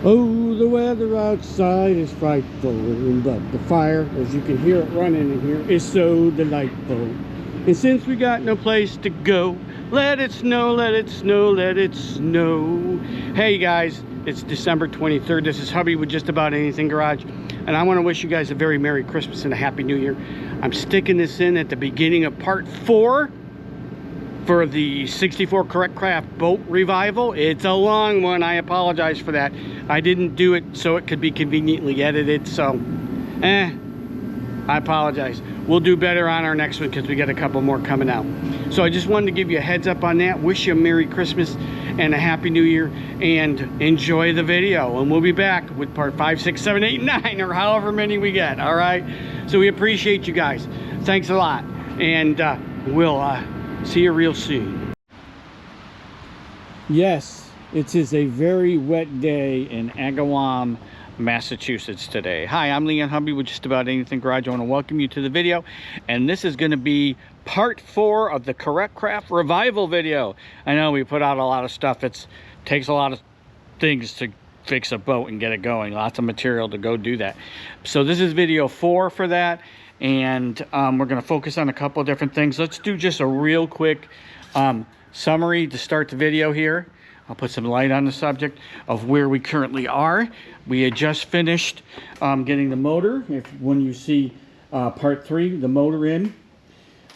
Oh, the weather outside is frightful, but the fire, as you can hear it running in here, is so delightful. And since we got no place to go, let it snow, let it snow, let it snow. Hey guys, it's December 23rd. This is Hubby with Just About Anything Garage. And I want to wish you guys a very Merry Christmas and a Happy New Year. I'm sticking this in at the beginning of part 4 for the 64 Correct Craft boat revival. It's a long one. I apologize for that. I didn't do it so it could be conveniently edited, so I apologize. We'll do better on our next one because we got a couple more coming out. So I just wanted to give you a heads up on that. Wish you a Merry Christmas and a Happy New Year, and enjoy the video. And we'll be back with part 5, 6, 7, 8, 9, or however many we get. All right. So we appreciate you guys. Thanks a lot, and we'll see you real soon. Yes, it is a very wet day in Agawam, Massachusetts today. Hi, I'm Leon Hubby with Just About Anything Garage. I want to welcome you to the video, and this is going to be part 4 of the Correct Craft revival video. I know we put out a lot of stuff. It takes a lot of things to fix a boat and get it going. Lots of material to go do that. So this is video 4 for that, and we're going to focus on a couple of different things. Let's do just a real quick summary to start the video here. I'll put some light on the subject of where we currently are. We had just finished getting the motor. When you see part 3, the motor in,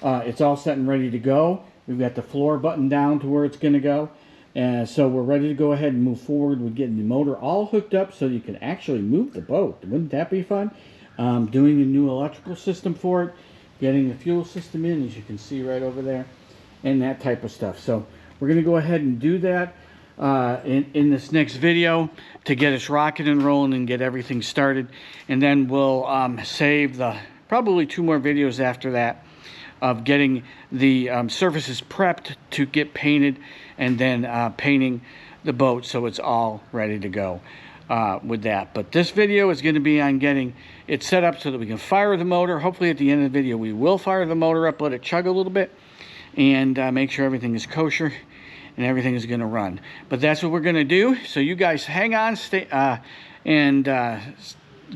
it's all set and ready to go. We've got the floor button down to where it's going to go. And so we're ready to go ahead and move forward with getting the motor all hooked up so you can actually move the boat. Wouldn't that be fun? Doing a new electrical system for it, getting the fuel system in, as you can see right over there, and that type of stuff. So we're going to go ahead and do that in this next video to get us rocking and rolling and get everything started. And then we'll save the probably 2 more videos after that of getting the surfaces prepped to get painted, and then painting the boat so it's all ready to go with that. But this video is going to be on getting it set up so that we can fire the motor. Hopefully at the end of the video we will fire the motor up, let it chug a little bit, and make sure everything is kosher and everything is going to run. But that's what we're going to do. So you guys hang on, stay and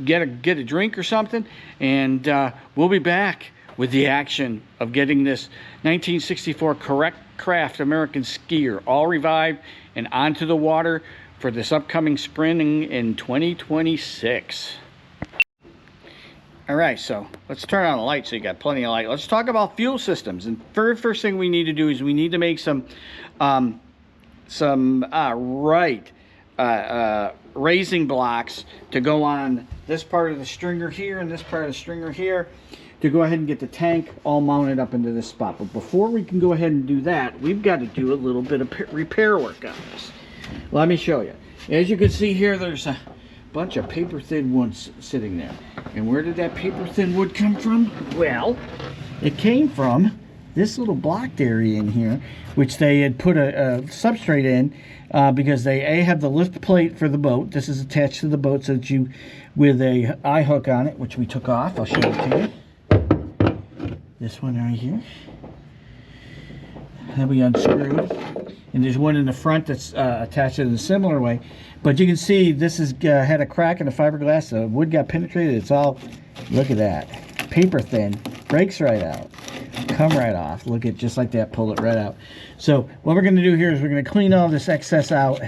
get a drink or something, and we'll be back with the action of getting this 1964 Correct Craft American skier all revived and onto the water for this upcoming spring in 2026. All right, so let's turn on the light so you got plenty of light. Let's talk about fuel systems. And very first thing we need to do is we need to make some raising blocks to go on this part of the stringer here and this part of the stringer here, to go ahead and get the tank all mounted up into this spot. But before we can go ahead and do that, we've got to do a little bit of repair work on this. Let me show you. As you can see here, there's a bunch of paper thin wood sitting there. And where did that paper thin wood come from? Well, it came from this little blocked area in here, which they had put a substrate in because they have the lift plate for the boat. This is attached to the boat so that you, with a eye hook on it, which we took off. I'll show it to you. This one right here. Then we unscrewed. And there's one in the front that's attached in a similar way. But you can see this has had a crack in the fiberglass. The wood got penetrated. It's all, look at that. Paper thin. Breaks right out. Come right off. Look at, just like that, pull it right out. So what we're going to do here is we're going to clean all this excess out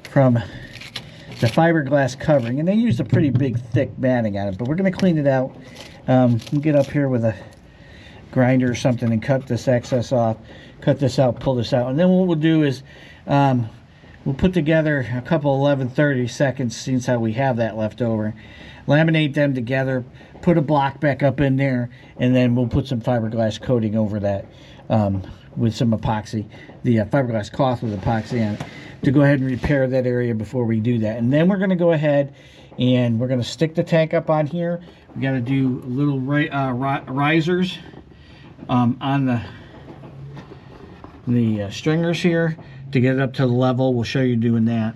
from the fiberglass covering. And they used a pretty big, thick matting on it. But we're going to clean it out. We'll get up here with a grinder or something and cut this excess off, cut this out, pull this out, and then what we'll do is we'll put together a couple 11-30 seconds, since how we have that left over, laminate them together, put a block back up in there, and then we'll put some fiberglass coating over that with some epoxy, the fiberglass cloth with epoxy on it, to go ahead and repair that area before we do that. And then we're going to go ahead and we're going to stick the tank up on here. We got to do little risers on the stringers here to get it up to the level. We'll show you doing that,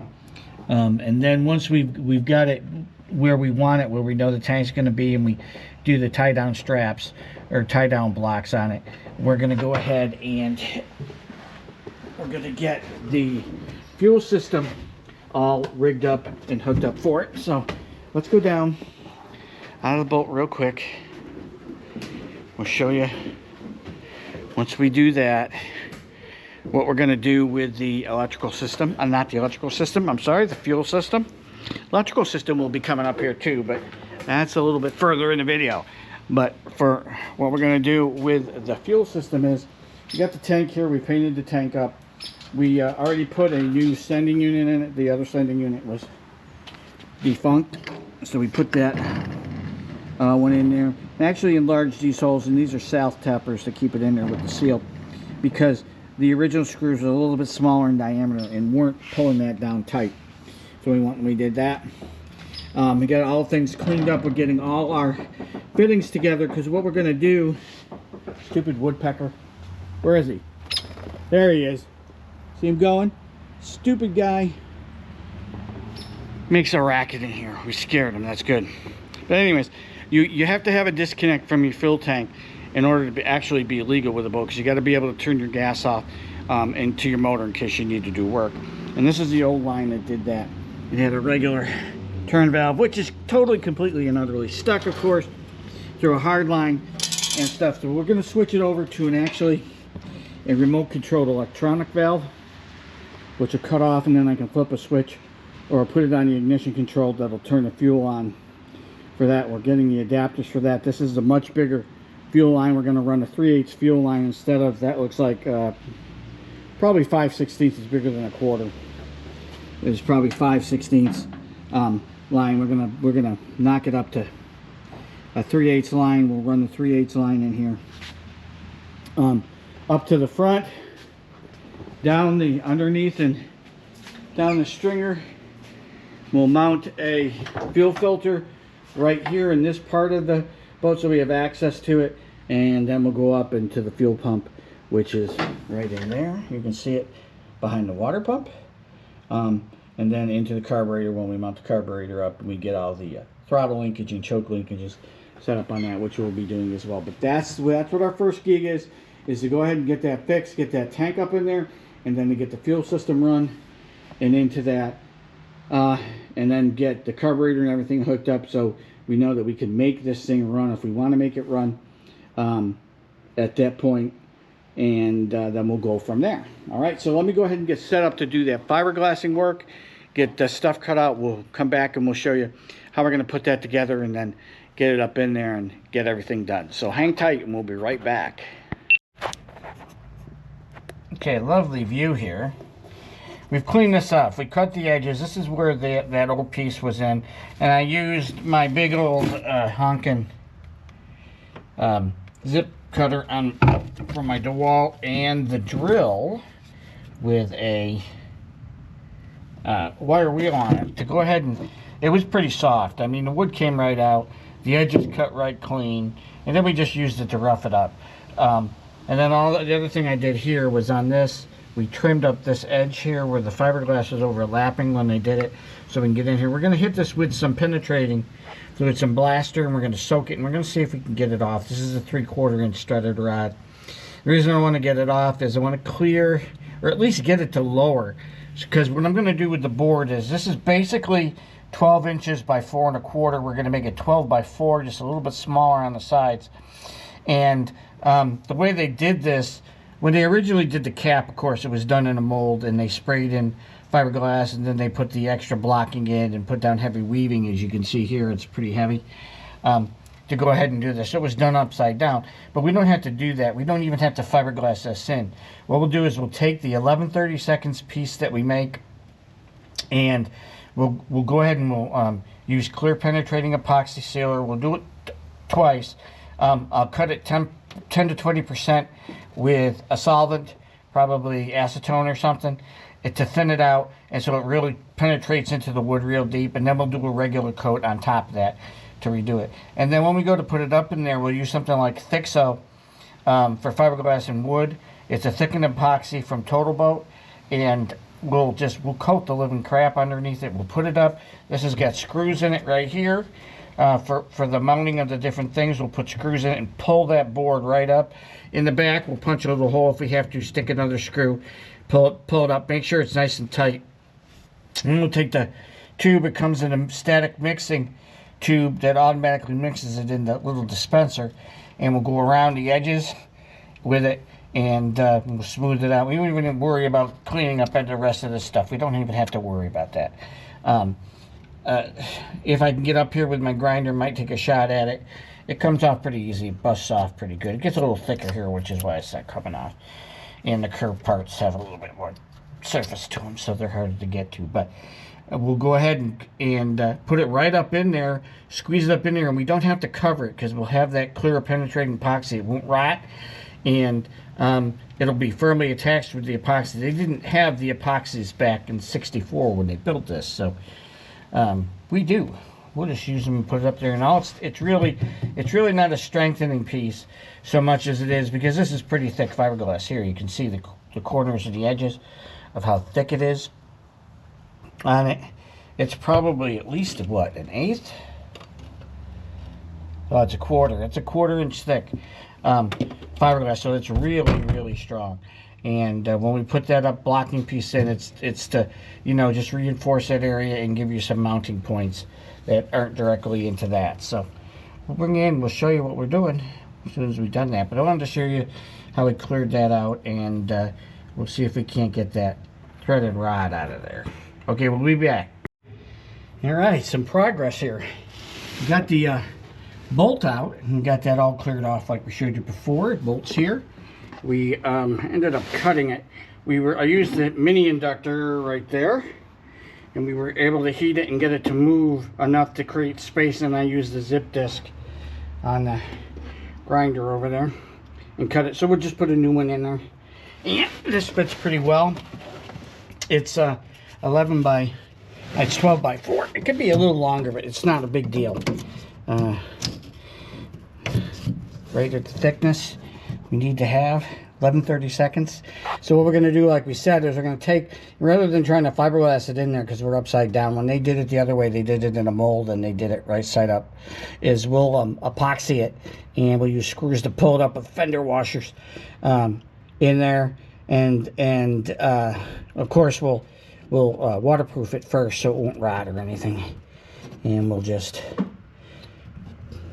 and then once we've got it where we want it, where we know the tank's going to be, and we do the tie down straps or tie down blocks on it, we're going to go ahead and we're going to get the fuel system all rigged up and hooked up for it. So let's go down out of the boat real quick. We'll show you once we do that what we're going to do with the electrical system. Not the electrical system, I'm sorry, the fuel system. Electrical system will be coming up here too, but that's a little bit further in the video. But for what we're going to do with the fuel system is, we got the tank here, we painted the tank up. We already put a new sending unit in it. The other sending unit was defunct, so we put that one in there. And actually enlarged these holes, and these are south tappers to keep it in there with the seal, because the original screws are a little bit smaller in diameter and weren't pulling that down tight. So we did that. We got all things cleaned up. We're getting all our fittings together, because what we're going to do, stupid woodpecker, where is he? There he is. See him going? Stupid guy. Makes a racket in here. We scared him. That's good. But anyways, you have to have a disconnect from your fuel tank in order to actually be legal with the boat, because you got to be able to turn your gas off into your motor in case you need to do work. And this is the old line that did that. It had a regular turn valve, which is totally, completely, and utterly stuck, of course, through a hard line and stuff. So we're going to switch it over to a remote controlled electronic valve, which will cut off, and then I can flip a switch or put it on the ignition control that'll turn the fuel on. For that, we're getting the adapters for that. This is a much bigger fuel line. We're going to run a 3/8 fuel line instead of, that looks like probably 5/16. It's bigger than a quarter. It's probably 5/16 line. We're gonna knock it up to a 3/8 line. We'll run the 3/8 line in here, up to the front, down the underneath and down the stringer. We'll mount a fuel filter right here in this part of the boat, so we have access to it, and then we'll go up into the fuel pump, which is right in there. You can see it behind the water pump, and then into the carburetor. When we mount the carburetor up, we get all the throttle linkage and choke linkages set up on that, which we'll be doing as well. But that's what our first gig is to go ahead and get that fixed, get that tank up in there, and then to get the fuel system run and into that, and then get the carburetor and everything hooked up, so we know that we can make this thing run if we want to make it run at that point, and then we'll go from there. All right, so let me go ahead and get set up to do that fiberglassing work, get the stuff cut out. We'll come back and we'll show you how we're going to put that together and then get it up in there and get everything done. So hang tight and we'll be right back. Okay, lovely view here. We've cleaned this up. We cut the edges. This is where that old piece was in, and I used my big old honkin' zip cutter for my DeWalt, and the drill with a wire wheel on it to go ahead and, it was pretty soft. I mean, the wood came right out, the edges cut right clean, and then we just used it to rough it up. And then the other thing I did here was on this, we trimmed up this edge here where the fiberglass was overlapping when they did it, so we can get in here. We're going to hit this with some penetrating fluid, some blaster, and we're going to soak it, and we're going to see if we can get it off. This is a 3/4 inch studded rod. The reason I want to get it off is I want to clear, or at least get it to lower, because what I'm going to do with the board is, this is basically 12 inches by 4 1/4. We're going to make it 12 by 4, just a little bit smaller on the sides. And the way they did this, when they originally did the cap, of course, it was done in a mold, and they sprayed in fiberglass, and then they put the extra blocking in and put down heavy weaving. As you can see here, it's pretty heavy, to go ahead and do this. It was done upside down, but we don't have to do that. We don't even have to fiberglass this in. What we'll do is we'll take the 11/32 piece that we make, and we'll go ahead and we'll use clear penetrating epoxy sealer. We'll do it twice. I'll cut it 10 to 20% with a solvent, probably acetone or something, to thin it out, and so it really penetrates into the wood real deep. And then we'll do a regular coat on top of that to redo it. And then when we go to put it up in there, we'll use something like Thixo for fiberglass and wood. It's a thickened epoxy from Total Boat, and we'll coat the living crap underneath it. We'll put it up. This has got screws in it right here. For the mounting of the different things, we'll put screws in it and pull that board right up. In the back, we'll punch a little hole if we have to, stick another screw, pull it up, make sure it's nice and tight. And we'll take the tube. It comes in a static mixing tube that automatically mixes it in the little dispenser, and we'll go around the edges with it, and we'll smooth it out. We don't even worry about cleaning up the rest of this stuff. We don't even have to worry about that. If I can get up here with my grinder, might take a shot at it. It comes off pretty easy. It busts off pretty good. It gets a little thicker here, which is why it's not coming off. And the curved parts have a little bit more surface to them, so they're harder to get to. But we'll go ahead and put it right up in there, squeeze it up in there, and we don't have to cover it because we'll have that clear penetrating epoxy. It won't rot, and it'll be firmly attached with the epoxy. They didn't have the epoxies back in '64 when they built this, so we do. We'll just use them and put it up there, and all it's really not a strengthening piece so much as it is, because this is pretty thick fiberglass. Here you can see the corners of the edges of how thick it is on it. It's probably at least what, an eighth? Oh, it's a quarter. It's a 1/4 inch thick fiberglass, so it's really strong. And when we put that up blocking piece in, it's to, you know, just reinforce that area and give you some mounting points that aren't directly into that. So we'll bring in, we'll show you what we're doing as soon as we've done that. But I wanted to show you how we cleared that out, and we'll see if we can't get that threaded rod out of there. Okay, we'll be back. All right, some progress here. We got the bolt out, and we got that all cleared off like we showed you before. It bolts here. We ended up cutting it. I used the mini inductor right there, and we were able to heat it and get it to move enough to create space, and I used the zip disc on the grinder over there and cut it. So we'll just put a new one in there. And this fits pretty well. It's 12 by 4. It could be a little longer, but it's not a big deal. Right at the thickness we need to have, 11/32. So what we're going to do, like we said, is we're going to take, rather than trying to fiberglass it in there because we're upside down, when they did it the other way, they did it in a mold and they did it right side up, is we'll epoxy it, and we'll use screws to pull it up with fender washers in there, and of course we'll waterproof it first so it won't rot or anything, and we'll just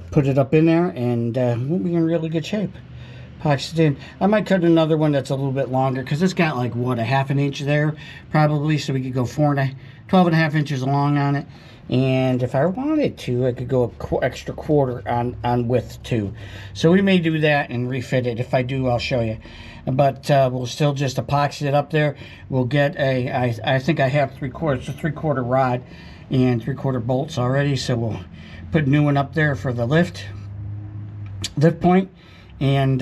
put it up in there, and we'll be in really good shape. Epoxy it in. I might cut another one that's a little bit longer, because it's got like, what, a 1/2 inch there probably, so we could go 12.5 inches long on it. And if I wanted to, I could go extra 1/4 on width too. So we may do that and refit it. If I do, I'll show you. But we'll still just epoxy it up there. We'll get I think I have 3/4, it's a 3/4 rod and 3/4 bolts already, so we'll put a new one up there for the lift point, and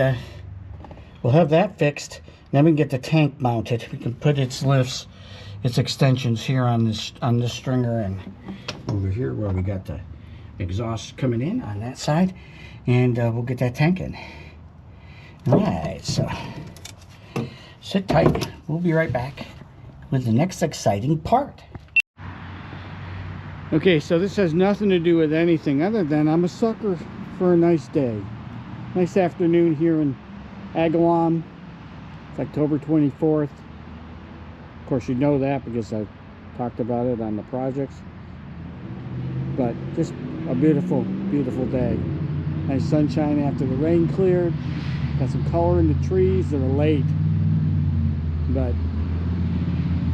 we'll have that fixed. Then we can get the tank mounted. We can put its lifts, its extensions here on this stringer, and over here where we got the exhaust coming in on that side, and we'll get that tank in. All right, so sit tight. We'll be right back with the next exciting part. Okay, so this has nothing to do with anything other than I'm a sucker for a nice day. Nice afternoon here in Agawam. It's October 24th. Of course, you know that because I've talked about it on the projects. But just a beautiful, beautiful day. Nice sunshine after the rain cleared. Got some color in the trees that are late. But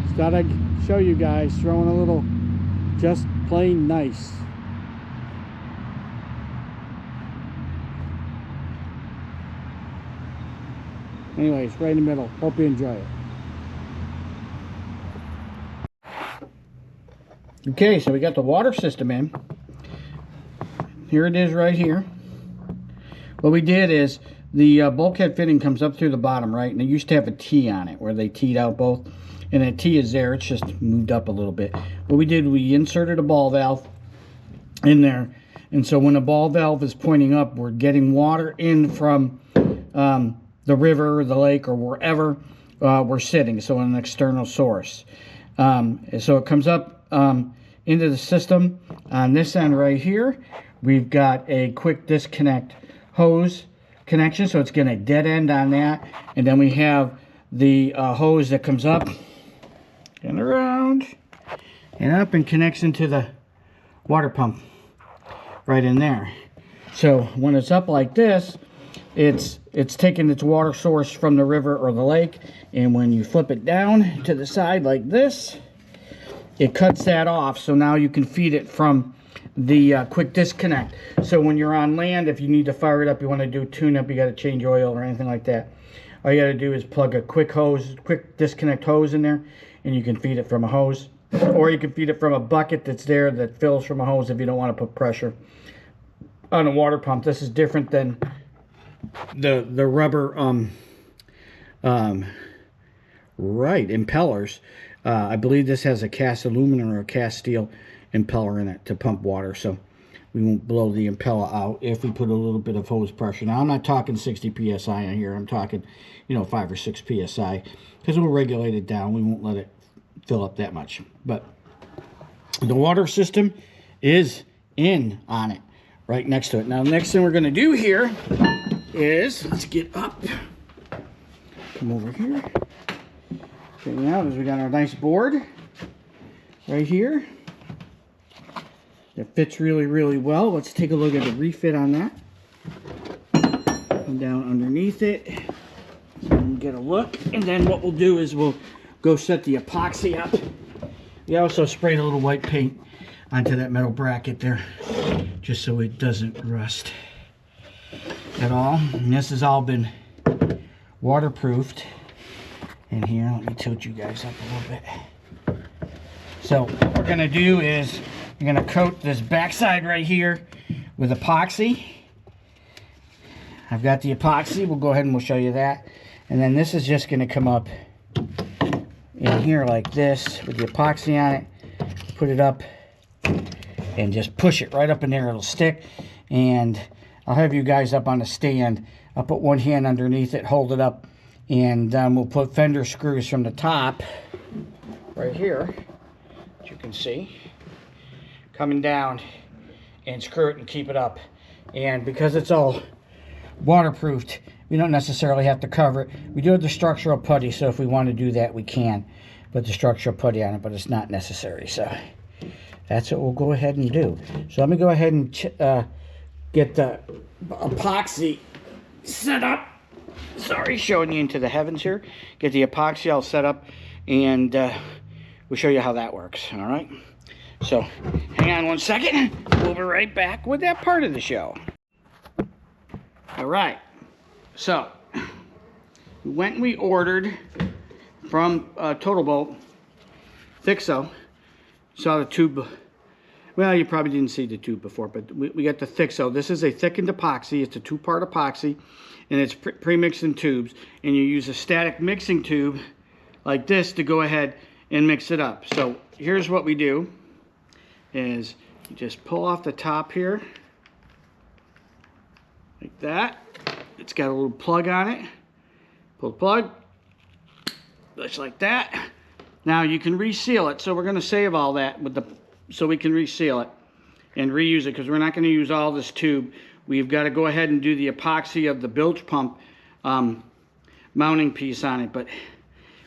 just thought I'd show you guys, throwing a little just plain nice. Anyways, right in the middle. Hope you enjoy it. Okay, so we got the water system in. Here it is right here. What we did is the bulkhead fitting comes up through the bottom, right? And it used to have a T on it where they teed out both. And that T is there. It's just moved up a little bit. What we did, we inserted a ball valve in there. And so when the ball valve is pointing up, we're getting water in from the river, the lake, or wherever we're sitting. So an external source. So it comes up into the system. On this end right here, we've got a quick disconnect hose connection. So it's getting a dead end on that. And then we have the hose that comes up and around and up and connects into the water pump right in there. So when it's up like this, it's taking its water source from the river or the lake, and when you flip it down to the side like this, it cuts that off. So now you can feed it from the quick disconnect. So when you're on land, if you need to fire it up, you want to do tune up, you got to change oil or anything like that, all you got to do is plug a quick disconnect hose in there, and you can feed it from a hose, or you can feed it from a bucket that's there that fills from a hose if you don't want to put pressure on a water pump. This is different than the rubber impellers. I believe this has a cast aluminum or a cast steel impeller in it to pump water, so we won't blow the impeller out if we put a little bit of hose pressure. Now I'm not talking 60 psi in here, I'm talking 5 or 6 psi, because we'll regulate it down. We won't let it fill up that much. But the water system is in on it, right next to it. Now the next thing we're going to do here is, let's get up, come over here. Okay, now we got our nice board right here that fits really, really well. Let's take a look at the refit on that. Come down underneath it and get a look. And then what we'll do is we'll go set the epoxy up. We also sprayed a little white paint onto that metal bracket there, just so it doesn't rust at all. And this has all been waterproofed in here. Let me tilt you guys up a little bit. So what we're gonna do is we're gonna coat this backside right here with epoxy. I've got the epoxy. We'll go ahead and we'll show you that. And then this is just gonna come up in here like this with the epoxy on it. Put it up and just push it right up in there. It'll stick. And I'll have you guys up on the stand. I'll put one hand underneath it, hold it up, and we'll put fender screws from the top right here, as you can see, coming down, and screw it and keep it up. And because it's all waterproofed, we don't necessarily have to cover it. We do have the structural putty, so if we want to do that, we can put the structural putty on it, but it's not necessary. So that's what we'll go ahead and do. So let me go ahead and get the epoxy set up. Sorry, showing you into the heavens here. Get the epoxy all set up, and we'll show you how that works. All right. So hang on one second. We'll be right back with that part of the show. All right. So we went and we ordered from Total Bolt Thixo. Saw the tube. Well, you probably didn't see the tube before, but we got the Thixo. This is a thickened epoxy. It's a 2-part epoxy, and it's pre-mixed in tubes. And you use a static mixing tube like this to go ahead and mix it up. So here's what we do: is you just pull off the top here like that. It's got a little plug on it. Pull the plug, just like that. Now you can reseal it. So we're going to save all that with so we can reseal it and reuse it, because we're not going to use all this tube. We've got to go ahead and do the epoxy of the bilge pump mounting piece on it, but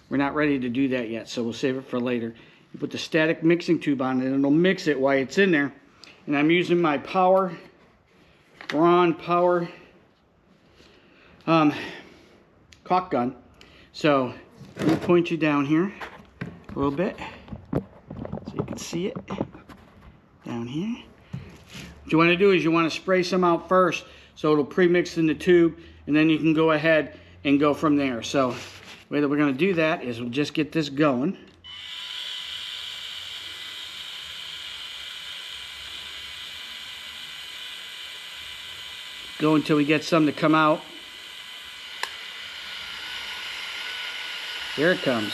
we're not ready to do that yet, so we'll save it for later. You put the static mixing tube on it, and it'll mix it while it's in there. And I'm using my Braun Power caulk gun. So let me point you down here a little bit so you can see it down here. What you want to do is you want to spray some out first, so it'll pre-mix in the tube, and then you can go ahead and go from there. So the way that we're going to do that is we'll just get this going. Go until we get some to come out. Here it comes.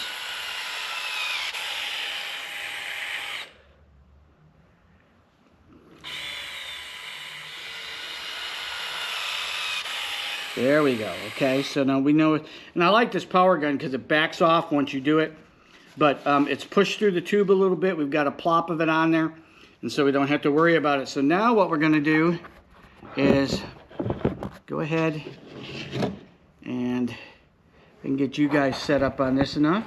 There we go. Okay, so now we know it. And I like this power gun because it backs off once you do it. But it's pushed through the tube a little bit. We've got a plop of it on there, and so we don't have to worry about it. So now what we're going to do is go ahead and I can get you guys set up on this enough.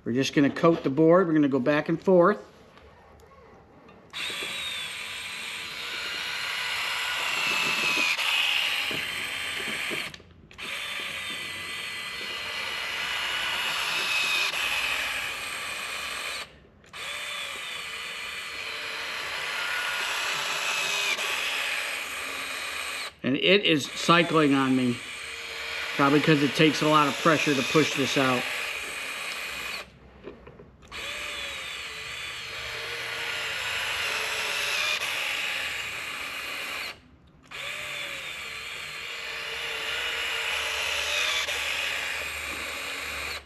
We're just going to coat the board. We're going to go back and forth. And it is cycling on me, probably because it takes a lot of pressure to push this out.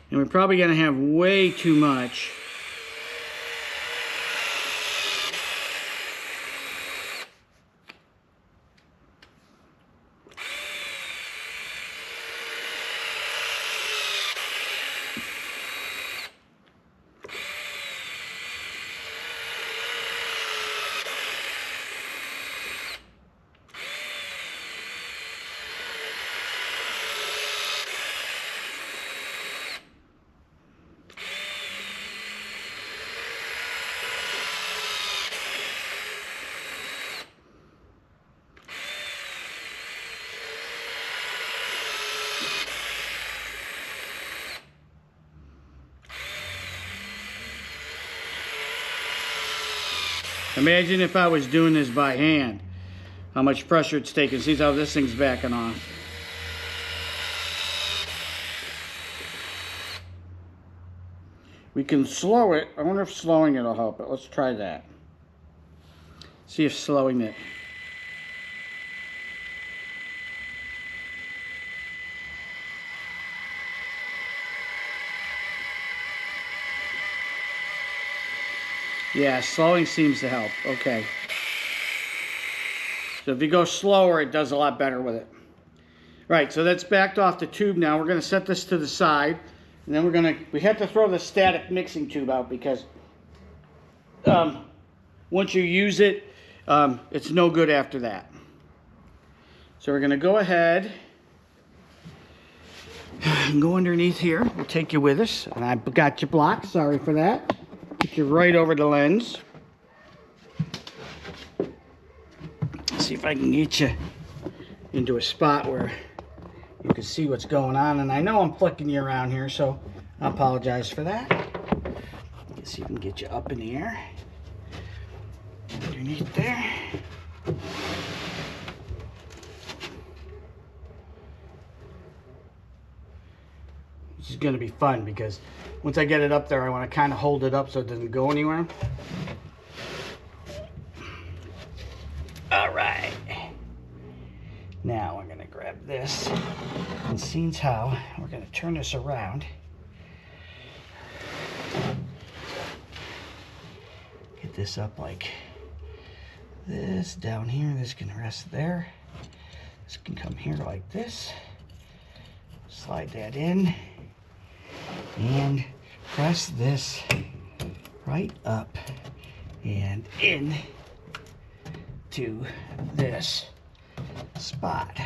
And we're probably going to have way too much. Imagine if I was doing this by hand, how much pressure it's taking. See how this thing's backing off. We can slow it. I wonder if slowing it will help it. Let's try that. See if slowing it. Yeah, slowing seems to help. Okay. So if you go slower, it does a lot better with it. Right, so that's backed off the tube now. We're going to set this to the side. And then we have to throw the static mixing tube out because once you use it, it's no good after that. So we're going to go ahead and go underneath here. We'll take you with us. And I got you blocked. Sorry for that. Get you right over the lens. See if I can get you into a spot where you can see what's going on. And I know I'm flicking you around here, so I apologize for that. Let's see if we can get you up in the air. Underneath there. This is going to be fun because once I get it up there, I want to kind of hold it up so it doesn't go anywhere. All right. Now we're going to grab this, and seeing how we're going to turn this around. Get this up like this, down here. This can rest there. This can come here like this. Slide that in. And press this right up and in to this spot.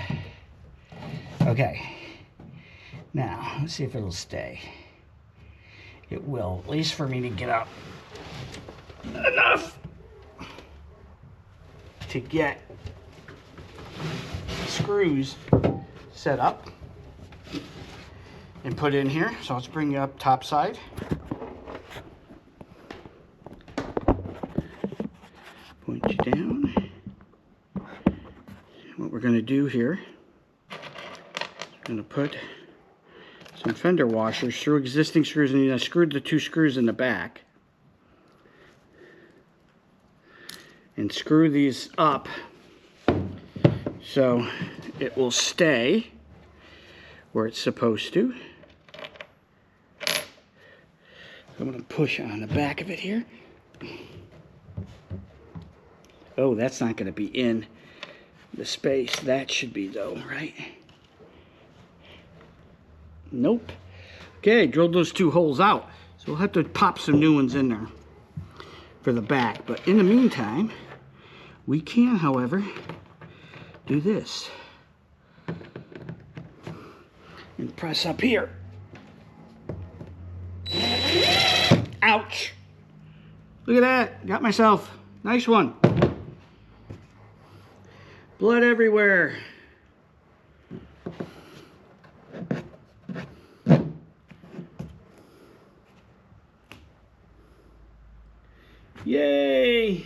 Okay, now let's see if it'll stay. It will, at least for me to get up enough to get screws set up and put in here. So let's bring you up top side. Point you down. What we're going to do here, we're going to put some fender washers through existing screws, and I screwed the two screws in the back. And screw these up so it will stay where it's supposed to. I'm going to push on the back of it here. Oh, that's not going to be in the space. That should be though, right? Nope. Okay, drilled those two holes out. So we'll have to pop some new ones in there for the back. But in the meantime, we can, however, do this. And press up here. Ouch. Look at that. Got myself. Nice one. Blood everywhere. Yay!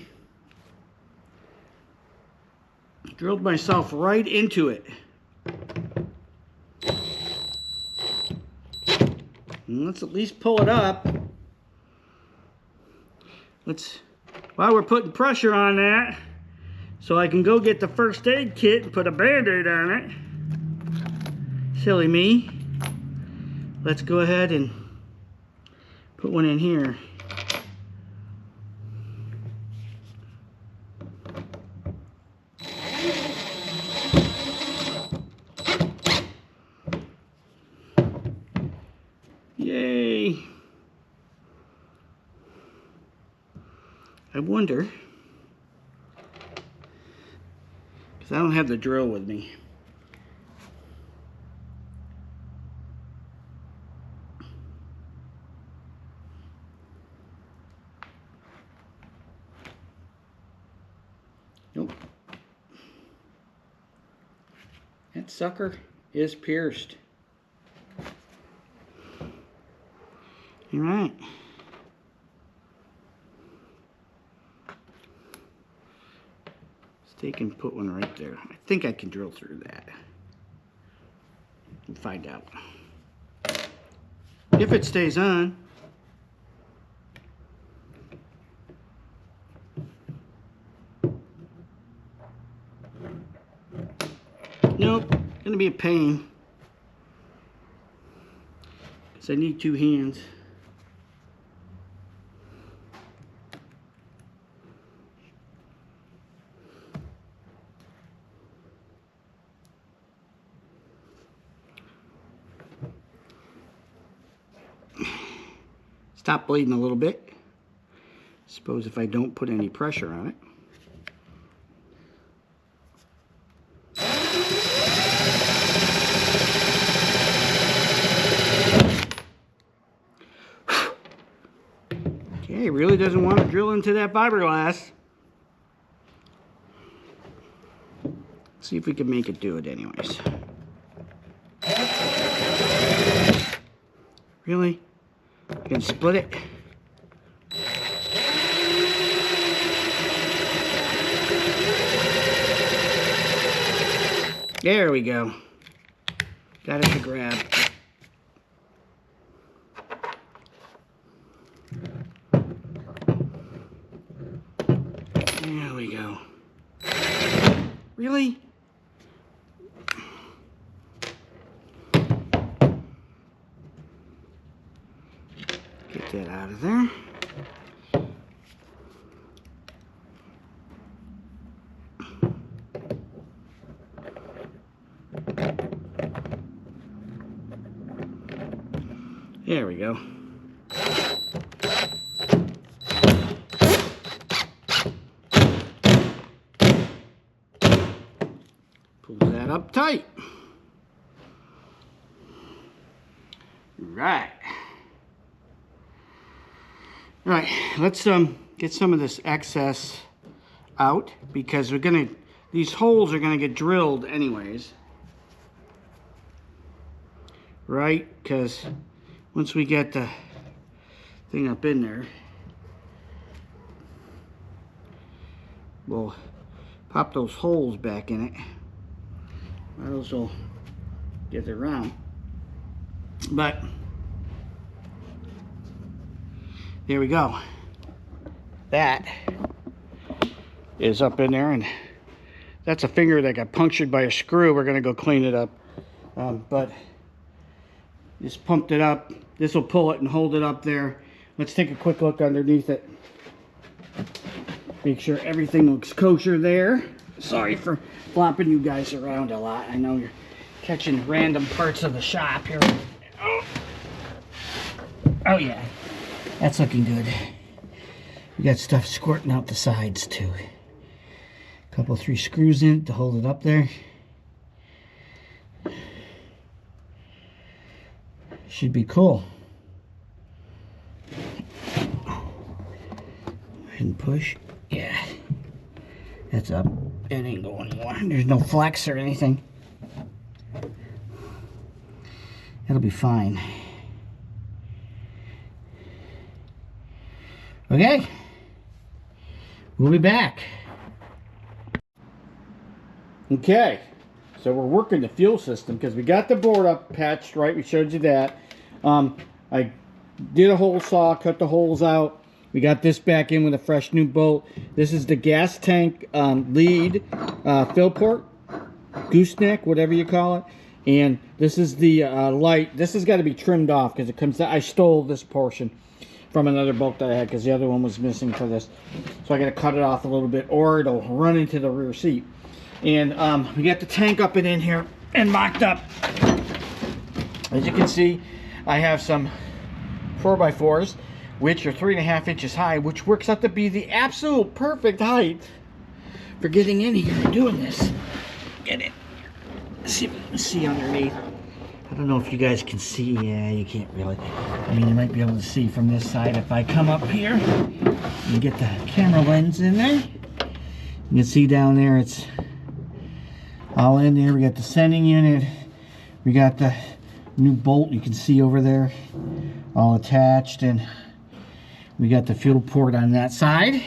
Drilled myself right into it. And let's at least pull it up. While we're putting pressure on that, so I can go get the first aid kit and put a Band-Aid on it. Silly me. Let's go ahead and put one in here. Yay! I wonder, because I don't have the drill with me. Nope. That sucker is pierced. All right. Let's take and put one right there. I think I can drill through that. We'll find out. If it stays on. Nope, gonna be a pain. Because I need two hands. Stop bleeding a little bit. Suppose if I don't put any pressure on it. Okay, really doesn't want to drill into that fiberglass. Let's see if we can make it do it anyways. Really? I can split it. There we go. Got it to grab. There we go. Really? Get that out of there. There we go. Pull that up tight. Right. All right, let's get some of this excess out because these holes are gonna get drilled anyways. Right, because once we get the thing up in there, we'll pop those holes back in it. Those will get around. But there we go. That is up in there, and that's a finger that got punctured by a screw. We're gonna go clean it up. But just pumped it up. This will pull it and hold it up there. Let's take a quick look underneath it. Make sure everything looks kosher there. Sorry for flopping you guys around a lot. I know you're catching random parts of the shop here. Oh yeah, that's looking good. We got stuff squirting out the sides too. A couple, 3 screws in it to hold it up there. Should be cool. and push. Yeah, that's up. It ain't going anywhere. There's no flex or anything. It'll be fine. Okay, we'll be back. Okay, so we're working the fuel system because we got the board up patched, right? We showed you that. I did a hole saw, cut the holes out. We got this back in with a fresh new bolt. This is the gas tank lead fill port, gooseneck, whatever you call it. And this is the light. This has got to be trimmed off because it comes down. I stole this portion from another bolt that I had because the other one was missing for this. So I got to cut it off a little bit or it'll run into the rear seat. And we got the tank up and in here and mocked up. As you can see, I have some 4x4s, which are 3.5 inches high, which works out to be the absolute perfect height for getting in here and doing this. Get in. See underneath. I don't know if you guys can see. Yeah, you can't really. I mean, you might be able to see from this side if I come up here and get the camera lens in there. You can see down there it's all in there. We got the sending unit. We got the new bolt you can see over there all attached, and we got the fuel port on that side,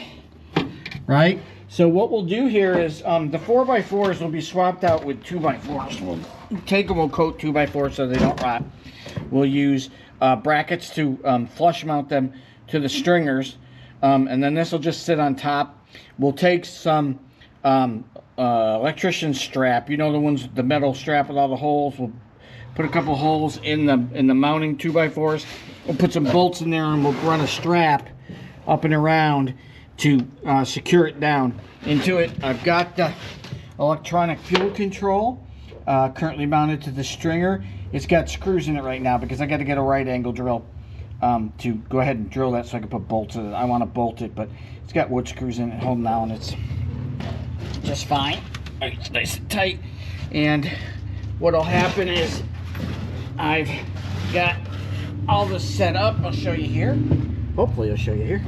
right? So what we'll do here is the 4x4s will be swapped out with 2x4s. We'll take them, we'll coat 2x4s so they don't rot. We'll use brackets to flush mount them to the stringers, and then this will just sit on top. We'll take some electrician strap, you know, the ones, the metal strap with all the holes. We'll put a couple holes in the mounting 2x4s. We'll put some bolts in there and we'll run a strap up and around to secure it down into it. I've got the electronic fuel control currently mounted to the stringer. It's got screws in it right now because I got to get a right angle drill to go ahead and drill that so I can put bolts in it. I want to bolt it, but it's got wood screws in it. Hold now, and it's just fine. It's nice and tight. And what'll happen is I've got all this set up. I'll show you here. Hopefully I'll show you here.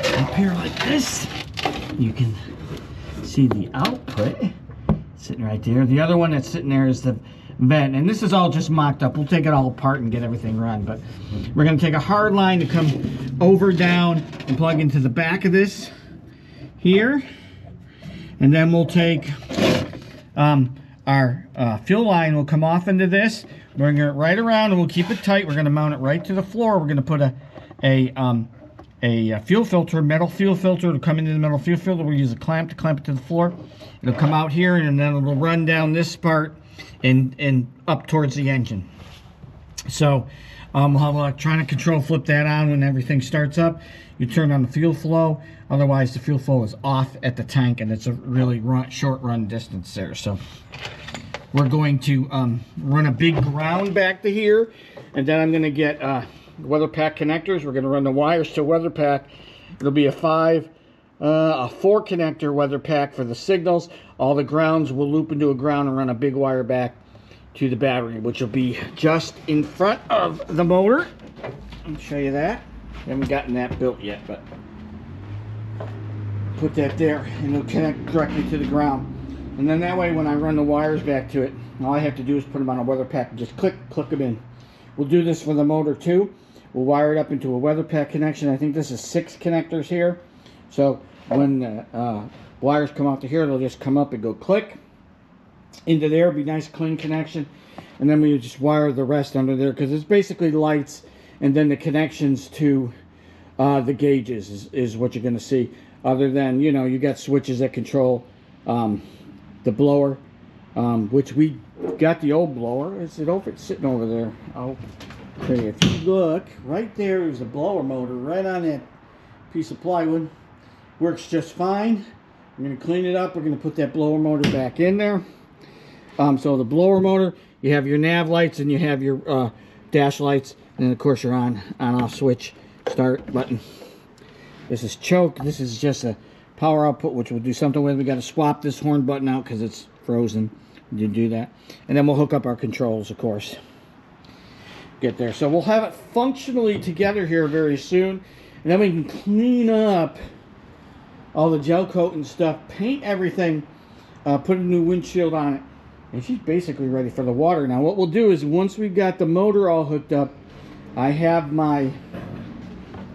Up here like this, you can see the output sitting right there. The other one that's sitting there is the vent, and this is all just mocked up. We'll take it all apart and get everything run, but we're going to take a hard line to come over, down, and plug into the back of this here, and then we'll take our fuel line will come off into this, bring it right around, and we'll keep it tight. We're going to mount it right to the floor. We're going to put a fuel filter, metal fuel filter to come into the metal fuel filter. We'll use a clamp to clamp it to the floor. It'll come out here, and then it'll run down this part and up towards the engine. So we'll have electronic control, flip that on when everything starts up. You turn on the fuel flow, otherwise the fuel flow is off at the tank, and it's a really short run distance there. So we're going to run a big ground back to here, and then I'm going to get weather pack connectors. We're going to run the wires to weather pack. It'll be a 4 connector weather pack for the signals. All the grounds will loop into a ground and run a big wire back to the battery, which will be just in front of the motor. I'll show you that. Haven't gotten that built yet, but put that there and it'll connect directly to the ground. And then that way when I run the wires back to it, all I have to do is put them on a weather pack and just click them in. We'll do this for the motor too. We'll wire it up into a weather pack connection. I think this is 6 connectors here. So when the wires come off to here, they'll just come up and go click into there. It'll be a nice clean connection. And then we just wire the rest under there because it's basically lights and then the connections to the gauges is what you're going to see. Other than, you know, you got switches that control the blower, which we got the old blower. Is it over? It's sitting over there. Oh, okay. If you look right there, is a blower motor right on that piece of plywood. Works just fine. I'm going to clean it up. We're going to put that blower motor back in there. So the blower motor, you have your nav lights and you have your dash lights, and then of course your on-off switch start button. This is choke. This is just a power output, which we'll do something with. We got to swap this horn button out because it's frozen. You do that, and then we'll hook up our controls, of course. get there. So we'll have it functionally together here very soon, and then we can clean up all the gel coat and stuff, paint everything, put a new windshield on it, and she's basically ready for the water. Now what we'll do is, once we've got the motor all hooked up, I have my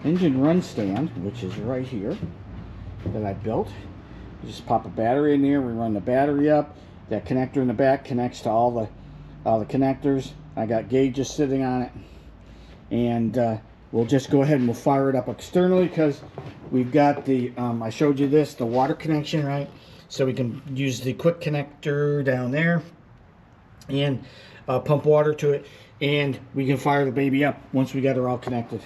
engine run stand, which is right here, that I built. You just pop a battery in there, we run the battery up, that connector in the back connects to all the connectors. I got gauges sitting on it, and we'll just go ahead and we'll fire it up externally, because we've got the I showed you this, the water connection, right? So we can use the quick connector down there and pump water to it, and we can fire the baby up once we got her all connected.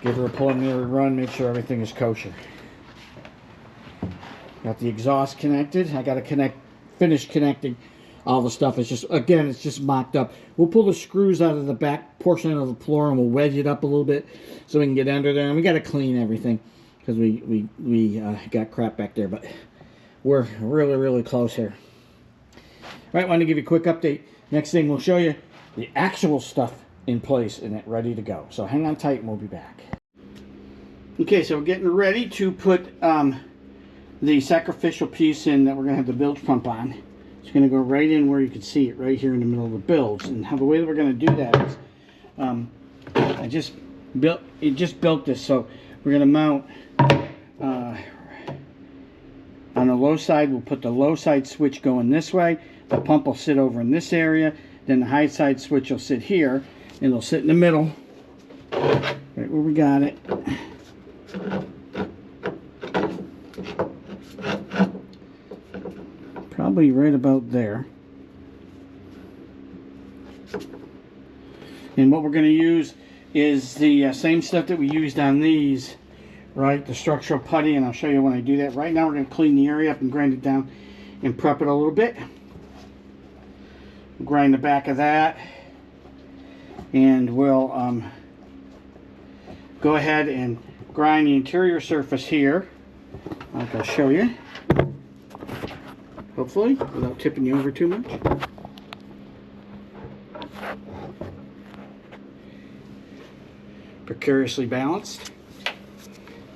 Give her a preliminary run, make sure everything is kosher. Got the exhaust connected. I got to finish connecting all the stuff. It's just, again, it's just mocked up. We'll pull the screws out of the back portion of the floor and we'll wedge it up a little bit so we can get under there. And we got to clean everything because we got crap back there, but we're really close here. All right, wanted to give you a quick update. Next thing, we'll show you the actual stuff in place and it ready to go. So hang on tight and we'll be back. Okay, so we're getting ready to put the sacrificial piece in that we're going to have the bilge pump on. It's going to go right in where you can see it, right here in the middle of the bilge. And how the way that we're going to do that is, I just built this, so we're going to mount on the low side. We'll put the low side switch going this way. The pump will sit over in this area. Then the high side switch will sit here, and it'll sit in the middle, right where we got it. Probably right about there. And what we're going to use is the same stuff that we used on these, right? The structural putty, and I'll show you when I do that. Right now we're going to clean the area up and grind it down and prep it a little bit. Grind the back of that, and we'll go ahead and grind the interior surface here, like I'll show you. Hopefully, without tipping you over too much. Precariously balanced.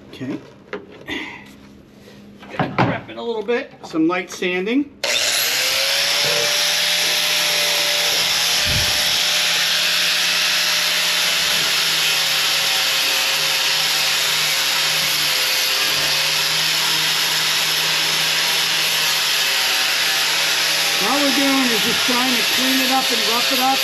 Okay. Prep it a little bit. Some light sanding. All we're doing is just trying to clean it up and rough it up.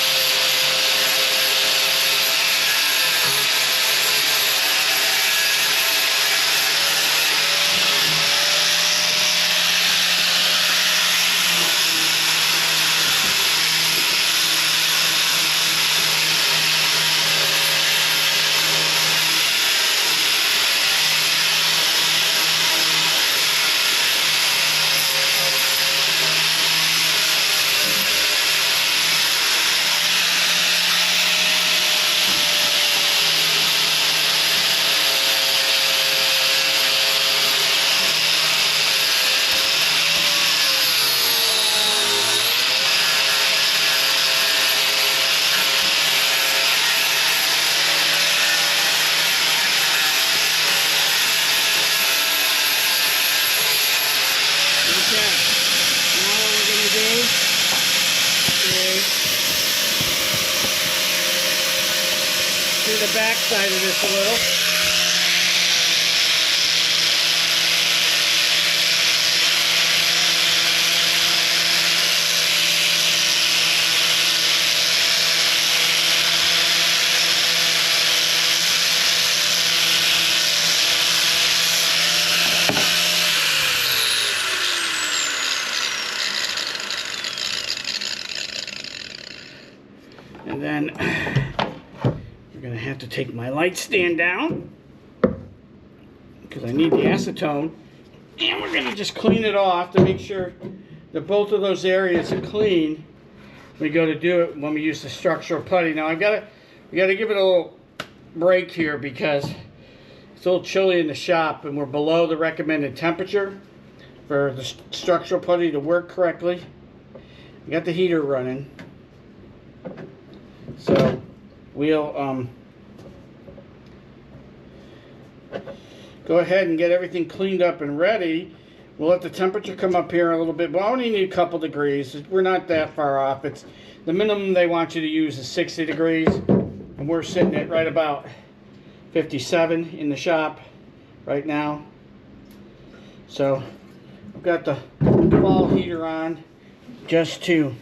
The back side of this a little. And then I'm going to have to take my light stand down because I need the acetone, and we're going to just clean it off to make sure that both of those areas are clean. We go to do it when we use the structural putty. Now we got to give it a little break here because it's a little chilly in the shop and we're below the recommended temperature for the structural putty to work correctly. We got the heater running, so we'll go ahead and get everything cleaned up and ready. We'll let the temperature come up here a little bit, but I only need a couple degrees. We're not that far off. It's the minimum they want you to use is 60 degrees, and we're sitting at right about 57 in the shop right now. So I've got the fall heater on just to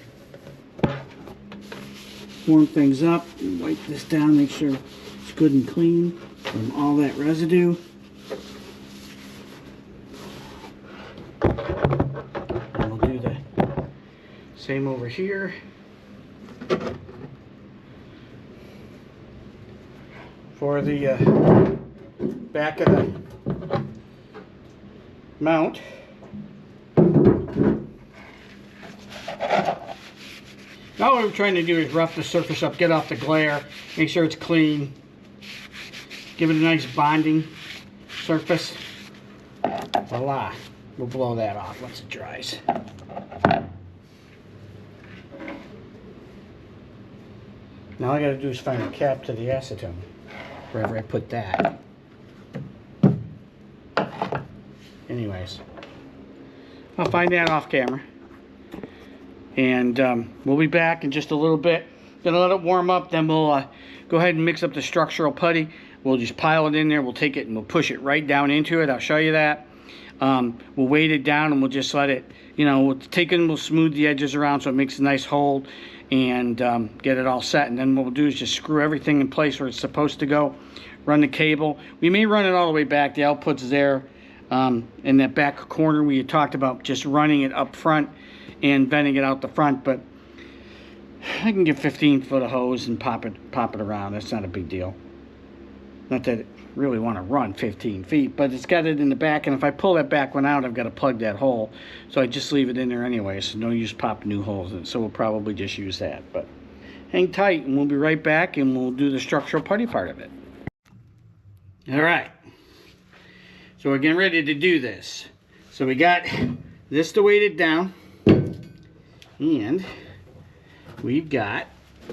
warm things up. Wipe this down, make sure it's good and clean from all that residue. And we'll do the same over here. For the back of the mount. Now what we're trying to do is rough the surface up, get off the glare, make sure it's clean, give it a nice bonding surface. Voila, we'll blow that off once it dries. Now all I gotta do is find a cap to the acetone, wherever I put that. Anyways, I'll find that off camera. And we'll be back in just a little bit. Gonna let it warm up, then we'll go ahead and mix up the structural putty. We'll just pile it in there, we'll take it and we'll push it right down into it. I'll show you that. We'll weight it down and we'll just let it, you know, we'll take it and we'll smooth the edges around so it makes a nice hold and get it all set. And then what we'll do is just screw everything in place where it's supposed to go. Run the cable. We may run it all the way back. The output's there in that back corner where you talked about just running it up front and venting it out the front, but I can get 15 foot of hose and pop it around. That's not a big deal. Not that I really want to run 15 feet, but it's got it in the back, and if I pull that back one out, I've got to plug that hole. So I just leave it in there anyway, so no use popping new holes in it. So we'll probably just use that. But hang tight, and we'll be right back, and we'll do the structural putty part of it. All right. So we're getting ready to do this. So we got this to weight it down. And we've got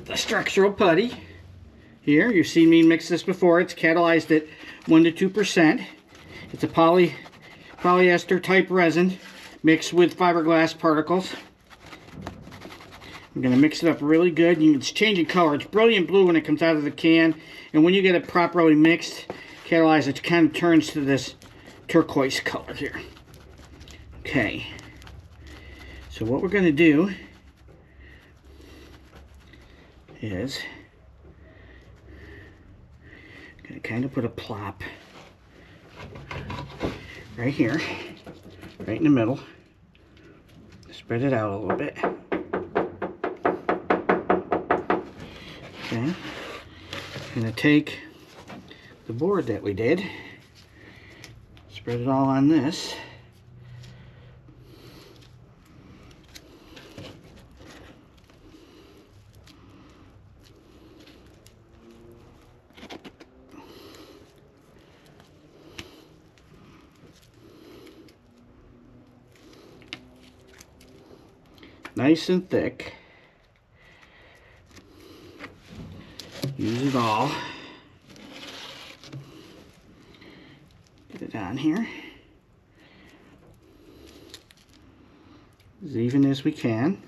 the structural putty here. You've seen me mix this before. It's catalyzed at 1 to 2%. It's a polyester type resin mixed with fiberglass particles. I'm going to mix it up really good. It's changing color. It's brilliant blue when it comes out of the can. And when you get it properly mixed, catalyzed, it kind of turns to this turquoise color here. Okay. So what we're going to do is going to kind of put a plop right here, right in the middle. Spread it out a little bit. Okay. I'm going to take the board that we did, spread it all on this. Nice and thick. Use it all. Get it on here. As even as we can.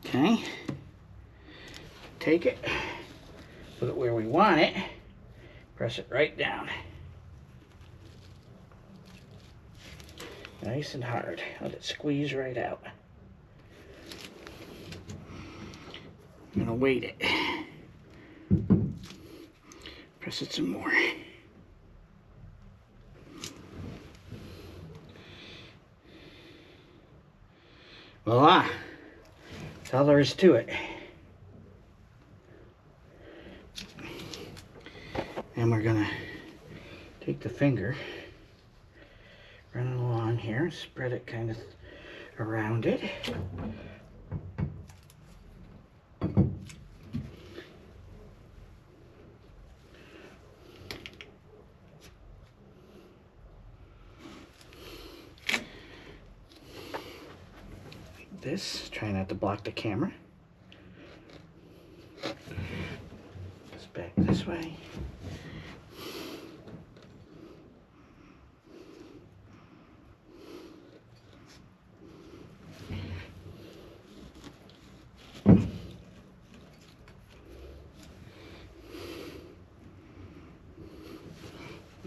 Okay. Take it. Put it where we want it, press it right down. Nice and hard. Let it squeeze right out. I'm gonna weight it. Press it some more. Voila! That's all there is to it. And we're gonna take the finger, run it along here, spread it kind of around it. this. Try not to block the camera. It's back this way.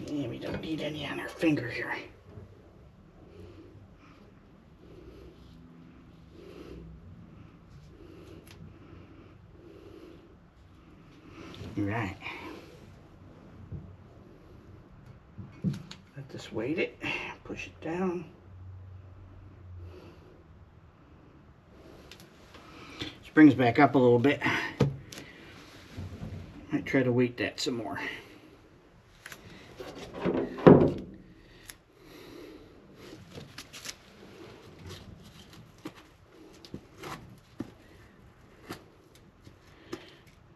Yeah, we don't need any on our finger here. Right. Let this weight it, push it down. Springs back up a little bit. Might try to weight that some more.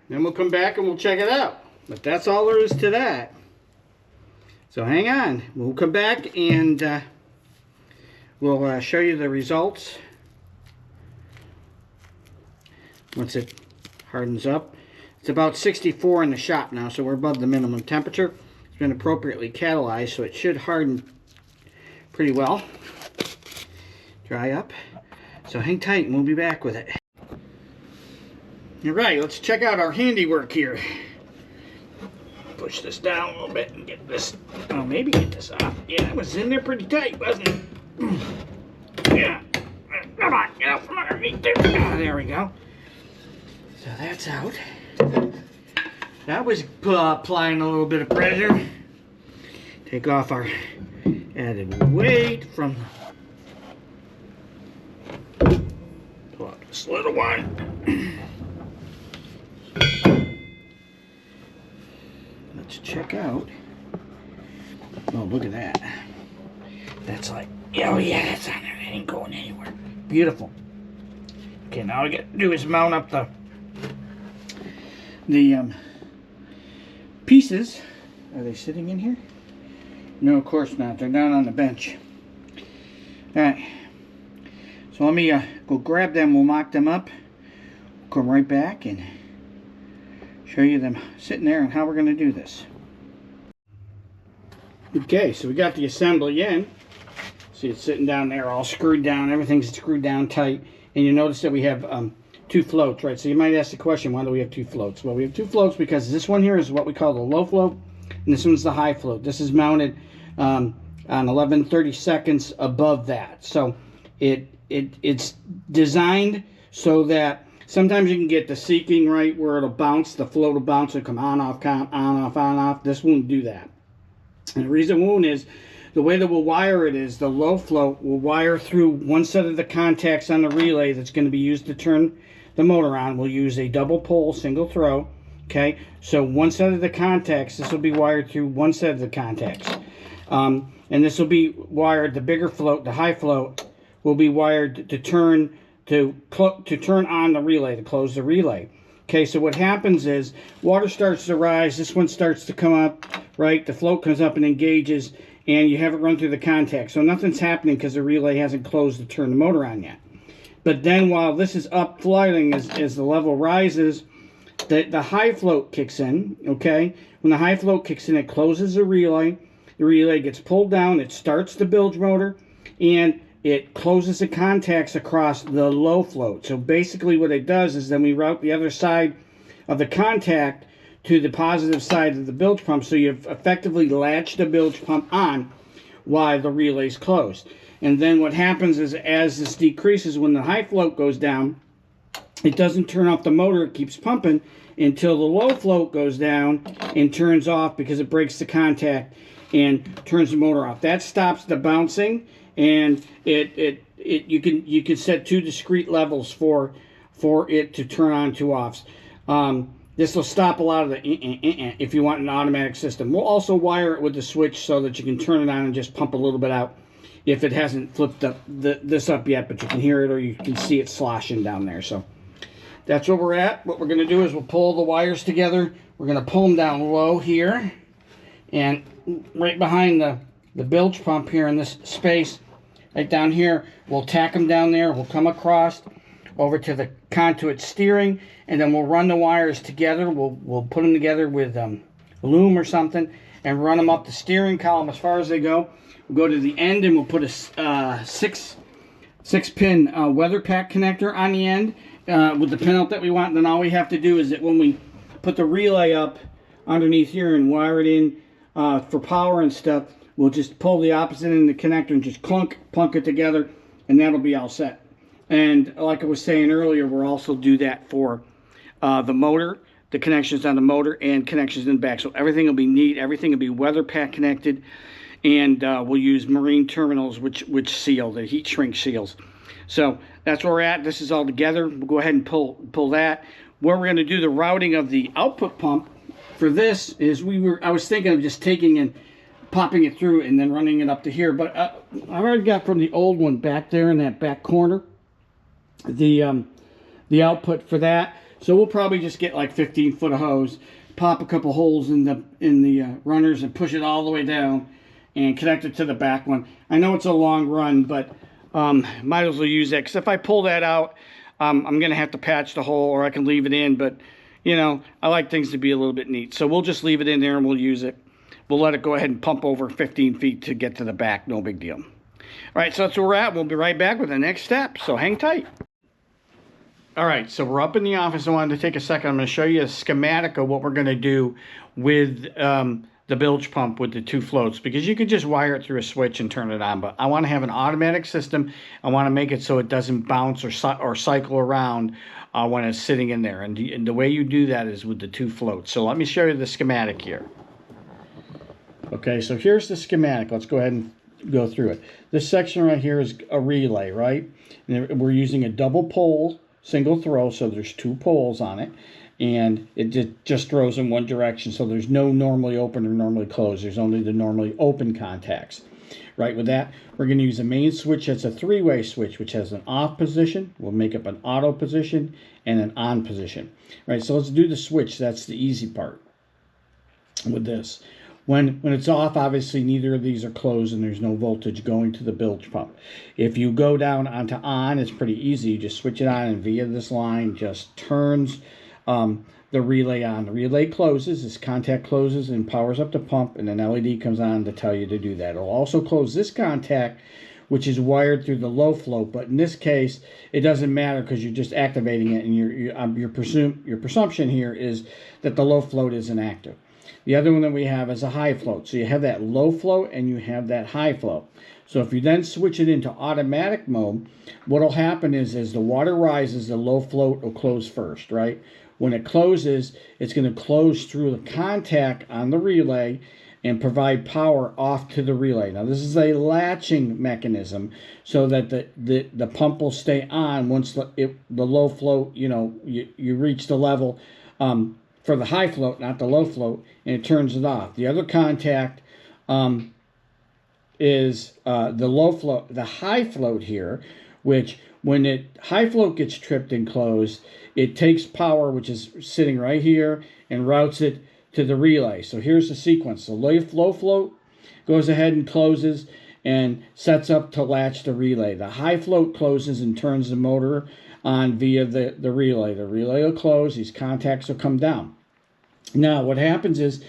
Then we'll come back and we'll check it out. But that's all there is to that. So hang on. We'll come back and we'll show you the results once it hardens up. It's about 64 in the shop now, so we're above the minimum temperature. It's been appropriately catalyzed, so it should harden pretty well. Dry up. So hang tight and we'll be back with it. All right, let's check out our handiwork here. Push this down a little bit and get this, oh, maybe get this off. Yeah, it was in there pretty tight, wasn't it? Yeah. Come on, get out from underneath there. Ah, there we go. So that's out. That was applying a little bit of pressure. Take off our added weight from, pull out this little one. Let's check out. Oh, look at that. That's like, oh yeah, that's on there. It ain't going anywhere. Beautiful. Okay, now all I got to do is mount up the pieces. Are they sitting in here? No, of course not. They're down on the bench. All right. So let me go grab them. We'll mock them up. Come right back and show you them sitting there and how we're going to do this. Okay, so we got the assembly in. See, it's sitting down there all screwed down. Everything's screwed down tight. And you notice that we have two floats, right? So you might ask the question, why do we have two floats? Well, we have two floats because this one here is what we call the low float, and this one's the high float. This is mounted on 11/32 above that. So it's designed so that sometimes you can get the seeking right where it'll bounce, the float will bounce and come on, off, on, off, on, off. This won't do that. And the reason it won't is the way that we'll wire it is the low float will wire through one set of the contacts on the relay that's going to be used to turn the motor on. We'll use a double pole, single throw. Okay, so one set of the contacts, this will be wired through one set of the contacts. And this will be wired, the bigger float, the high float, will be wired to turn on the relay, to close the relay. Okay, so what happens is water starts to rise, this one starts to come up, right? The float comes up and engages, and you have it run through the contact. So nothing's happening because the relay hasn't closed to turn the motor on yet. But then while this is up flooding, as the level rises, the high float kicks in, okay? When the high float kicks in, it closes the relay gets pulled down, it starts the bilge motor, and it closes the contacts across the low float. So basically what it does is then we route the other side of the contact to the positive side of the bilge pump, so you've effectively latched the bilge pump on while the relay's closed. And then what happens is as this decreases, when the high float goes down, it doesn't turn off the motor, it keeps pumping until the low float goes down and turns off because it breaks the contact and turns the motor off. That stops the bouncing, and you can set two discrete levels for it to turn on, two offs. This will stop a lot of the if you want an automatic system. We'll also wire it with the switch so that you can turn it on and just pump a little bit out if it hasn't flipped up this up yet, but you can hear it or you can see it sloshing down there. So that's where we're at. What we're going to do is we'll pull the wires together. We're going to pull them down low here, and right behind the bilge pump here in this space, right down here. We'll tack them down there. We'll come across over to the conduit steering, and then we'll run the wires together. We'll put them together with loom or something and run them up the steering column as far as they go. We'll go to the end and we'll put a six pin weather pack connector on the end with the pinout that we want. Then all we have to do is that when we put the relay up underneath here and wire it in for power and stuff, we'll just pull the opposite end of the connector and just plunk it together, and that'll be all set. And like I was saying earlier, we'll also do that for the motor, the connections on the motor, and connections in the back. So everything will be neat. Everything will be weather pack connected, and we'll use marine terminals, which seal, the heat shrink seals. So that's where we're at. This is all together. We'll go ahead and pull that. Where we're going to do the routing of the output pump for this is I was thinking of just taking and popping it through and then running it up to here. But I've already got from the old one back there in that back corner the output for that. So we'll probably just get like 15 foot of hose, pop a couple holes in the runners and push it all the way down and connect it to the back one. I know it's a long run, but might as well use that, because if I pull that out, I'm gonna have to patch the hole, or I can leave it in. But you know, I like things to be a little bit neat, so we'll just leave it in there and we'll use it. We'll let it go ahead and pump over 15 feet to get to the back. No big deal. All right, so that's where we're at. We'll be right back with the next step, so hang tight. All right, so we're up in the office. I wanted to take a second. I'm going to show you a schematic of what we're going to do with the bilge pump with the two floats, because you could just wire it through a switch and turn it on, but I want to have an automatic system. I want to make it so it doesn't bounce or cycle around when it's sitting in there, and the way you do that is with the two floats. So let me show you the schematic here. Okay, so here's the schematic. Let's go ahead and go through it. This section right here is a relay, right? And we're using a double pole single throw, so there's two poles on it, and it just throws in one direction, so there's no normally open or normally closed. There's only the normally open contacts. Right, with that, we're going to use a main switch that's a three-way switch, which has an off position, will make up an auto position, and an on position. Right, so let's do the switch. That's the easy part with this. When it's off, obviously neither of these are closed and there's no voltage going to the bilge pump. If you go down onto on, it's pretty easy. You just switch it on, and via this line just turns the relay on. The relay closes, this contact closes and powers up the pump, and an LED comes on to tell you to do that. It'll also close this contact, which is wired through the low float, but in this case it doesn't matter because you're just activating it, and your presumption here is that the low float isn't active. The other one that we have is a high float. So you have that low float and you have that high float. So if you then switch it into automatic mode, what will happen is as the water rises, the low float will close first, right? When it closes, it's going to close through the contact on the relay and provide power off to the relay. Now this is a latching mechanism so that the pump will stay on once the low float, you reach the level for the high float, not the low float, and it turns it off. The other contact is the low float, the high float here, which when high float gets tripped and closed, it takes power, which is sitting right here, and routes it to the relay. So here's the sequence. The low float goes ahead and closes and sets up to latch the relay. The high float closes and turns the motor on via the relay. The relay will close, these contacts will come down. Now what happens is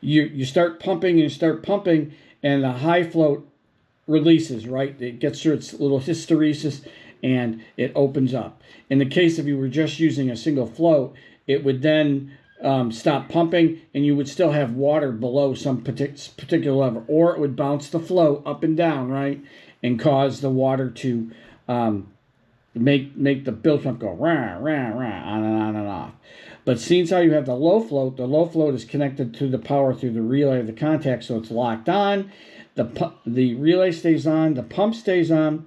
you start pumping and the high float releases, right? It gets through its little hysteresis and it opens up. In the case if you were just using a single float, it would then stop pumping and you would still have water below some particular level, or it would bounce the flow up and down, right, and cause the water to make the bilge pump go rah, rah, rah, on and off. But since how you have the low float is connected to the power through the relay of the contact, so it's locked on. The relay stays on, the pump stays on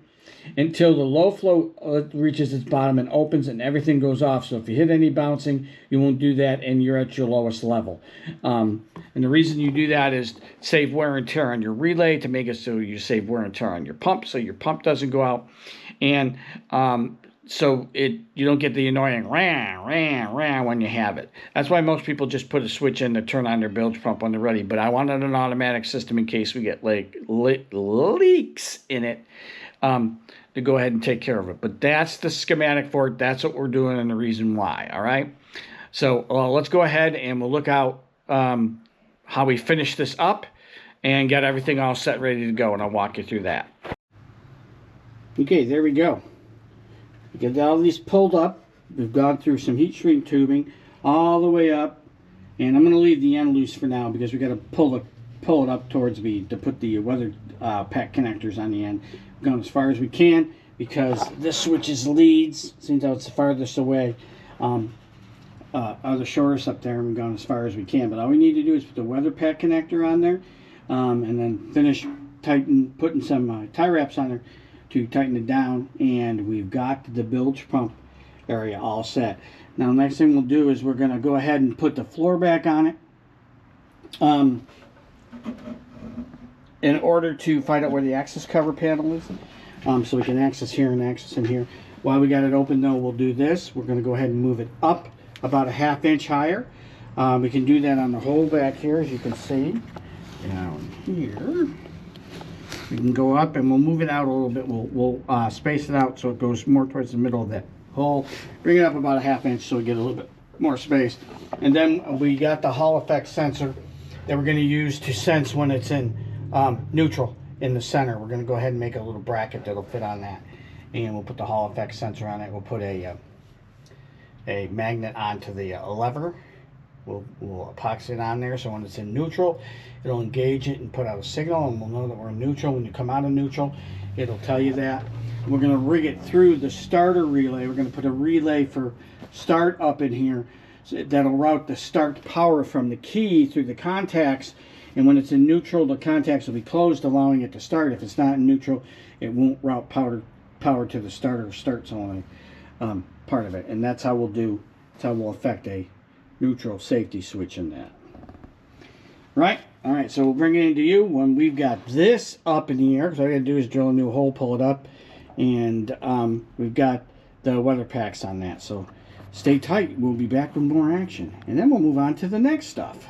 until the low float reaches its bottom and opens and everything goes off. So if you hit any bouncing, you won't do that and you're at your lowest level. And the reason you do that is save wear and tear on your relay, to make it so you save wear and tear on your pump so your pump doesn't go out. And so you don't get the annoying ran when you have it. That's why most people just put a switch in to turn on their bilge pump when they're ready. But I wanted an automatic system in case we get like leaks in it, to go ahead and take care of it. But that's the schematic for it. That's what we're doing and the reason why. All right. So let's go ahead and we'll look out how we finish this up and get everything all set, ready to go, and I'll walk you through that. Okay, there we go. We get all these pulled up. We've gone through some heat shrink tubing all the way up, and I'm going to leave the end loose for now because we got to pull it up towards me to put the weather pack connectors on the end. We've gone as far as we can because this switches leads, since it's the farthest away. The shortest up there, and we've gone as far as we can. But all we need to do is put the weather pack connector on there, and then finish putting some tie wraps on there to tighten it down, and we've got the bilge pump area all set. Now, next thing we'll do is we're going to go ahead and put the floor back on it, in order to find out where the access cover panel is, so we can access here and access in here. While we got it open, though, we'll do this. We're going to go ahead and move it up about a ½ inch higher. We can do that on the hole back here, as you can see down here. We can go up and we'll move it out a little bit. We'll space it out so it goes more towards the middle of that hole. Bring it up about a ½ inch so we get a little bit more space. And then we got the Hall effect sensor that we're going to use to sense when it's in neutral in the center. We're going to go ahead and make a little bracket that'll fit on that. And we'll put the Hall effect sensor on it. We'll put a magnet onto the lever. We'll epoxy it on there so when it's in neutral, it'll engage it and put out a signal, and we'll know that we're in neutral. When you come out of neutral, it'll tell you that. We're going to rig it through the starter relay. We're going to put a relay for start up in here that'll route the start power from the key through the contacts, and when it's in neutral, the contacts will be closed, allowing it to start. If it's not in neutral, it won't route power to the starter. Start's only part of it, and that's how we'll affect a neutral safety switch in that. Right? All right, so we'll bring it into you when we've got this up in the air, because all I got to do is drill a new hole, pull it up, and we've got the weather packs on that. So stay tight. We'll be back with more action, and then we'll move on to the next stuff.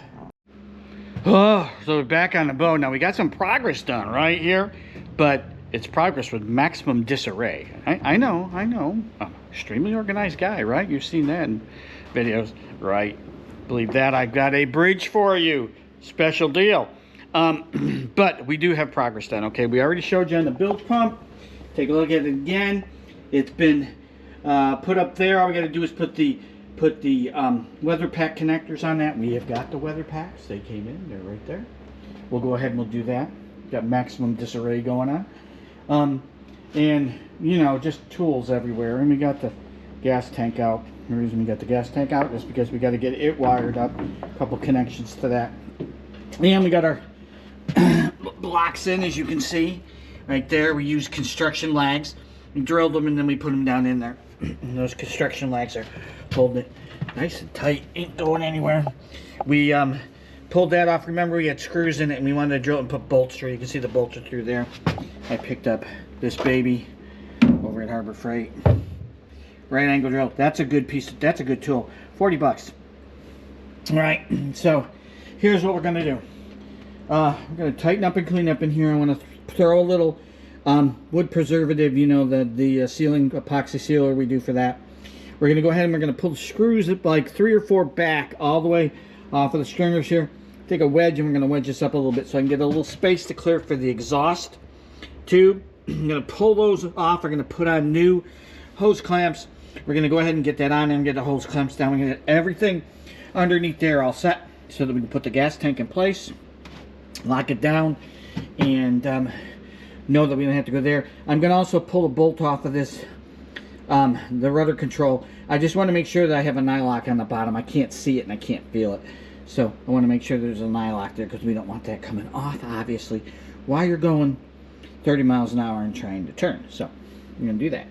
Oh, so we're back on the boat. Now, we got some progress done right here, but it's progress with maximum disarray. I know. I'm an extremely organized guy, right? You've seen that in videos, right? Believe that. I've got a bridge for you. Special deal. But we do have progress done, okay? We already showed you on the bilge pump. Take a look at it again. It's been put up there. All we got to do is put the weather pack connectors on that. We have got the weather packs. They came in. They're right there. We'll go ahead and we'll do that. Got maximum disarray going on. And, you know, just tools everywhere. And we got the gas tank out. The reason we got the gas tank out is because we got to get it wired up. A couple connections to that. And we got our blocks in, as you can see. Right there. We use construction lags. We drilled them and then we put them down in there. And those construction lags are holding it nice and tight. Ain't going anywhere. We pulled that off. Remember, we had screws in it and we wanted to drill it and put bolts through. You can see the bolts are through there. I picked up this baby over at Harbor Freight. Right angle drill. That's a good piece. That's a good tool. 40 bucks. All right. So here's what we're going to do. We're going to tighten up and clean up in here. I want to throw a little wood preservative, you know, the sealing epoxy sealer we do for that. We're going to go ahead and we're going to pull the screws like 3 or 4 back all the way off of the stringers here. Take a wedge and we're going to wedge this up a little bit so I can get a little space to clear for the exhaust tube. I'm going to pull those off. We're going to put on new hose clamps. We're going to go ahead and get that on and get the hose clamps down. We're going to get everything underneath there all set so that we can put the gas tank in place, lock it down, and know that we don't have to go there. I'm going to also pull a bolt off of this, the rudder control. I just want to make sure that I have a nylock on the bottom. I can't see it and I can't feel it. So I want to make sure there's a nylock there because we don't want that coming off, obviously, while you're going 30 miles an hour and trying to turn. So we're going to do that.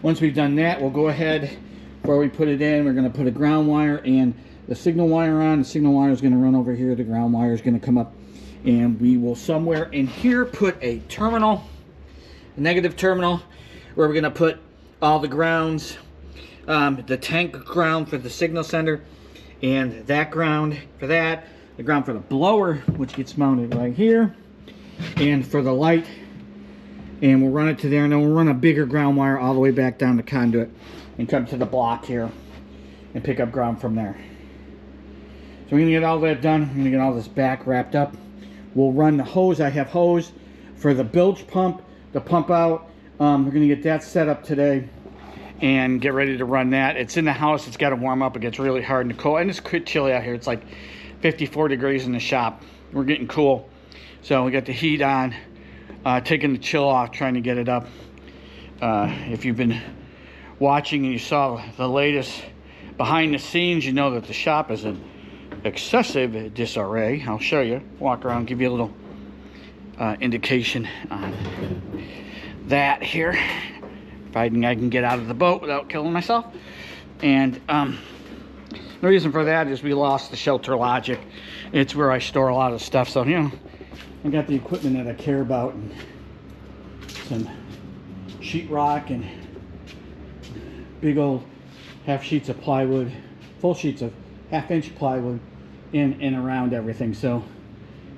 Once we've done that, we'll go ahead, before we put it in, we're going to put a ground wire and the signal wire on. The signal wire is going to run over here. The ground wire is going to come up. And we will somewhere in here put a terminal, a negative terminal, where we're going to put all the grounds, the tank ground for the signal sender, and that ground for that, the ground for the blower, which gets mounted right here, and for the light. And we'll run it to there, and then we'll run a bigger ground wire all the way back down the conduit and come to the block here and pick up ground from there. So we're gonna get all that done. I'm gonna get all this back wrapped up. We'll run the hose. I have hose for the bilge pump, the pump out. We're gonna get that set up today and get ready to run that. It's in the house. It's got to warm up. It gets really hard and cold, and it's chilly out here. It's like 54 degrees in the shop. We're getting cool, so we got the heat on, taking the chill off, trying to get it up. If you've been watching and you saw the latest behind the scenes, you know that the shop is in excessive disarray. I'll show you, walk around, give you a little indication on that here. Providing I can get out of the boat without killing myself. And the reason for that is we lost the Shelter Logic. It's where I store a lot of stuff. So, you know, I got the equipment that I care about, and some sheetrock and big old half sheets of plywood, full sheets of half-inch plywood in and around everything. So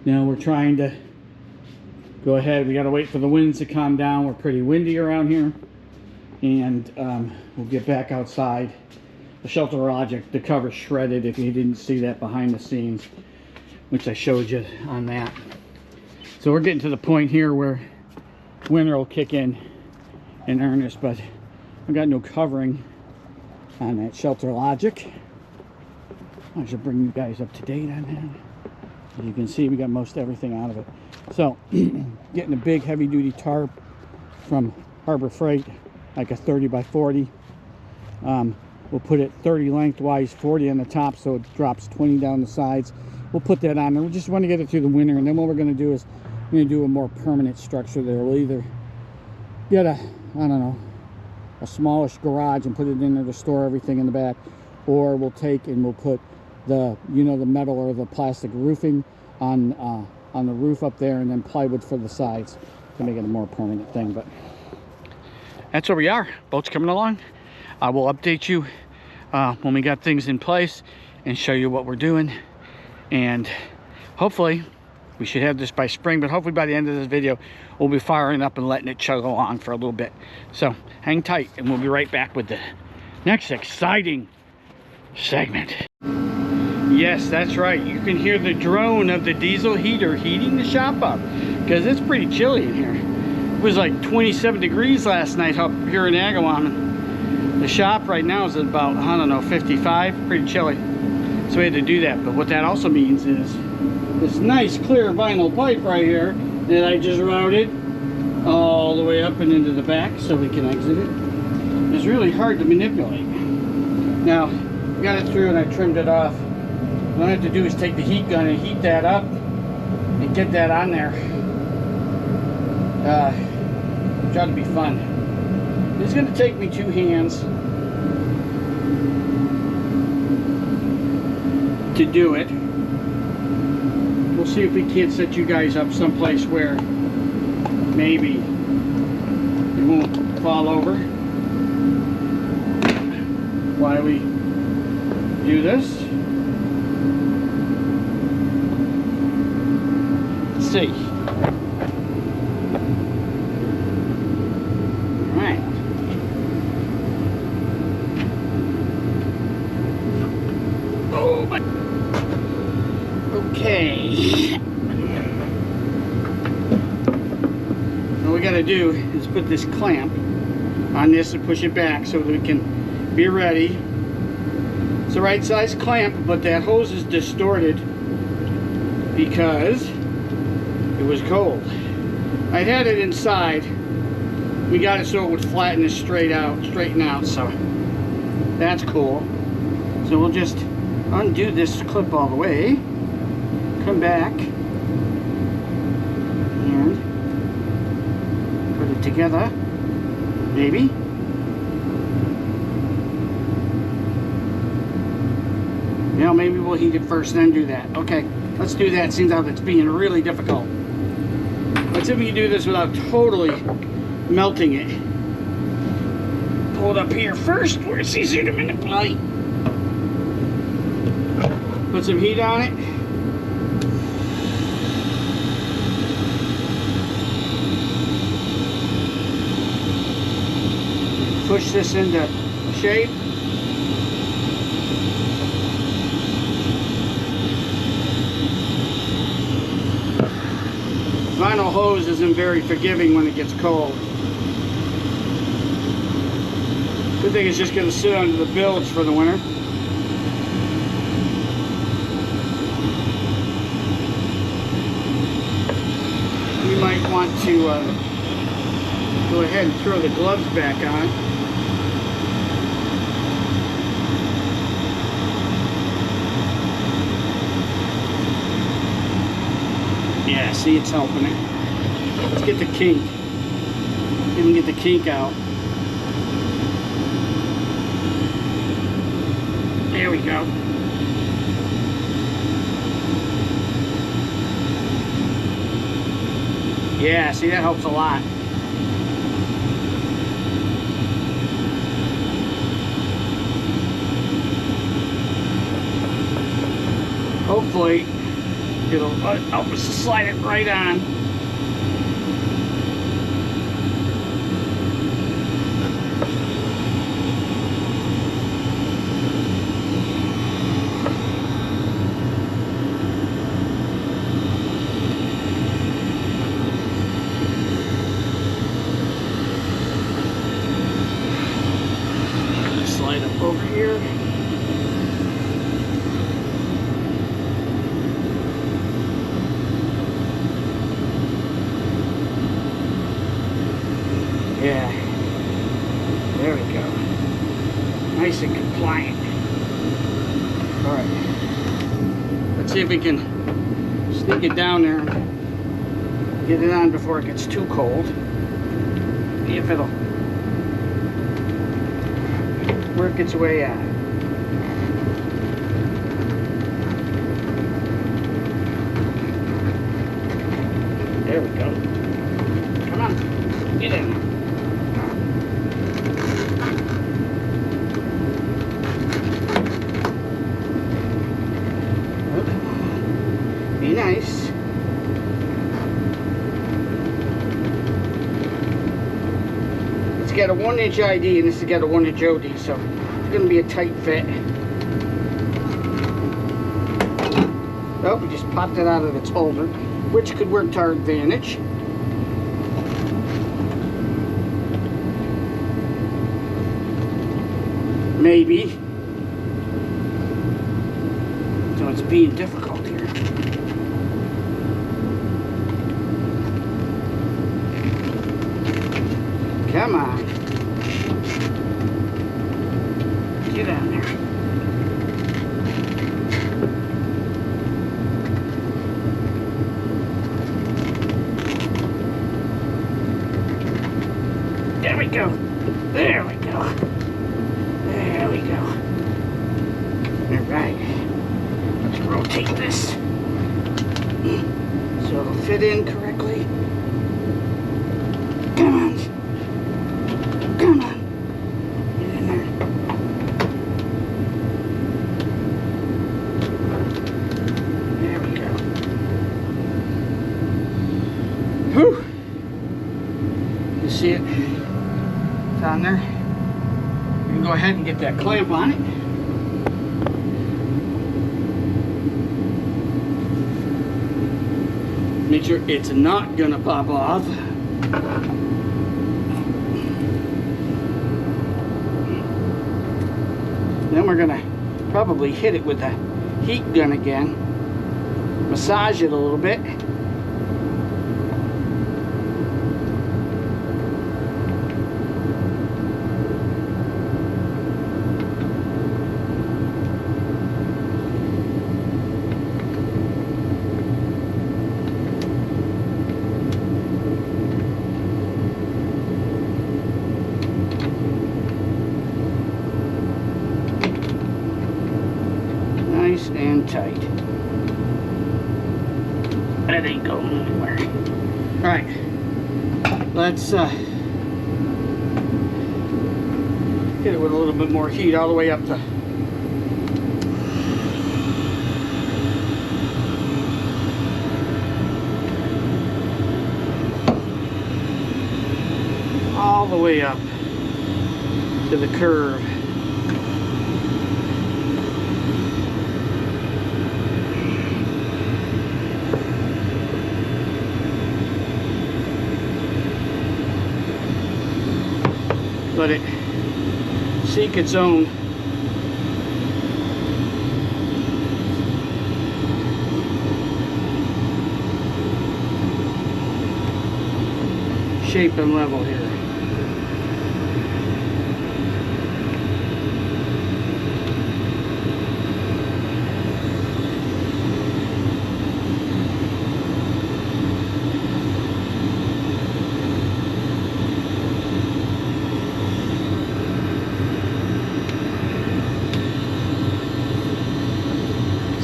now we're trying to go ahead. We got to wait for the winds to calm down. We're pretty windy around here. And we'll get back outside. The Shelter Logic, the cover's shredded, if you didn't see that behind the scenes, which I showed you on that. So we're getting to the point here where winter will kick in earnest, but I've got no covering on that Shelter Logic. I should bring you guys up to date on that. As you can see, we got most everything out of it. So, getting a big heavy-duty tarp from Harbor Freight, like a 30 by 40. We'll put it 30 lengthwise, 40 on the top, so it drops 20 down the sides. We'll put that on, and we just want to get it through the winter. And then what we're going to do is we're going to do a more permanent structure there. We'll either get a, I don't know, a smallish garage and put it in there to store everything in the back, or we'll take and we'll put the, you know, the metal or the plastic roofing on the roof up there, and then plywood for the sides to make it a more permanent thing. But that's where we are. Boat's coming along. I will update you when we got things in place and show you what we're doing. And hopefully we should have this by spring, but hopefully by the end of this video we'll be firing up and letting it chug along for a little bit. So hang tight, and we'll be right back with the next exciting segment. Yes, that's right. You can hear the drone of the diesel heater heating the shop up, because it's pretty chilly in here. It was like 27 degrees last night up here in Agawam. The shop right now is at about, I don't know, 55, pretty chilly. So we had to do that. But what that also means is this nice clear vinyl pipe right here that I just routed all the way up and into the back so we can exit it is really hard to manipulate. Now, I got it through and I trimmed it off. What I have to do is take the heat gun and heat that up and get that on there. Which ought to be fun. It's going to take me 2 hands to do it. We'll see if we can't set you guys up someplace where maybe it won't fall over while we do this. Let's see. Okay. What we gotta do is put this clamp on this and push it back so that we can be ready. It's the right size clamp, but that hose is distorted because it was cold. I had it inside. We got it so it would flatten this straighten out, so that's cool. So we'll just undo this clip all the way, come back, and put it together, maybe. You know, maybe we'll heat it first, then do that. Okay, let's do that. Seems like it's being really difficult. Let's see if we can do this without totally melting it. cold up here first where it's easier to manipulate. Put some heat on it. Push this into shape. Vinyl hose isn't very forgiving when it gets cold. Good thing it's just going to sit under the bilge for the winter. You might want to go ahead and throw the gloves back on. Yeah, see, it's helping it. Let's get the kink. Even get the kink out. There we go. Yeah, see, that helps a lot. Hopefully, it'll help us to slide it right on. Slide up over here. Yeah, there we go. Nice and compliant. All right, let's see if we can sneak it down there and get it on before it gets too cold. See if it'll work its way out. There we go. Come on, get in. Be nice. It's got a 1-inch ID and this has got a 1-inch OD, so it's going to be a tight fit. Oh, we just popped it out of its holder, which could work to our advantage. Maybe. So it's being difficult here. Come on. Get down there. There we go. There we go. There we go. All right. Let's rotate this so it'll fit in correctly. Come on. Come on. Get in there. There we go. Whew. You see it? It's on there. You can go ahead and get that clamp on it. Make sure it's not gonna pop off. Then we're gonna probably hit it with the heat gun again. Massage it a little bit. Nice and tight. That ain't going anywhere. All right, let's Hit it with a little bit more heat all the way up to all the way up to the curve. Let it seek its own shape and level here.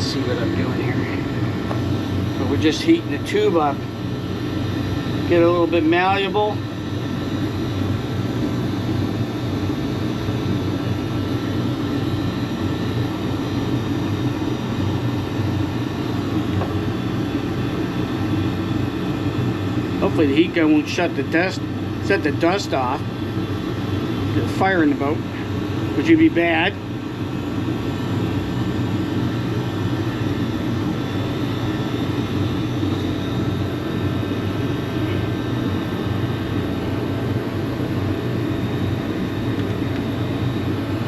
See what I'm doing here. But we're just heating the tube up. Get a little bit malleable. Hopefully the heat gun won't set the dust off. Get a fire in the boat, which would be bad.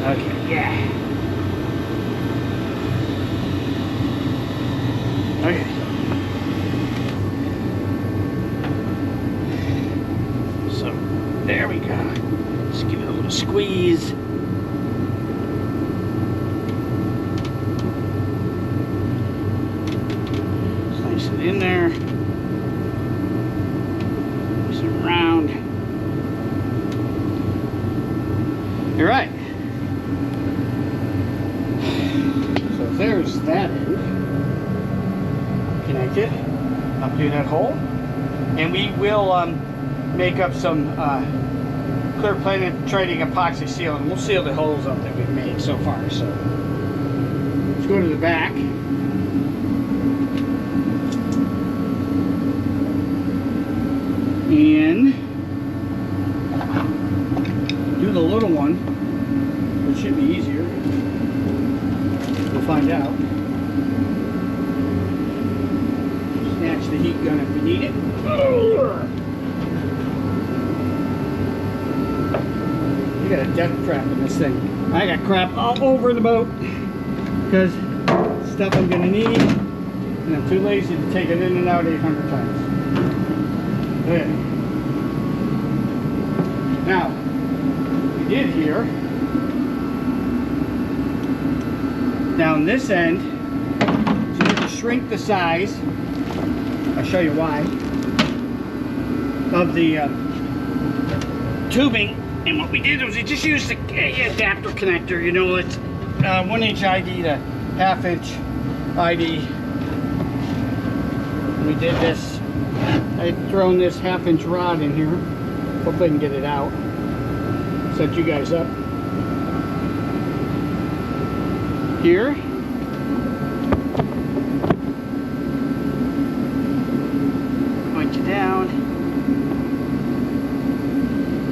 Okay, yeah. Okay. So, there we go. Just give it a little squeeze. Slice it in there. Nice and round. All right. There's that end connected up through that hole, and we will make up some clear penetrating epoxy seal, and we'll seal the holes up that we've made so far. So let's go to the back. And do the little one, which should be easier. Find out. Snatch the heat gun if we need it. You got a death trap in this thing. I got crap all over the boat because stuff I'm gonna need, and I'm too lazy to take it in and out 800 times. Okay. Now, we did here. Down this end, so you need to shrink the size. I'll show you why. Of the tubing, and what we did was we just used the adapter connector. You know, it's 1-inch ID to 1/2-inch ID. We did this. I've thrown this 1/2-inch rod in here. Hopefully I can get it out. Set you guys up. Here. Point you down.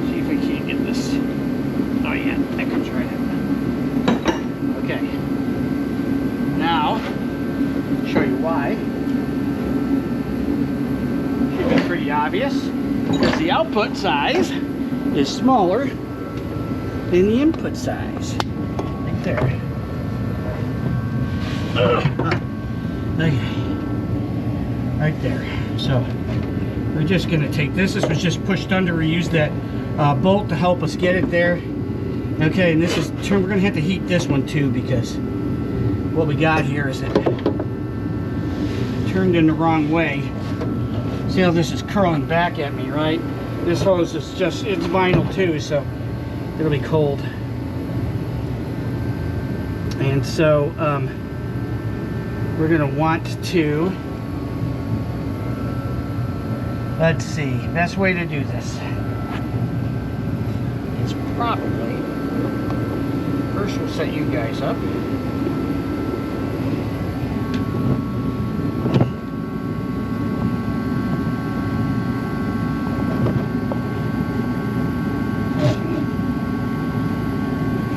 See if we can't get this. Oh yeah, that comes right in. Okay. Now, show you why. Should be pretty obvious because the output size is smaller than the input size. Right there. Okay, right there. So we're just gonna take this. This was just pushed under. We used that bolt to help us get it there. Okay, and this is we're gonna have to heat this one too because what we got here is it turned in the wrong way. See how this is curling back at me, right? This hose is just, it's vinyl too, so it'll be cold. And so we're gonna want to, let's see, best way to do this is probably First we'll set you guys up.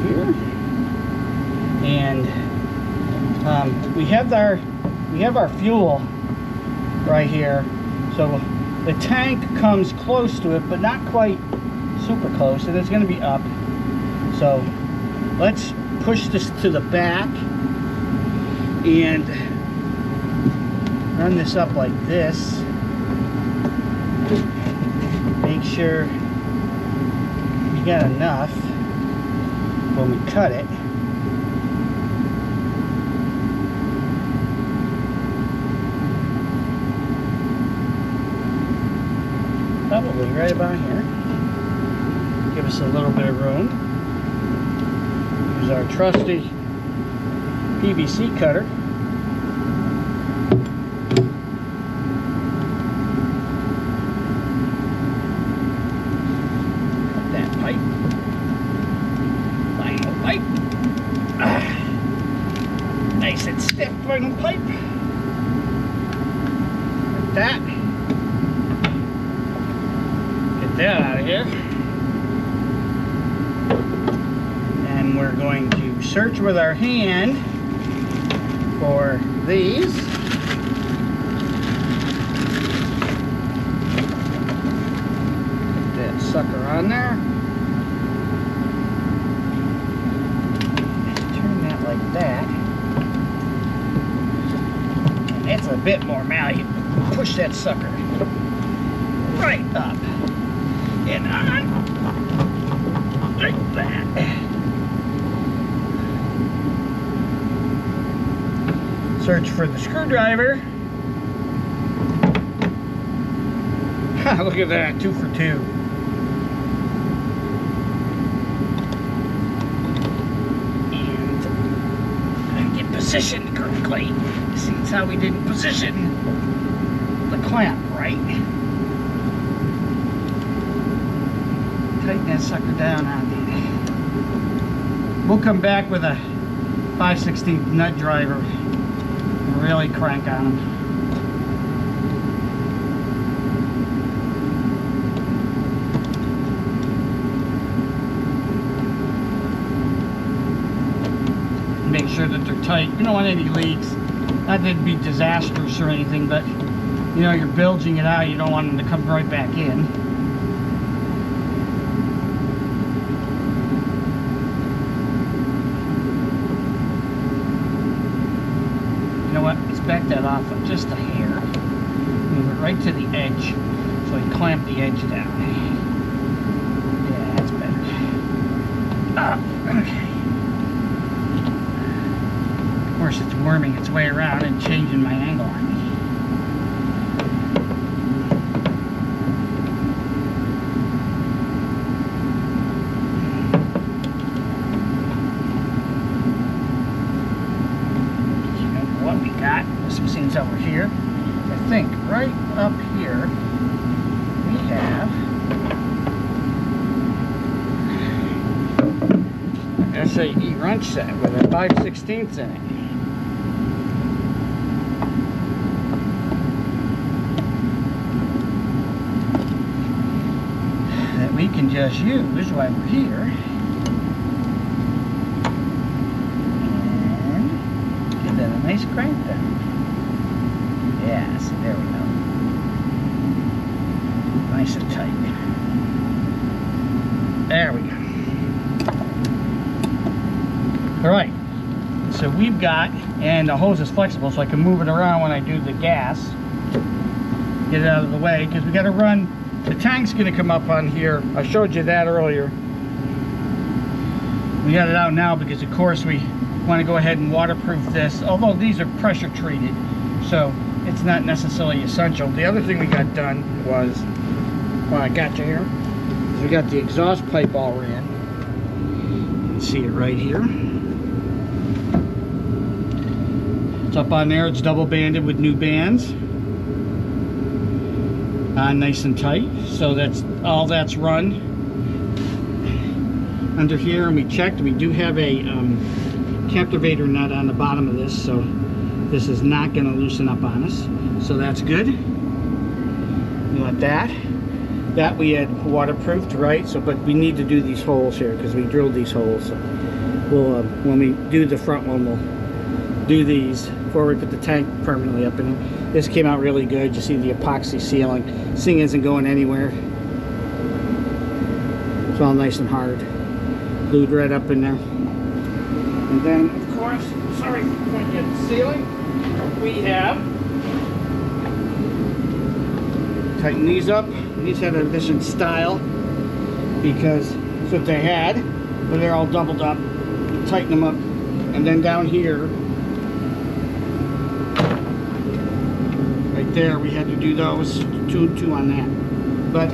Here. And we have our fuel right here. So the tank comes close to it, but not quite super close, and it's going to be up. So let's push this to the back and run this up like this. Make sure you got enough when we cut it. Probably right about here. Give us a little bit of room. Use our trusty PVC cutter. Cut that pipe. Vinyl pipe. Nice and stiff vinyl pipe. Like that. Get that out of here. And we're going to search with our hand for these. Get that sucker on there. Turn that like that. And it's a bit more malleable. Push that sucker right up and on. Like that. Search for the screwdriver. Look at that, 2 for 2. And get positioned correctly. See, that's how we didn't position the clamp right. Tighten that sucker down on it. We'll come back with a 5/16 nut driver. Really crank on them. Make sure that they're tight. You don't want any leaks. Not that it'd be disastrous or anything, but you know, you're bilging it out. You don't want them to come right back in. Back that off of just a hair. Move it right to the edge so you clamp the edge down. Yeah, that's better. Okay. Of course, it's worming its way around and changing my angle on me. This machine's over here. I think right up here we have an SAE wrench set with a 5/16 in it. That we can just use while we're here. And give that a nice crank down. Yeah, so there we go. Nice and tight. There we go. Alright, so we've got, and the hose is flexible so I can move it around when I do the gas. Get it out of the way, because we got to run, the tank's going to come up on here. I showed you that earlier. We got it out now because of course we want to go ahead and waterproof this, although these are pressure treated, so it's not necessarily essential. The other thing we got done was, well, I got you here, is we got the exhaust pipe all ran. You can see it right here. It's up on there. It's double banded with new bands. Nice and tight. So that's all that's run. under here, and we checked. We do have a captivator nut on the bottom of this, so this is not going to loosen up on us. So that's good. We want that. That we had waterproofed, right? So, but we need to do these holes here because we drilled these holes. So we'll, when we do the front one, we'll do these before we put the tank permanently up in it. This came out really good. You see the epoxy sealing. This thing isn't going anywhere. It's all nice and hard. Glued right up in there. And then, of course, sorry, point you at the ceiling. We have tighten these up. These had a different style because that's what they had, but they're all doubled up. Tighten them up, and then down here, right there, we had to do those 2 and 2 on that. But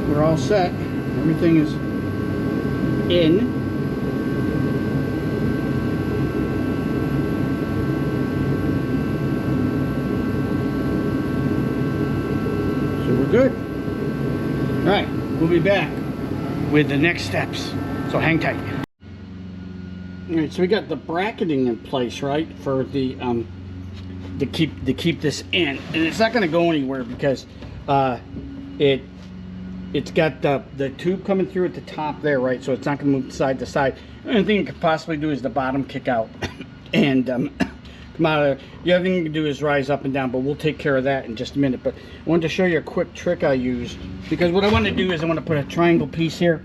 we're all set. Everything is in. So we're good. All right, we'll be back with the next steps. So hang tight. All right, so we got the bracketing in place, right, for the to keep this in, and it's not going to go anywhere because it's got the tube coming through at the top there, right? So it's not going to move side to side. The only thing it could possibly do is the bottom kick out and come out of there. The other thing you can do is rise up and down, but we'll take care of that in just a minute. But I wanted to show you a quick trick I use, because what I want to do is I want to put a triangle piece here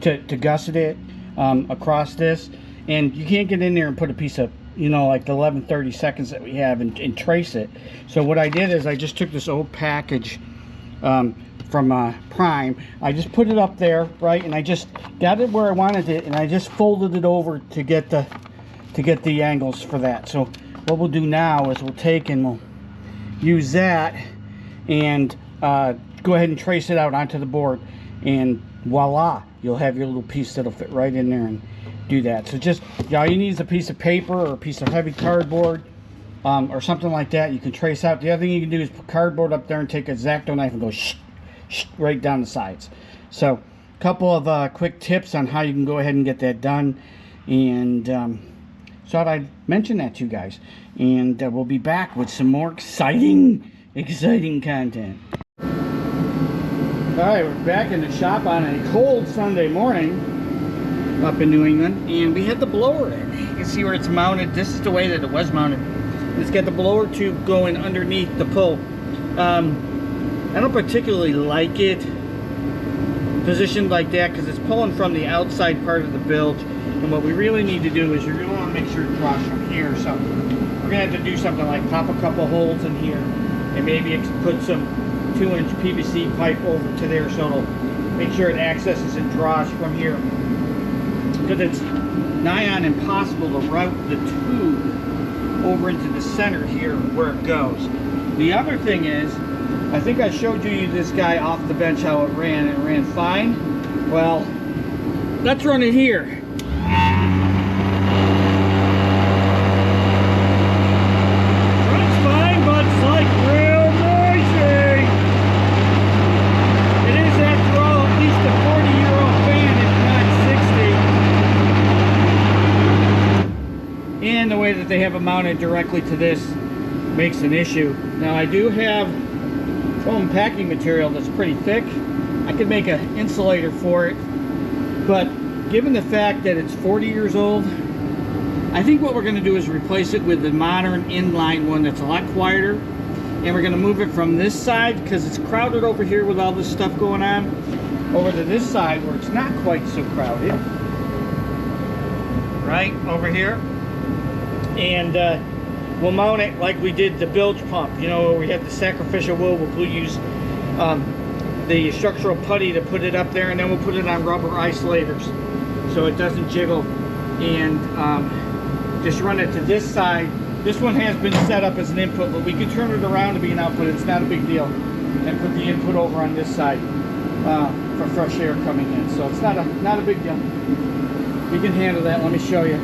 to gusset it across this, and you can't get in there and put a piece of, you know, like the 11/30 seconds that we have and trace it. So what I did is I just took this old package from Prime. I just put it up there, right, and I just got it where I wanted it, and I just folded it over to get the angles for that. So what we'll do now is we'll take and we'll use that and go ahead and trace it out onto the board, and voila, you'll have your little piece that'll fit right in there and do that. So just, all you need is a piece of paper or a piece of heavy cardboard or something like that. You can trace out. The other thing you can do is put cardboard up there and take a X-Acto knife and go right down the sides. So a couple of quick tips on how you can go ahead and get that done, and thought I'd mention that to you guys. And we'll be back with some more exciting content. Alright, we're back in the shop on a cold Sunday morning up in New England, and we had the blower in. You can see where it's mounted. This is the way that it was mounted. It's got the blower tube going underneath the pull. I don't particularly like it positioned like that because it's pulling from the outside part of the bilge, and what we really need to do is you really want to make sure it draws from here. So we're going to have to do something like pop a couple holes in here and maybe put some 2-inch PVC pipe over to there so it'll make sure it accesses and draws from here, because it's nigh on impossible to route the tube over into the center here where it goes. The other thing is, I think I showed you this guy off the bench how it ran. It ran fine. Well, let's run it here. Runs fine, but it's like real noisy. It is, after all, at least a 40-year-old fan, if not 60. And the way that they have it mounted directly to this makes an issue. Now I do have foam packing material that's pretty thick. I could make an insulator for it, but given the fact that it's 40 years old, I think what we're going to do is replace it with the modern inline one that's a lot quieter, and we're going to move it from this side, because it's crowded over here with all this stuff going on, over to this side where it's not quite so crowded, right over here. And we'll mount it like we did the bilge pump, you know, where we had the sacrificial wool. We'll use the structural putty to put it up there, and then we'll put it on rubber isolators so it doesn't jiggle, and just run it to this side. This one has been set up as an input, but we can turn it around to be an output. It's not a big deal, and put the input over on this side for fresh air coming in. So it's not a big deal. We can handle that. Let me show you.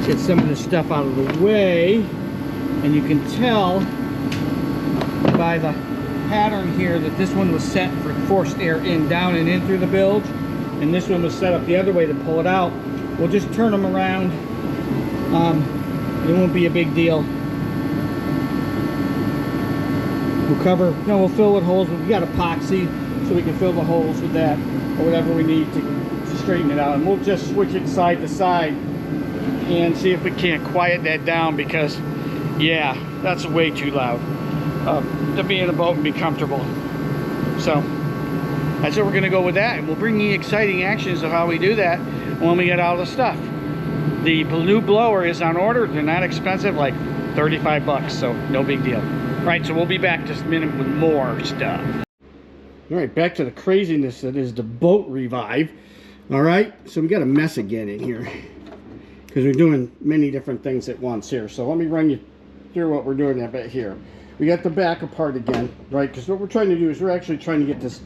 Get some of this stuff out of the way, and you can tell by the pattern here that this one was set for forced air in, down, and in through the bilge. and this one was set up the other way to pull it out. We'll just turn them around. It won't be a big deal. We'll cover, we'll fill with holes. We got epoxy, so we can fill the holes with that, or whatever we need to straighten it out. And we'll just switch it side to side and see if we can't quiet that down, because yeah, that's way too loud to be in a boat and be comfortable. So that's what we're gonna go with that, and we'll bring you exciting actions of how we do that when we get all the stuff. The new blower is on order. They're not expensive, like 35 bucks, so no big deal. Right, so we'll be back just a minute with more stuff. All right, back to the craziness that is the boat revive. All right, so we got a mess again in here because we're doing many different things at once here. So let me run you through what we're doing a bit here. We got the back apart again, right? Because what we're trying to do is we're actually trying to get this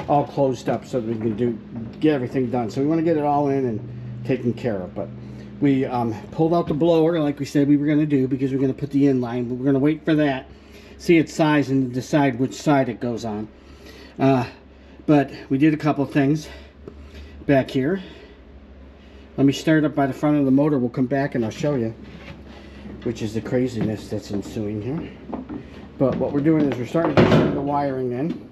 all closed up so that we can get everything done. So we want to get it all in and taken care of. But we pulled out the blower like we said we were going to do, because we're going to put the inline. But we're going to wait for that, see its size, and decide which side it goes on. But we did a couple things back here. Let me start up by the front of the motor. We'll come back and I'll show you, which is the craziness that's ensuing here. But what we're doing is we're starting to put the wiring in,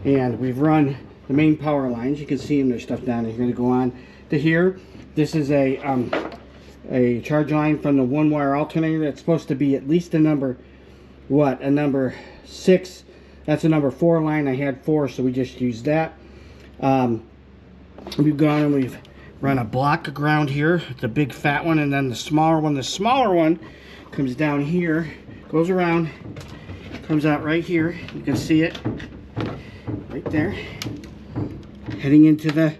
and we've run the main power lines. You can see them, there's stuff down there. You're going to go on to here. This is a charge line from the one wire alternator. That's supposed to be at least a number, what, a number 6. That's a number 4 line. I had 4, so we just used that. We've gone and we've run a block of ground here, the big fat one, and then the smaller one. The smaller one comes down here, goes around, comes out right here. You can see it right there, heading into the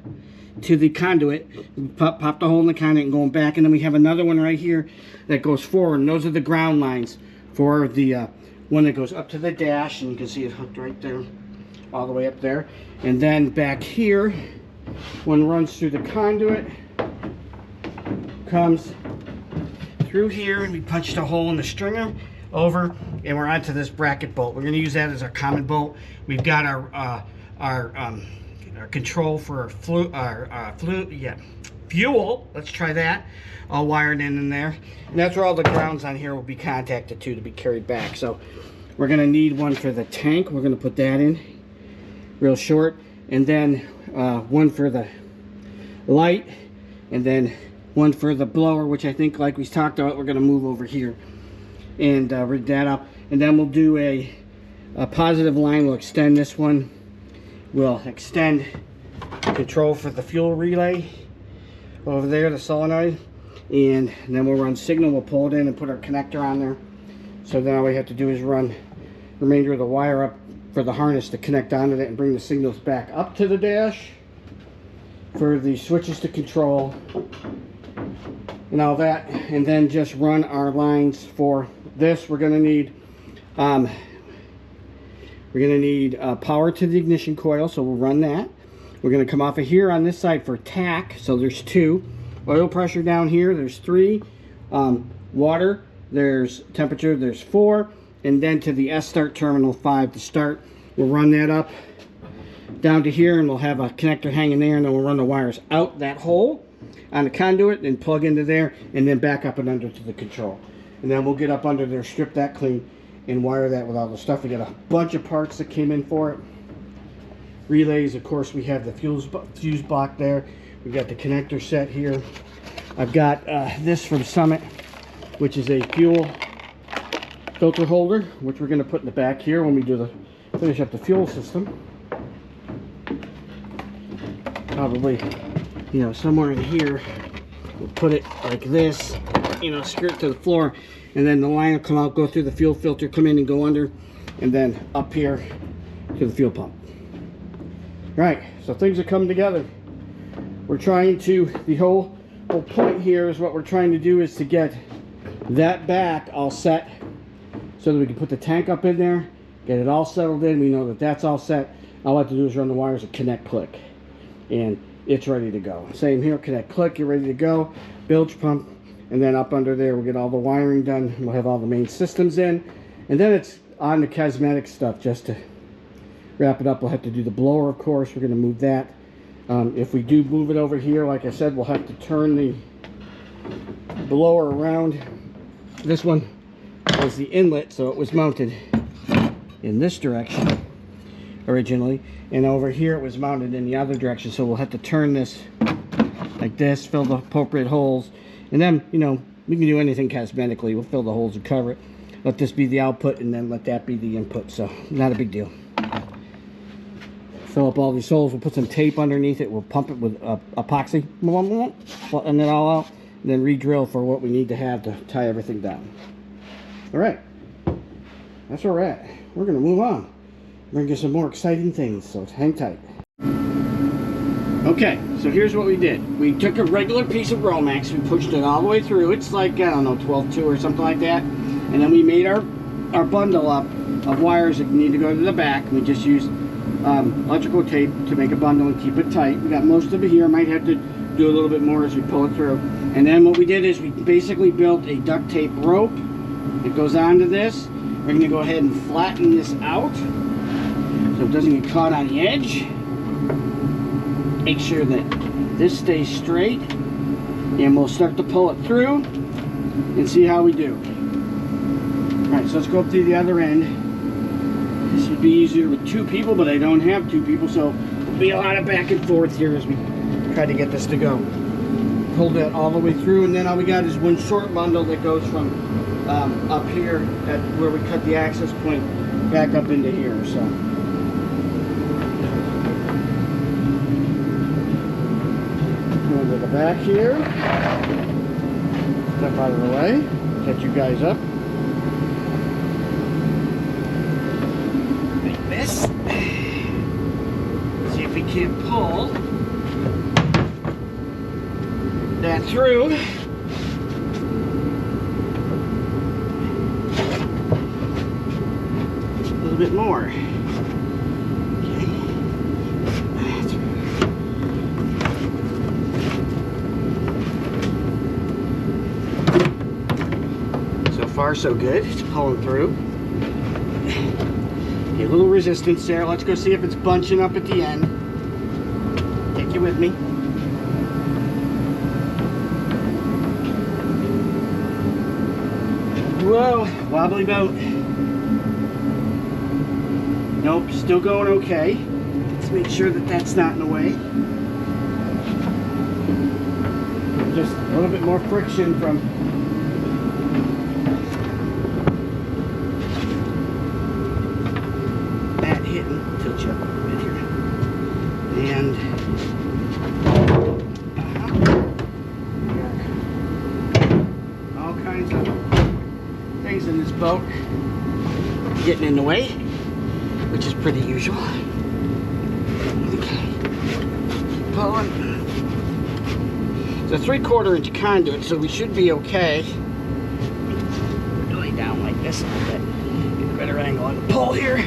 conduit. We pop the hole in the conduit and going back, and then we have another one right here that goes forward, and those are the ground lines for the one that goes up to the dash, and you can see it hooked right there, all the way up there. And then back here, one runs through the conduit, comes through here, and we punched a hole in the stringer over, and we're onto this bracket bolt. We're going to use that as our common bolt. We've got our control for our fuel. Let's try that. All wired in there, and that's where all the grounds on here will be contacted to be carried back. So we're going to need one for the tank. We're going to put that in real short, and then one for the light, and then one for the blower, which I think, like we talked about, we're going to move over here and rig that up. And then we'll do a positive line. We'll extend this one. We'll extend control for the fuel relay over there, the solenoid, and then we'll run signal. We'll pull it in and put our connector on there. So then all we have to do is run the remainder of the wire up for the harness to connect onto that and bring the signals back up to the dash for the switches to control and all that, and then just run our lines for this. We're going to need power to the ignition coil, so we'll run that. We're going to come off of here on this side for tack, so there's 2. Oil pressure down here, there's 3. Water, there's temperature, there's 4. And then to the S-start terminal 5 to start. We'll run that up down to here, and we'll have a connector hanging there, and then we'll run the wires out that hole on the conduit and plug into there, and then back up and under to the control. And then we'll get up under there, strip that clean, and wire that with all the stuff. We got a bunch of parts that came in for it. Relays, of course, we have the fuse block there. We've got the connector set here. I've got this from Summit, which is a fuel filter holder, which we're going to put in the back here when we do finish up the fuel system. Probably, somewhere in here, we'll put it like this, skirt to the floor, and then the line will come out, go through the fuel filter, come in and go under, and then up here to the fuel pump. Right, so things are coming together. We're trying to, the whole point here is what we're trying to do is to get that back all set so that we can put the tank up in there, get it all settled in. We know that that's all set. All I have to do is run the wires and connect, click, and it's ready to go. Same here, connect, click, you're ready to go. Bilge pump, and then up under there we'll get all the wiring done. We'll have all the main systems in, and then it's on the cosmetic stuff. Just to wrap it up, we'll have to do the blower, of course. We're going to move that If we do move it over here, like I said, we'll have to turn the blower around. This one was the inlet, so it was mounted in this direction originally, and over here it was mounted in the other direction, so we'll have to turn this like this, fill the appropriate holes, and then, you know, we can do anything cosmetically. We'll fill the holes and cover it, let this be the output, and then let that be the input, so not a big deal. Fill up all these holes, we'll put some tape underneath it, we'll pump it with epoxy, flatten it all out, and then re-drill for what we need to have to tie everything down. All right, that's where we're at. We're gonna move on. We're gonna get some more exciting things, so hang tight. Okay, so here's what we did. We took a regular piece of Romex, we pushed it all the way through. It's like, I don't know, 12-2 or something like that. And then we made our bundle up of wires that need to go to the back. We just used electrical tape to make a bundle and keep it tight. We got most of it here. Might have to do a little bit more as we pull it through. And then what we did is we basically built a duct tape rope. It goes onto this. We're going to go ahead and flatten this out so it doesn't get caught on the edge. Make sure that this stays straight, and we'll start to pull it through and see how we do. Alright, so let's go up to the other end. This would be easier with 2 people, but I don't have 2 people, so there'll be a lot of back and forth here as we try to get this to go. Pull that all the way through, and then all we got is one short bundle that goes from up here at where we cut the access point back up into here. So go to the back here, step out of the way, catch you guys up. Like this. See if we can't pull that through. A little bit more. Okay. So far so good. It's pulling through. Okay, a little resistance there. Let's go see if it's bunching up at the end. Take you with me. Whoa, wobbly boat. Nope, still going okay. Let's make sure that that's not in the way. Just a little bit more friction from that hitting. Tilt you up a bit here. And all kinds of things in this boat getting in the way, which is pretty usual. Okay, keep pulling. It's a 3/4 inch conduit, so we should be okay. Lay down like this a little bit, get a better angle on the pull here.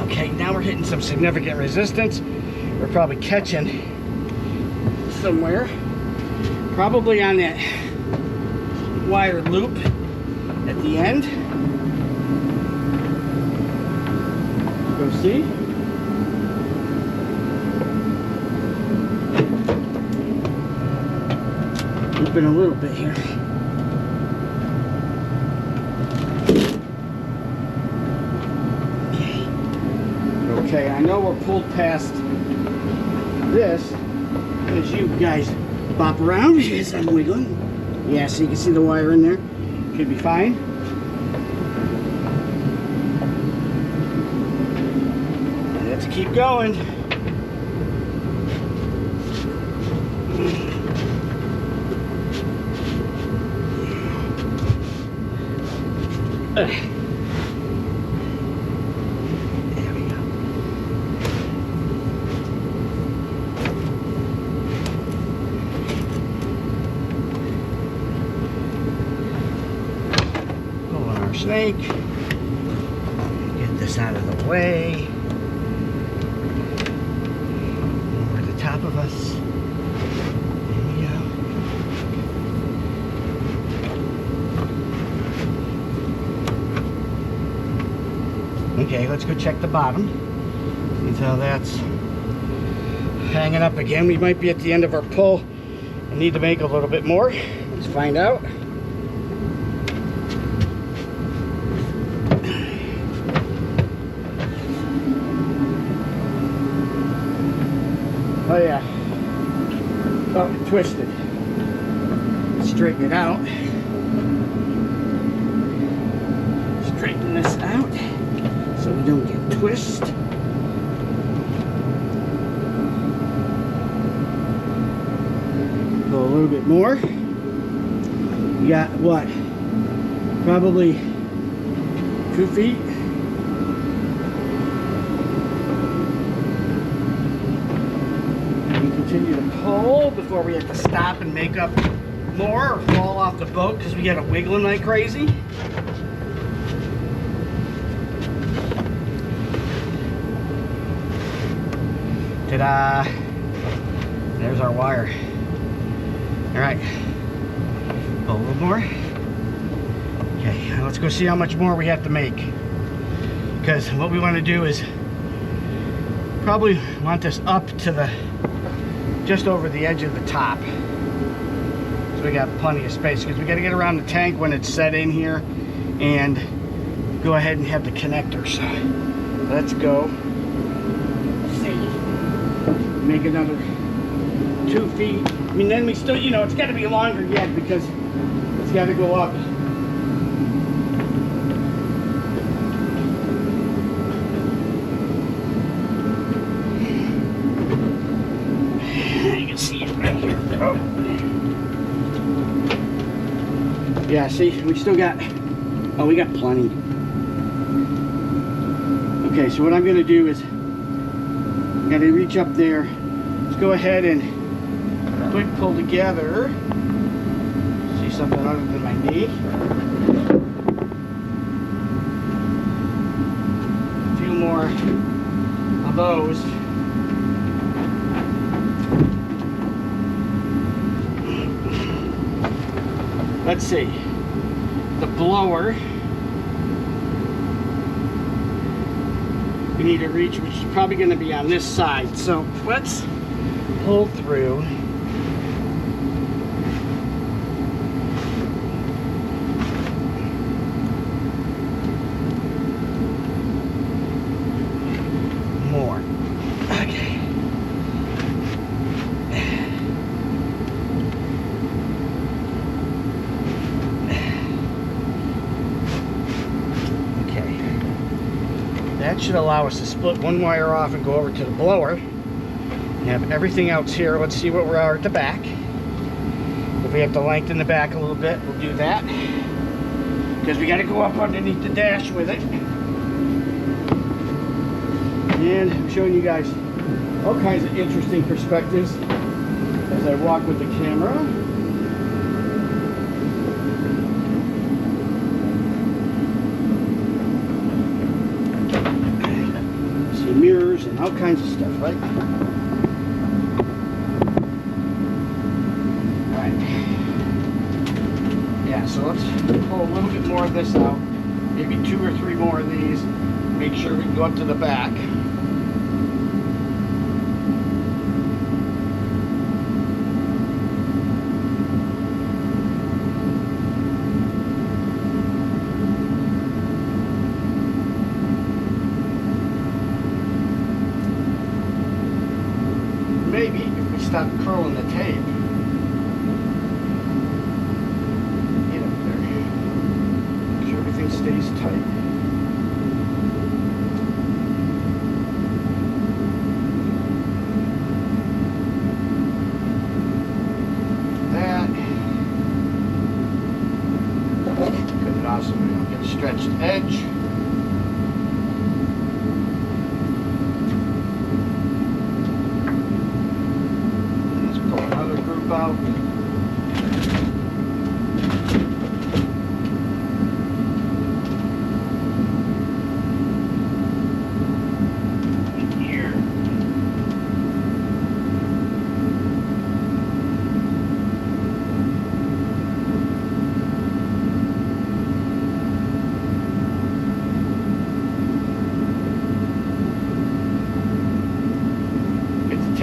Okay, now we're hitting some significant resistance. We're probably catching somewhere, probably on that wire loop at the end. Go see. Looping a little bit here. Okay, I know we're pulled past this as you guys bop around as I'm wiggling. Yeah, so you can see the wire in there. Should be fine. Let's keep going. There we go. Pull on our snake. Get this out of the way. Over the top of us. There we go. Okay, let's go check the bottom. See how that's hanging up again. We might be at the end of our pull and need to make a little bit more. Let's find out. Oh yeah. Oh, it twisted. Straighten it out. Straighten this out so we don't get twist. Go a little bit more. We got what? Probably 2 feet. We continue to pull before we have to stop and make up more or fall off the boat because we got it wiggling like crazy. Ta-da! There's our wire. All right, a little more. Okay, now let's go see how much more we have to make. Because what we want to do is probably want this up to the, just over the edge of the top. So we got plenty of space because we got to get around the tank when it's set in here and go ahead and have the connectors. Let's go. Let's see. Make another 2 feet. I mean, then we still, you know, it's got to be longer yet because it's got to go up. You can see it right here. Oh. Yeah, see, we still got, oh, we got plenty. Okay, so what I'm going to do is, got to reach up there. Let's go ahead and quick pull together. See something other than my knee. A few more of those. Let's see. The blower. We need to reach, which is probably going to be on this side. So let's pull through. More. Okay. That should allow us to split one wire off and go over to the blower and have everything else here. Let's see what we are at the back. If we have to lengthen the back a little bit, we'll do that because we got to go up underneath the dash with it. And I'm showing you guys all kinds of interesting perspectives as I walk with the camera. Mirrors and all kinds of stuff, right? Alright. Yeah, so let's pull a little bit more of this out. Maybe 2 or 3 more of these. Make sure we can go up to the back. Maybe if we stop curling the tape. Get up there. Make sure everything stays tight. That. Good, awesome. Get a stretched edge. Group.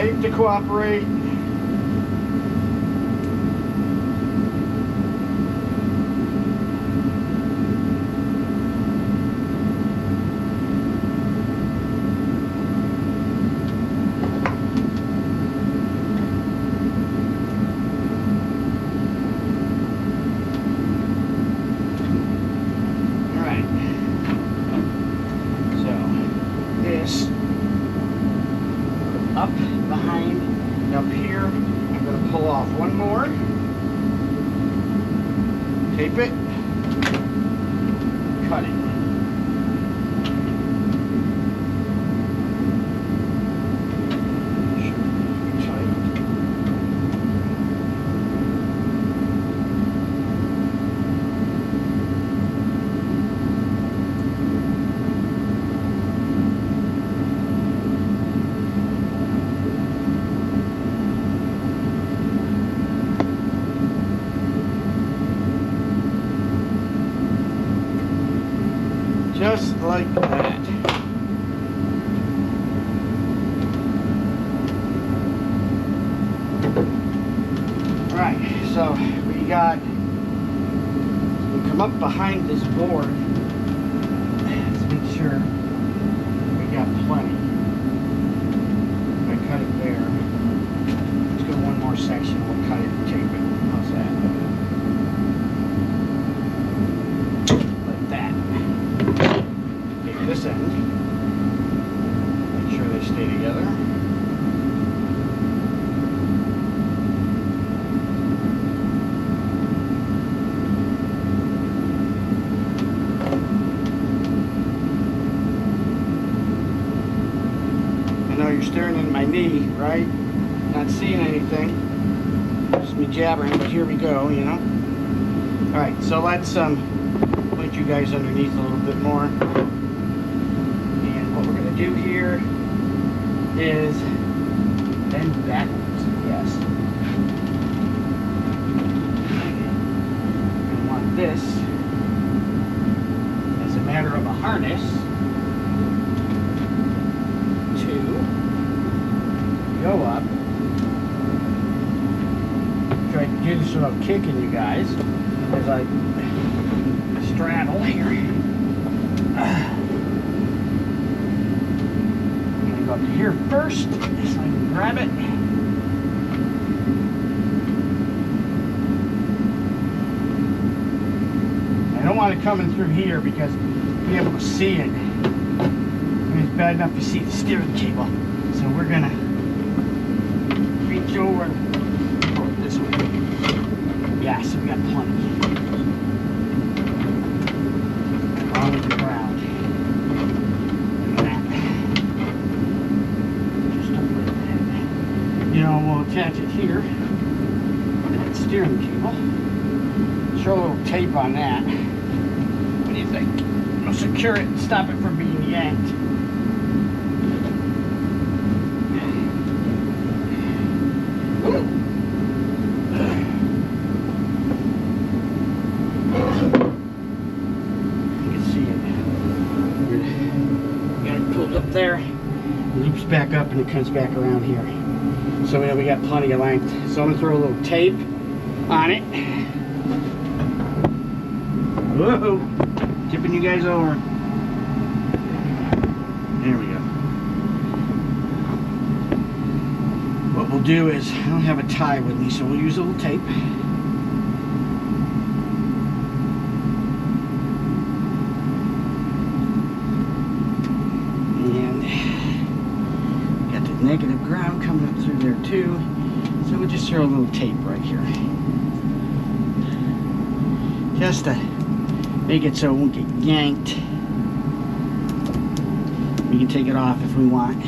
tape to cooperate. Up behind, up here. I'm going to pull off one more. Tape it. Cut it. Just like that. Right, so we come up behind this board. Let's make sure we got plenty. If I cut it there, let's go one more section. We'll cut it and tape it. How's that? Like that. This end. Make sure they stay together. I know you're staring at my knee, right? Not seeing anything. Just me jabbering, but here we go, you know. Alright, so let's put you guys underneath a little bit more. Do here is bend backwards. Yes. I want this as a matter of a harness to go up. Try to do this without kicking you guys as I straddle here. Up to here first, so I can grab it. I don't want it coming through here because you'll be able to see it. I mean, it's bad enough to see the steering cable. So we're gonna reach over and pull it this way. Yes, we got plenty. On the ground. You know, we'll attach it here to that steering cable. Show a little tape on that. What do you think? We'll secure it and stop it from being yanked. You can see it. Got it pulled up there. Loops back up and it comes back around here. So we got plenty of length. So I'm going to throw a little tape on it. Whoa! Tipping you guys over. There we go. What we'll do is, I don't have a tie with me, so we'll use a little tape. Negative ground coming up through there too, so we'll just throw a little tape right here just to make it so it won't get yanked. We can take it off if we want,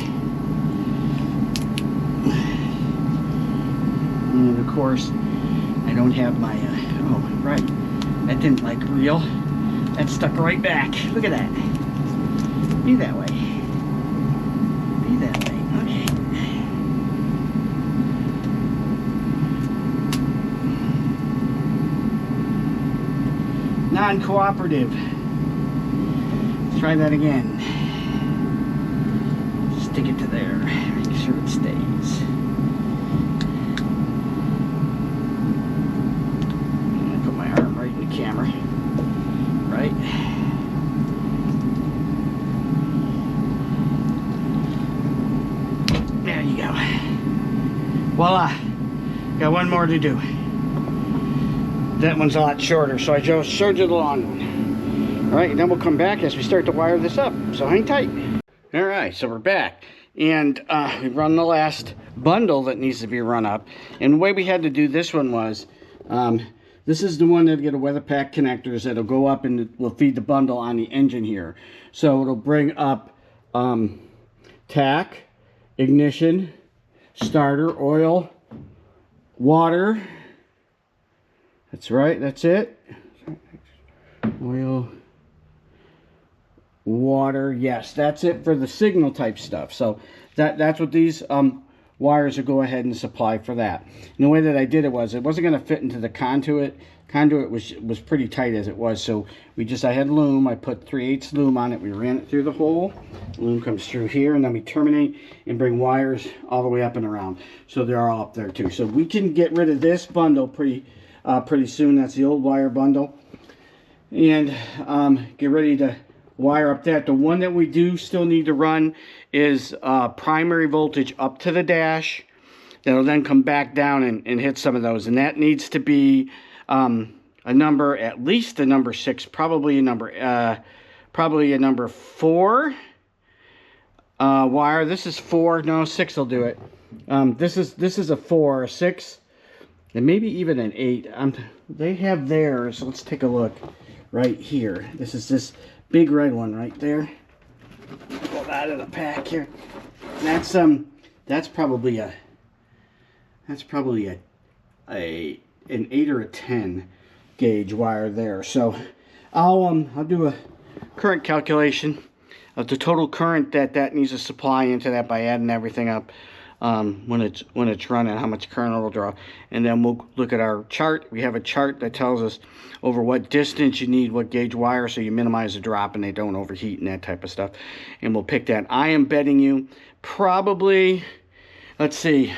and of course I don't have my oh right, that didn't like reel, that stuck right back. Look at that. Be that way. Be that way. Okay. Non-cooperative. Let's try that again. Stick it to there. Make sure it stays. I'm gonna put my arm right in the camera. Right. There you go. Voila. Got one more to do. That one's a lot shorter, so I just showed you the long one. All right, and then we'll come back as we start to wire this up. So hang tight. All right, so we're back. And we've run the last bundle that needs to be run up. And the way we had to do this one was, this is the one that get a weather pack connectors that'll go up and will feed the bundle on the engine here. So it'll bring up tack, ignition, starter, oil, water. That's right, that's it. Oil, water, yes, that's it for the signal type stuff. So that's what these wires will go ahead and supply for that. And the way that I did it wasn't going to fit into the conduit. Conduit was pretty tight as it was, so I had loom. I put 3/8 loom on it. We ran it through the hole. Loom comes through here, and then we terminate and bring wires all the way up and around. So they're all up there too. So we can get rid of this bundle pretty soon. That's the old wire bundle, and get ready to wire up that. The one that we do still need to run is primary voltage up to the dash. That'll then come back down and hit some of those, and that needs to be a number, at least a number 6, probably a number 4 wire. This is 4. No, 6 will do it. This is a 4, a 6, and maybe even an 8. They have theirs. Let's take a look right here. This is this big red one right there. Pull that out of the pack here. That's probably an 8 or a 10 gauge wire there. So I'll do a current calculation of the total current that needs to supply into that by adding everything up when it's running, how much current it'll draw, and then we'll look at our chart. We have a chart that tells us over what distance you need what gauge wire, so you minimize the drop and they don't overheat and that type of stuff, and we'll pick that. I am betting you probably, let's see,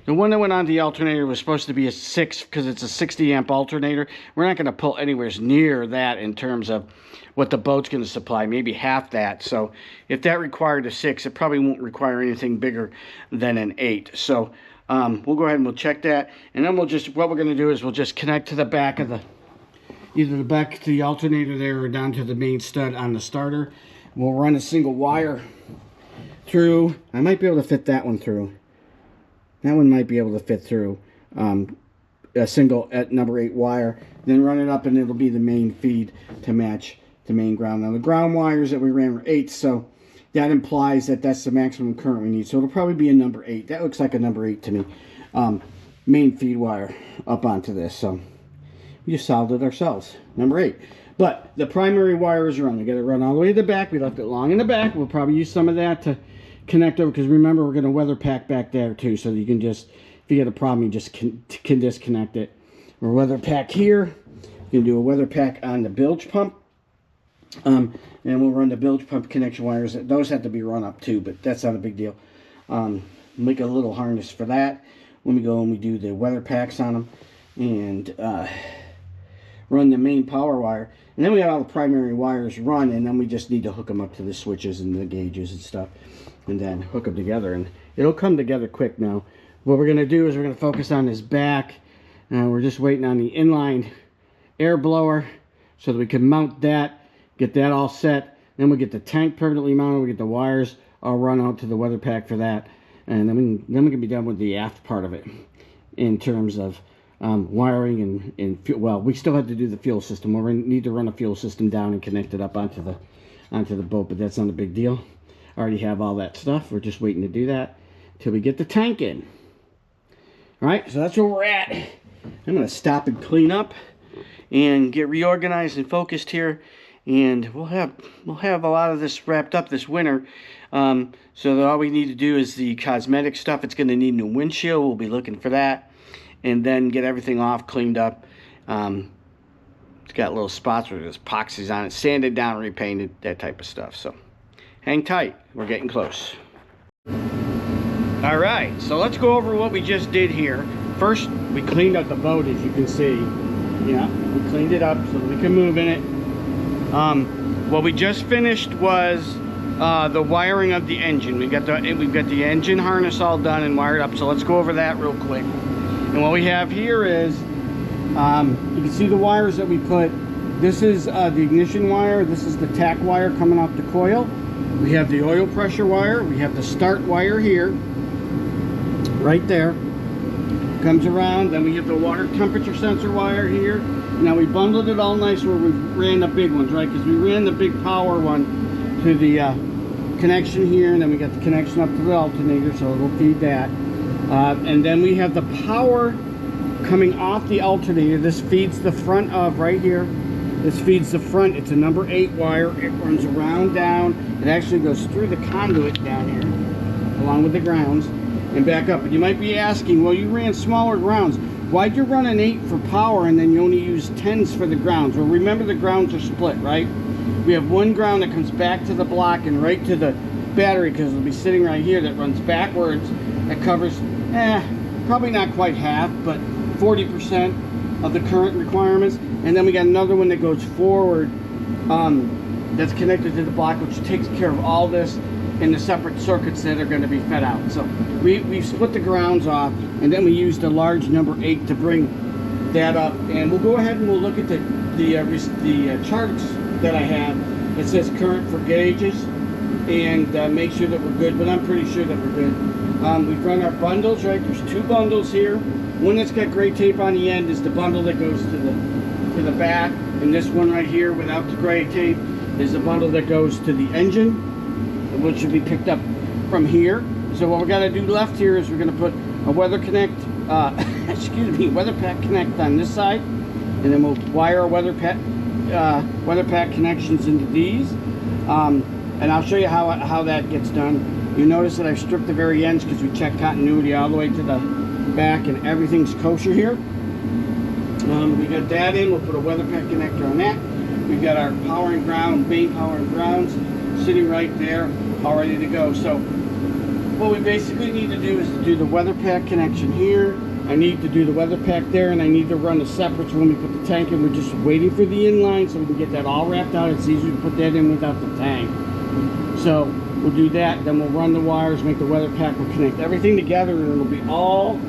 the one that went on the alternator was supposed to be a 6 because it's a 60 amp alternator. We're not going to pull anywhere near that in terms of what the boat's going to supply, maybe half that. So if that required a 6, it probably won't require anything bigger than an 8. So we'll go ahead and we'll check that, and then what we're going to do is we'll just connect to the back of either the back to the alternator there or down to the main stud on the starter. We'll run a single wire through. I might be able to fit that one through. That one might be able to fit through a single at number 8 wire. Then run it up, and it'll be the main feed to match the main ground. Now the ground wires that we ran were 8, so that implies that that's the maximum current we need. So it'll probably be a number 8. That looks like a number 8 to me. Main feed wire up onto this. So we just solved it ourselves. Number 8. But the primary wire is run. We got to run all the way to the back. We left it long in the back. We'll probably use some of that to connect over, because remember, we're going to weather pack back there too, so you can just, if you get a problem, you just can disconnect it. Or weather pack here. You can do a weather pack on the bilge pump, and we'll run the bilge pump connection wires. Those have to be run up too, but that's not a big deal. Make a little harness for that when we go and we do the weather packs on them, and run the main power wire. And then we got all the primary wires run, and then we just need to hook them up to the switches and the gauges and stuff, and then hook them together, and it'll come together quick. Now what we're going to do is we're going to focus on this back, and we're just waiting on the inline air blower so that we can mount that, get that all set. Then we'll get the tank permanently mounted, we get the wires all run out to the weather pack for that, and then we can be done with the aft part of it in terms of wiring and fuel. Well, we still have to do the fuel system. We're going to need to run a fuel system down and connect it up onto the boat, but that's not a big deal. I already have all that stuff. We're just waiting to do that till we get the tank in. All right, so that's where we're at. I'm going to stop and clean up and get reorganized and focused here, and we'll have a lot of this wrapped up this winter. So that all we need to do is the cosmetic stuff. It's going to need a new windshield. We'll be looking for that, and then get everything off, cleaned up. It's got little spots where there's epoxies on it, sanded down, repainted, that type of stuff. So hang tight, we're getting close. All All right, so let's go over what we just did here. First, we cleaned up the boat, as you can see. Yeah, we cleaned it up so that we can move in it. What we just finished was the wiring of the engine. We've got the engine harness all done and wired up. So let's go over that real quick. And what we have here is, you can see the wires that we put. This is the ignition wire. This is the tack wire coming off the coil. We have the oil pressure wire. We have the start wire here, right there. Comes around. Then we have the water temperature sensor wire here. Now we bundled it all nice where we ran the big ones, right? Because we ran the big power one to the connection here, and then we got the connection up to the alternator, so it'll feed that. And then we have the power coming off the alternator. This feeds the front of right here. This feeds the front. It's a number 8 wire. It runs around down. It actually goes through the conduit down here, along with the grounds, and back up. And you might be asking, well, you ran smaller grounds. Why'd you run an 8 for power and then you only use 10s for the grounds? Well, remember the grounds are split, right? We have one ground that comes back to the block and right to the battery, because it'll be sitting right here, that runs backwards. That covers, probably not quite half, but 40% of the current requirements. And then we got another one that goes forward, that's connected to the block, which takes care of all this in the separate circuits that are going to be fed out. So we split the grounds off, and then we used a large number 8 to bring that up. And we'll go ahead and we'll look at the charts that I have. It says current for gauges, and make sure that we're good, but I'm pretty sure that we're good. We've run our bundles, right? There's 2 bundles here. One that's got gray tape on the end is the bundle that goes to the back, and this one right here without the gray tape is the bundle that goes to the engine, which should be picked up from here. So what we're going to do left here is we're going to put a weather connect, weather pack connect on this side, and then we'll wire our weather pack connections into these, and I'll show you how that gets done. You notice that I've stripped the very ends because we checked continuity all the way to the back, and everything's kosher here. We got that in. We'll put a weather pack connector on that. We've got our power and ground, main power and grounds sitting right there, all ready to go. So what we basically need to do is to do the weather pack connection here. I need to do the weather pack there, and I need to run the separates when we put the tank in. We're just waiting for the inline so we can get that all wrapped out. It's easier to put that in without the tank. So we'll do that, then we'll run the wires, make the weather pack, we'll connect everything together, and it'll be all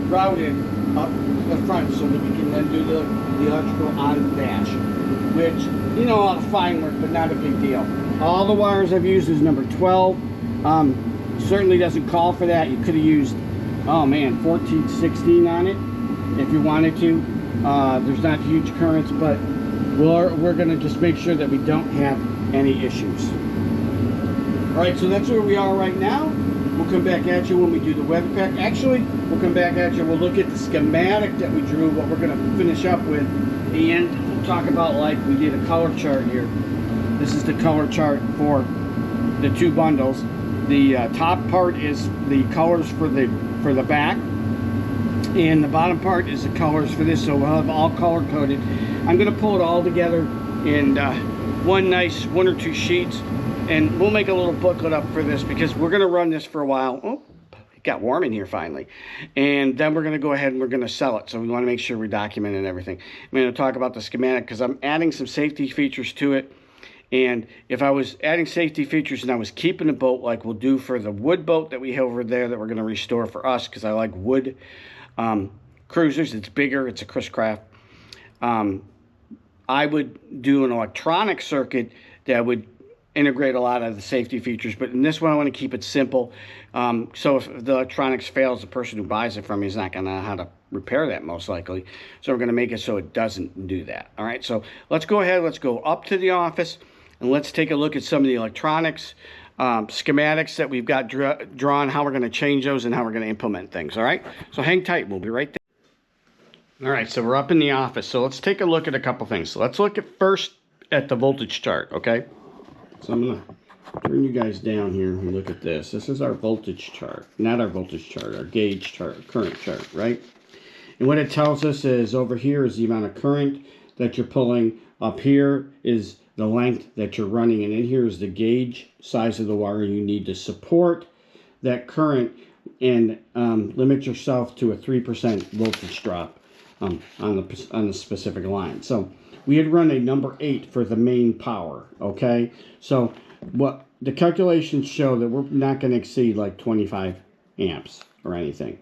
routed up the front so that we can then do the electrical on the dash, which, you know, a lot of fine work, but not a big deal. All the wires I've used is number 12. Certainly doesn't call for that. You could have used, oh man, 14, 16 on it if you wanted to. There's not huge currents, but we're going to just make sure that we don't have any issues. All right, so that's where we are right now. We'll come back at you when we do the weather pack. Actually, we'll come back at you. We'll look at the schematic that we drew, what we're going to finish up with, and we'll talk about, like, we did a color chart here. This is the color chart for the 2 bundles. The top part is the colors for the back, and the bottom part is the colors for this. So we'll have all color coded. I'm going to pull it all together in one or 2 sheets. And we'll make a little booklet up for this because we're going to run this for a while. Oh, it got warm in here finally. And then we're going to go ahead and we're going to sell it. So we want to make sure we document and everything. I'm going to talk about the schematic because I'm adding some safety features to it. And if I was adding safety features and I was keeping the boat like we'll do for the wood boat that we have over there that we're going to restore for us, because I like wood cruisers. It's bigger. It's a Chris Craft. I would do an electronic circuit that would integrate a lot of the safety features, but in this one I want to keep it simple. So if the electronics fails, the person who buys it from me is not going to know how to repair that most likely. So we're going to make it so it doesn't do that. All right, so let's go ahead, let's go up to the office and let's take a look at some of the electronics schematics that we've got drawn, how we're going to change those and how we're going to implement things. All right, so hang tight, we'll be right there. All right, so we're up in the office, so let's take a look at a couple things. So let's look at first at the voltage chart. Okay, so I'm going to turn you guys down here and look at this. This is our voltage chart, not our voltage chart, our gauge chart, current chart, right? And what it tells us is over here is the amount of current that you're pulling. Up here is the length that you're running. And in here is the gauge size of the wire you need to support that current and limit yourself to a 3% voltage drop on the specific line. So we had run a number 8 for the main power, okay? So what the calculations show that we're not going to exceed like 25 amps or anything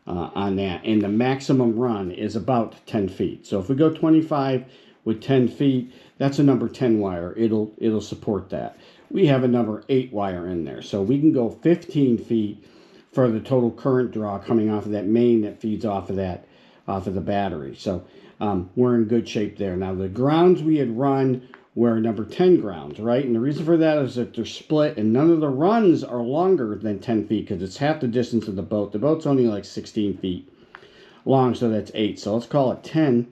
on that. And the maximum run is about 10 feet. So if we go 25 with 10 feet, that's a number 10 wire. It'll support that. We have a number 8 wire in there. So we can go 15 feet for the total current draw coming off of that main that feeds off of the battery. So we're in good shape there. Now the grounds we had run were number 10 grounds, right? And the reason for that is that they're split and none of the runs are longer than 10 feet because it's half the distance of the boat. The boat's only like 16 feet long, so that's 8. So let's call it 10.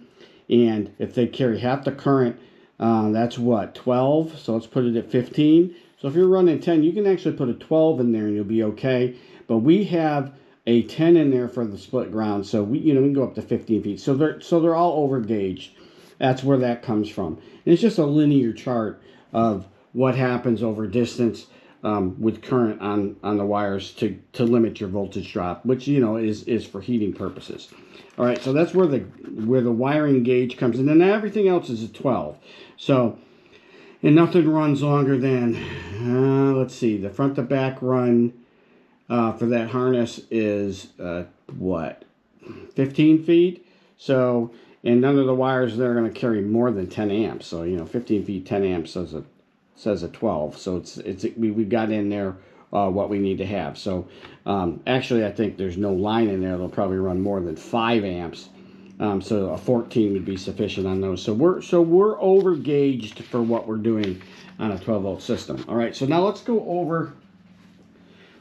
And if they carry half the current, that's what, 12? So let's put it at 15. So if you're running 10, you can actually put a 12 in there and you'll be okay. But we have a 10 in there for the split ground, so we can go up to 15 feet. So they're all over gauged. That's where that comes from. And it's just a linear chart of what happens over distance with current on the wires to limit your voltage drop, which is for heating purposes. All right, so that's where the wiring gauge comes in, and then everything else is a 12. So, and nothing runs longer than let's see, the front to back run for that harness is what, 15 feet. So, and none of the wires there are going to carry more than 10 amps. So 15 feet, 10 amps says a 12. So we got in there what we need to have. So actually, I think there's no line in there. They'll probably run more than 5 amps. So a 14 would be sufficient on those. So we're over gauged for what we're doing on a 12 volt system. All right. So now let's go over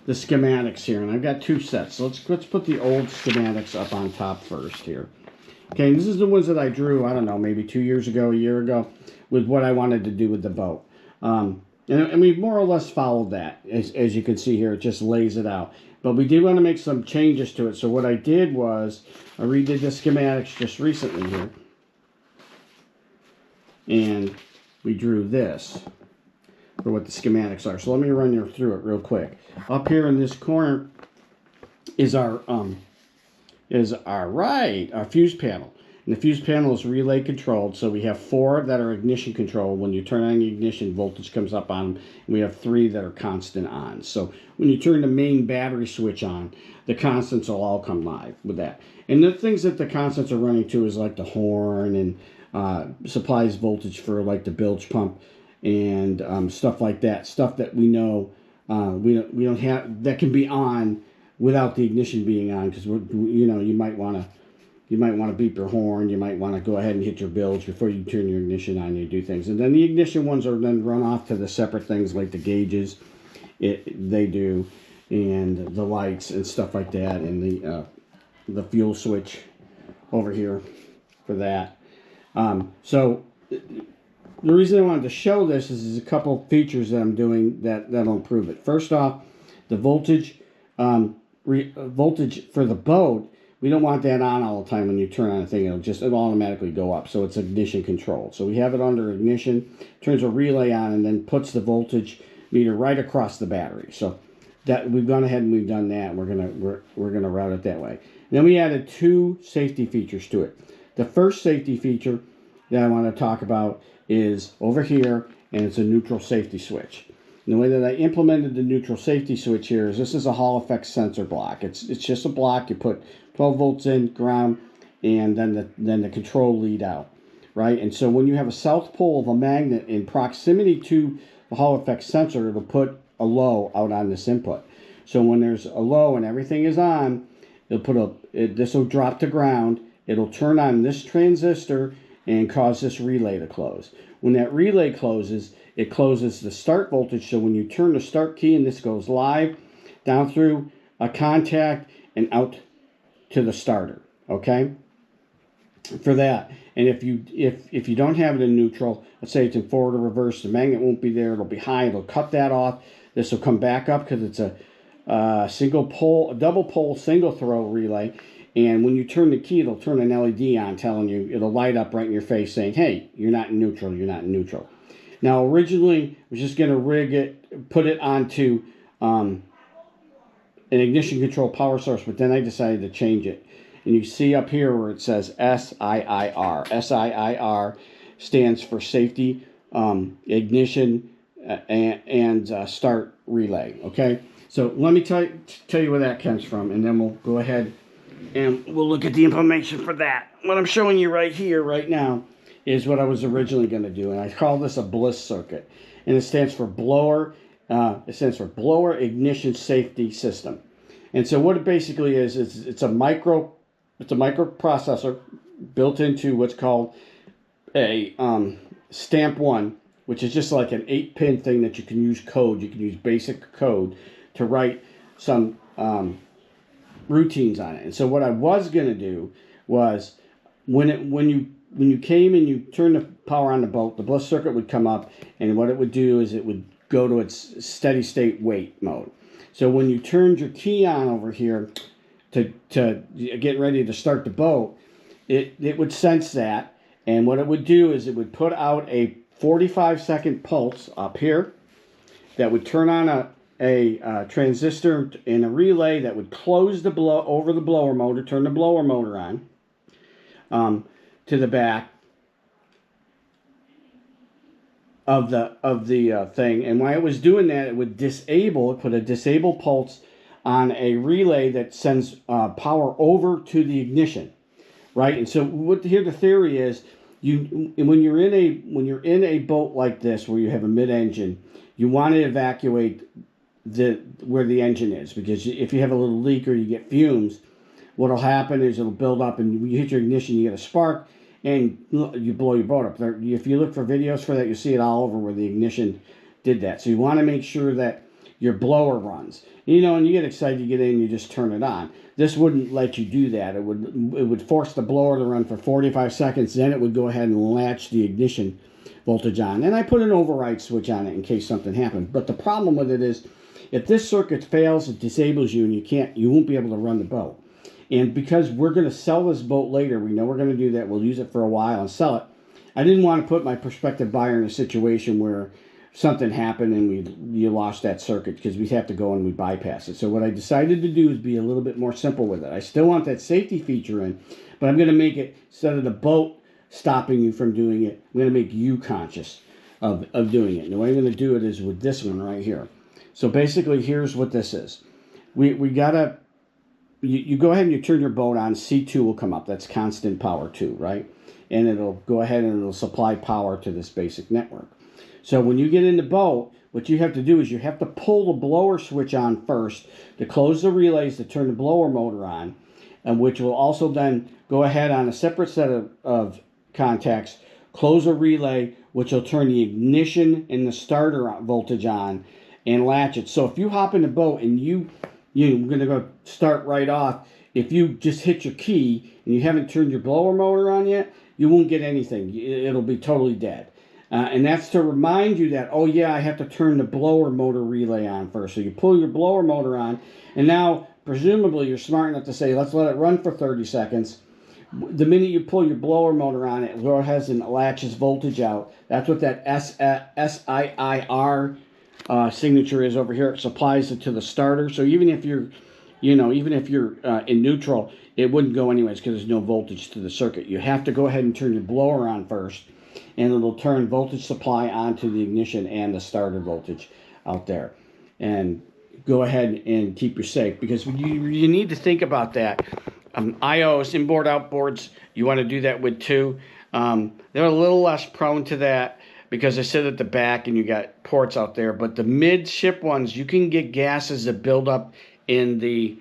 the schematics here, and I've got 2 sets. So let's put the old schematics up on top first here. Okay, this is the ones that I drew, I don't know, maybe 2 years ago, a year ago, with what I wanted to do with the boat. And we've more or less followed that. As you can see here, it just lays it out. But we did want to make some changes to it. So what I did was, I redid the schematics just recently here. And we drew this for what the schematics are. So let me run you through it real quick. Up here in this corner is our fuse panel. And the fuse panel is relay controlled, so we have 4 that are ignition controlled. When you turn on the ignition, voltage comes up on them, and we have 3 that are constant on. So when you turn the main battery switch on, the constants will all come live with that. And the things that the constants are running to is like the horn and supplies voltage for like the bilge pump and stuff like that. Stuff that we know we don't have that can be on without the ignition being on, because you might want to beep your horn, you might want to go ahead and hit your bilge before you turn your ignition on and you do things. And then the ignition ones are then run off to the separate things like the gauges they do, and the lights and stuff like that, and the fuel switch over here for that. So the reason I wanted to show this is a couple features that I'm doing that'll improve it. First off, the voltage voltage for the boat, we don't want that on all the time. When you turn on a thing, it'll automatically go up. So it's ignition controlled. So we have it under ignition, turns a relay on, and then puts the voltage meter right across the battery. So that we've gone ahead and we've done that. We're gonna route it that way. And then we added 2 safety features to it. The first safety feature that I want to talk about is over here, and it's a neutral safety switch. And the way that I implemented the neutral safety switch here is this is a Hall effect sensor block. It's just a block. You put 12 volts in, ground, and then the control lead out, right? And so when you have a south pole of a magnet in proximity to the Hall effect sensor, it'll put a low out on this input. So when there's a low and everything is on, this will drop to ground. It'll turn on this transistor and cause this relay to close. When that relay closes, it closes the start voltage. So when you turn the start key and this goes live, down through a contact and out to the starter, okay? For that. And if you don't have it in neutral, let's say it's in forward or reverse, the magnet won't be there, it'll be high, it'll cut that off. This will come back up because it's a double pole, single throw relay. And when you turn the key, it'll turn an LED on telling you, it'll light up right in your face saying, hey, you're not in neutral, you're not in neutral. Now, originally, I was just going to put it onto an ignition control power source, but then I decided to change it. And you see up here where it says SIIR. SIIR stands for safety, ignition, and start relay. Okay, so let me tell you where that comes from, and then we'll go ahead and we'll look at the information for that. What I'm showing you right here, right now, is what I was originally going to do, and I call this a BLISS circuit, and it stands for blower. It stands for blower ignition safety system. And so what it basically is it's a microprocessor built into what's called a stamp 1, which is just like an 8-pin thing that you can use code. You can use basic code to write some routines on it. And so what I was going to do was when you came and you turned the power on the boat, the BLISS circuit would come up, and what it would do is it would go to its steady state wait mode. So when you turned your key on over here to get ready to start the boat, it would sense that, and what it would do is it would put out a 45-second pulse up here that would turn on a transistor and a relay that would close the blower motor, turn the blower motor on to the back of the thing. And while it was doing that, it would put a disable pulse on a relay that sends power over to the ignition, right? And so here the theory is, when you're in a boat like this where you have a mid-engine, you want to evacuate where the engine is, because if you have a little leak or you get fumes, what'll happen is it'll build up, and when you hit your ignition, you get a spark, and you blow your boat up. If you look for videos for that, you see it all over where the ignition did that. So you want to make sure that your blower runs. And you get excited, you get in, you just turn it on. This wouldn't let you do that. It would force the blower to run for 45 seconds, then it would go ahead and latch the ignition voltage on. And I put an override switch on it in case something happened. But the problem with it is, if this circuit fails, it disables you, and you won't be able to run the boat. And because we're going to sell this boat later, we know we're going to do that, we'll use it for a while and sell it, I didn't want to put my prospective buyer in a situation where something happened and you lost that circuit, because we'd have to go and we bypass it. So what I decided to do is be a little bit more simple with it. I still want that safety feature in, but I'm going to make it, instead of the boat stopping you from doing it, I'm going to make you conscious of doing it. And the way I'm going to do it is with this one right here. So basically, here's what this is. We gotta, you go ahead and you turn your boat on, C2 will come up. That's constant power 2, right? And it'll go ahead and it'll supply power to this basic network. So when you get in the boat, what you have to do is you have to pull the blower switch on first to close the relays to turn the blower motor on, and which will also then go ahead on a separate set of contacts, close a relay, which will turn the ignition and the starter voltage on and latch it. So if you hop in the boat and you're going to go start right off, if you just hit your key and you haven't turned your blower motor on yet, you won't get anything. It'll be totally dead. And that's to remind you that, oh yeah, I have to turn the blower motor relay on first. So you pull your blower motor on, and now presumably you're smart enough to say, let's let it run for 30 seconds. The minute you pull your blower motor on, it goes ahead and latches voltage out. That's what that SIIR signature is over here. It supplies it to the starter. So even if you're in neutral, it wouldn't go anyways because there's no voltage to the circuit. You have to go ahead and turn your blower on first, and it'll turn voltage supply onto the ignition and the starter voltage out there. And go ahead and keep you safe, because you need to think about that. IOs, inboard outboards, you want to do that with too. They're a little less prone to that because they sit at the back and you got ports out there. But the midship ones, you can get gases that build up in the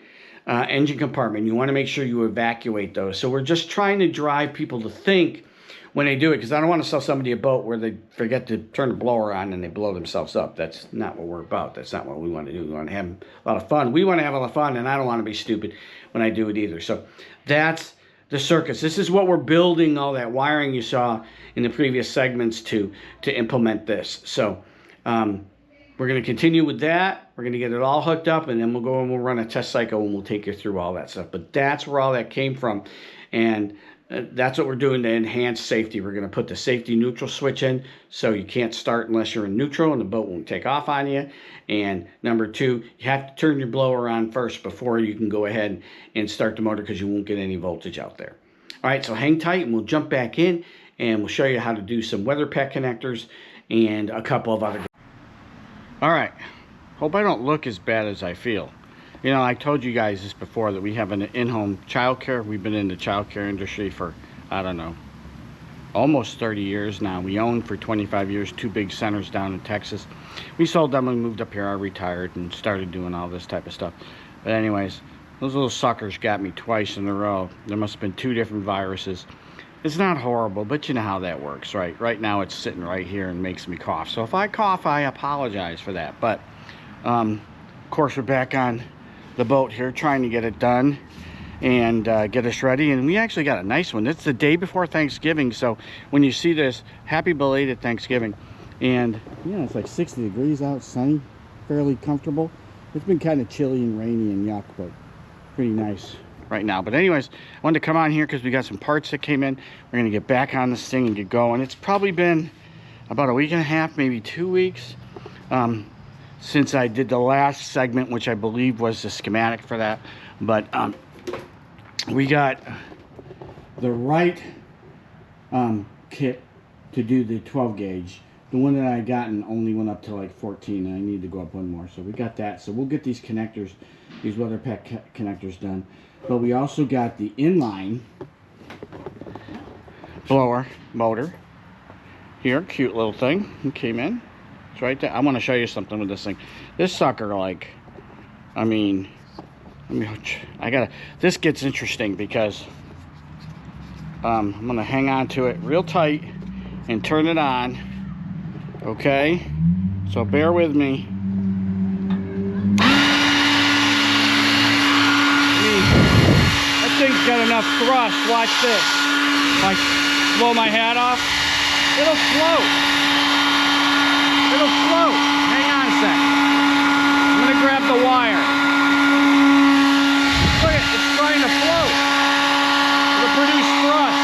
engine compartment. You want to make sure you evacuate those. So we're just trying to drive people to think when they do it, because I don't want to sell somebody a boat where they forget to turn the blower on and they blow themselves up. That's not what we're about. That's not what we want to do. We want to have a lot of fun. We want to have a lot of fun, and I don't want to be stupid when I do it either. So that's the circuits. This is what we're building, all that wiring you saw in the previous segments to implement this. So we're going to continue with that. We're going to get it all hooked up, and then we'll go and we'll run a test cycle, and we'll take you through all that stuff. But that's where all that came from. And that's what we're doing to enhance safety. We're going to put the safety neutral switch in, so you can't start unless you're in neutral and the boat won't take off on you. And number two, you have to turn your blower on first before you can go ahead and start the motor, because you won't get any voltage out there. All right, so hang tight and we'll jump back in and we'll show you how to do some WeatherPet connectors and a couple of other. All right, hope I don't look as bad as I feel. You know, I told you guys this before, that we have an in-home childcare. We've been in the childcare industry for, I don't know, almost 30 years now. We owned for 25 years 2 big centers down in Texas. We sold them and moved up here. I retired and started doing all this type of stuff. But anyways, those little suckers got me twice in a row. There must have been 2 different viruses. It's not horrible, but you know how that works, right? Right now it's sitting right here and makes me cough. So if I cough, I apologize for that. But of course, we're back on the boat here trying to get it done and get us ready. And we actually got a nice one. It's the day before Thanksgiving, so when you see this, happy belated Thanksgiving. And yeah, it's like 60 degrees out, sunny, fairly comfortable. It's been kind of chilly and rainy and yuck, but pretty nice right now. But anyways, I wanted to come on here because we got some parts that came in. We're gonna get back on this thing and get going. It's probably been about a week and a half, maybe 2 weeks, since I did the last segment, which I believe was the schematic for that. But we got the right kit to do the 12 gauge. The one that I gotten only went up to like 14, and I need to go up one more. So we got that. So we'll get these connectors, these WeatherPet connectors done. But we also got the inline blower motor here. Cute little thing. It came in. It's right there. I want to show you something with this thing. This sucker, like, I mean, this gets interesting because I'm gonna hang on to it real tight and turn it on. Okay, so bear with me. That thing's got enough thrust. Watch this. If I blow my hat off, it'll float. It'll float. Hang on a sec. I'm gonna grab the wire. Look at it, it's trying to float. It'll produce thrust.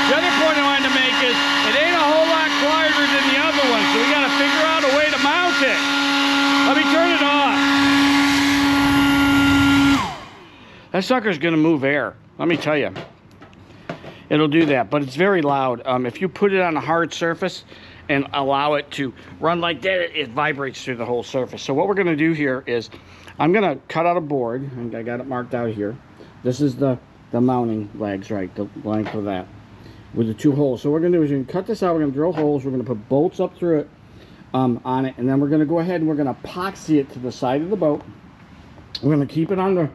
The other point I wanted to make is it ain't a whole lot quieter than the other one, so we gotta figure out a way to mount it. Let me turn it on. That sucker's gonna move air. Let me tell you. It'll do that, but it's very loud. If you put it on a hard surface and allow it to run like that, it vibrates through the whole surface. So what we're gonna do here is I'm gonna cut out a board, and I got it marked out here. This is the mounting legs, right, the length of that, with the 2 holes. So what we're gonna do is we're gonna cut this out, we're gonna drill holes, we're gonna put bolts up through it, on it, and then we're gonna go ahead and we're gonna epoxy it to the side of the boat. We're gonna keep it on the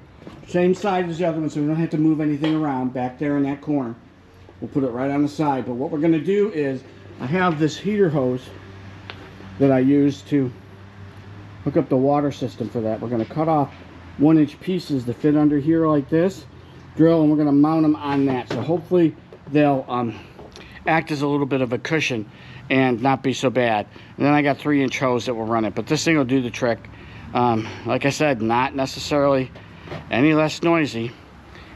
same side as the other one, so we don't have to move anything around back there in that corner. We'll put it right on the side. But what we're gonna do is I have this heater hose that I use to hook up the water system for that. We're going to cut off 1-inch pieces to fit under here like this, drill, and we're going to mount them on that. So hopefully they'll act as a little bit of a cushion and not be so bad. And then I got 3-inch hose that will run it, but this thing will do the trick. Like I said, not necessarily any less noisy.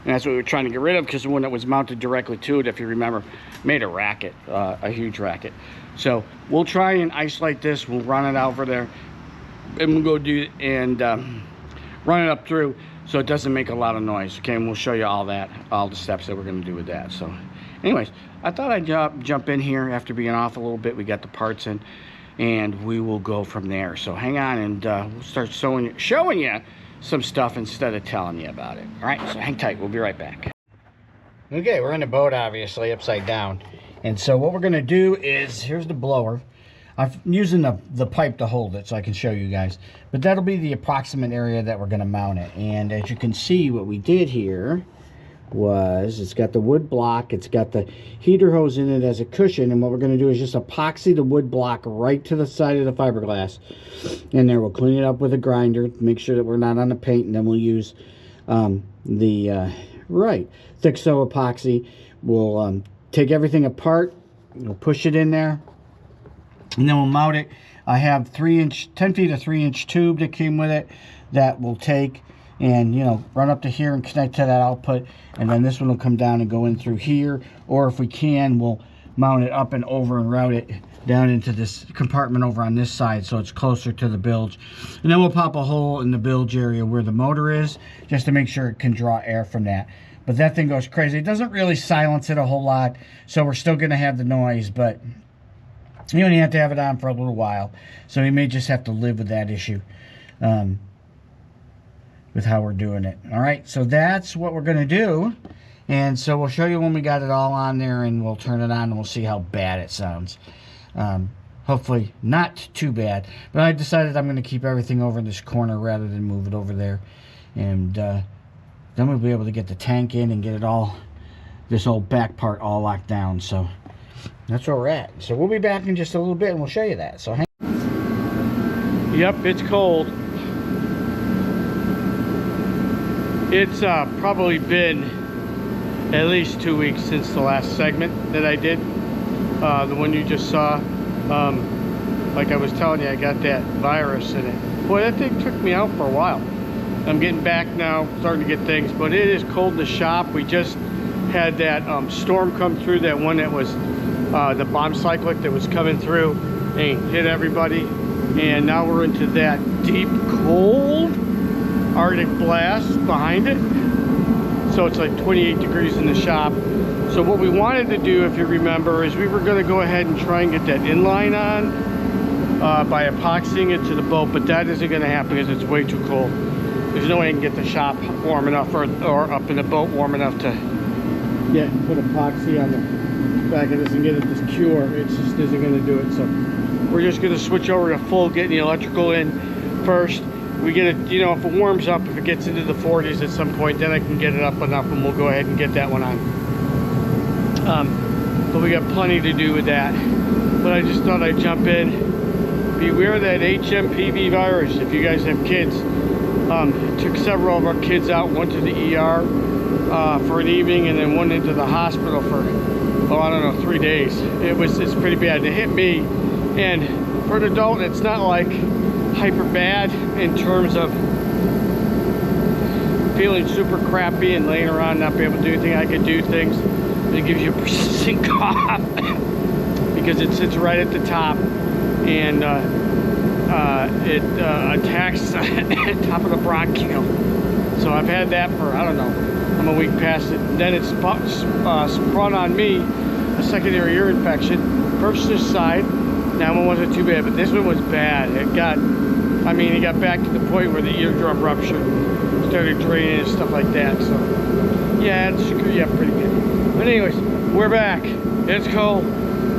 And that's what we were trying to get rid of, because the one that was mounted directly to it, if you remember, made a racket, a huge racket. So we'll try and isolate this. We'll run it out for there, and we'll go do and run it up through so it doesn't make a lot of noise. Okay, and we'll show you all that, all the steps that we're going to do with that. So anyways, I thought I'd jump in here after being off a little bit. We got the parts in, and we will go from there. So hang on, and we'll start showing you some stuff instead of telling you about it. All right, so hang tight. We'll be right back. Okay, we're in the boat, obviously, upside down. And so what we're going to do is, here's the blower. I'm using the pipe to hold it so I can show you guys. But that'll be the approximate area that we're going to mount it. And as you can see, what we did here was, it's got the wood block, it's got the heater hose in it as a cushion, and what we're going to do is just epoxy the wood block right to the side of the fiberglass. And there, we'll clean it up with a grinder, make sure that we're not on the paint, and then we'll use thick so epoxy. We'll take everything apart, we'll push it in there, and then we'll mount it. I have 10 feet of 3-inch tube that came with it that we'll take and, you know, run up to here and connect to that output, and then this one will come down and go in through here, or if we can, we'll mount it up and over and route it down into this compartment over on this side so it's closer to the bilge. And then we'll pop a hole in the bilge area where the motor is, just to make sure it can draw air from that. But that thing goes crazy. It doesn't really silence it a whole lot, so we're still going to have the noise, but you only have to have it on for a little while. So we may just have to live with that issue with how we're doing it. All right, so that's what we're going to do. And so we'll show you when we got it all on there, and we'll turn it on and we'll see how bad it sounds. Hopefully not too bad. But I decided I'm going to keep everything over in this corner rather than move it over there. And then we'll be able to get the tank in and get it all, this old back part all locked down. So that's where we're at. So we'll be back in just a little bit and we'll show you that. So hang. Yep, it's cold. It's probably been at least 2 weeks since the last segment that I did. The one you just saw. Like I was telling you, I got that virus in it. Boy, that thing took me out for a while. I'm getting back now, starting to get things, but it is cold in the shop. We just had that storm come through, that one that was the bomb cyclic that was coming through and hit everybody. And now we're into that deep cold Arctic blast behind it. So it's like 28 degrees in the shop. So what we wanted to do, if you remember, is we were going to go ahead and try and get that inline on by epoxying it to the boat, but that isn't going to happen because it's way too cold. There's no way I can get the shop warm enough or up in the boat warm enough to put epoxy on the back of this and get it this cure. It just isn't going to do it. So we're just going to switch over to full, getting the electrical in first. We get it, you know, if it warms up, if it gets into the 40s at some point, then I can get it up enough and we'll go ahead and get that one on. But we got plenty to do with that. But I just thought I'd jump in. Beware that HMPV virus if you guys have kids. Took several of our kids out, one to the ER for an evening, and then one into the hospital for, oh, I don't know, 3 days. It's pretty bad. It hit me, and for an adult, it's not like hyper bad in terms of feeling super crappy and laying around not being able to do anything. I could do things, but it gives you a persistent cough because it sits right at the top, and it attacks the top of the bronchial. So I've had that for, I don't know, I'm a week past it. Then it's sprung on me a secondary ear infection. First this side, that one wasn't too bad, but this one was bad. It got back to the point where the eardrum ruptured, started draining and stuff like that. So yeah, it screwed you up pretty good. But anyways, we're back. It's cold.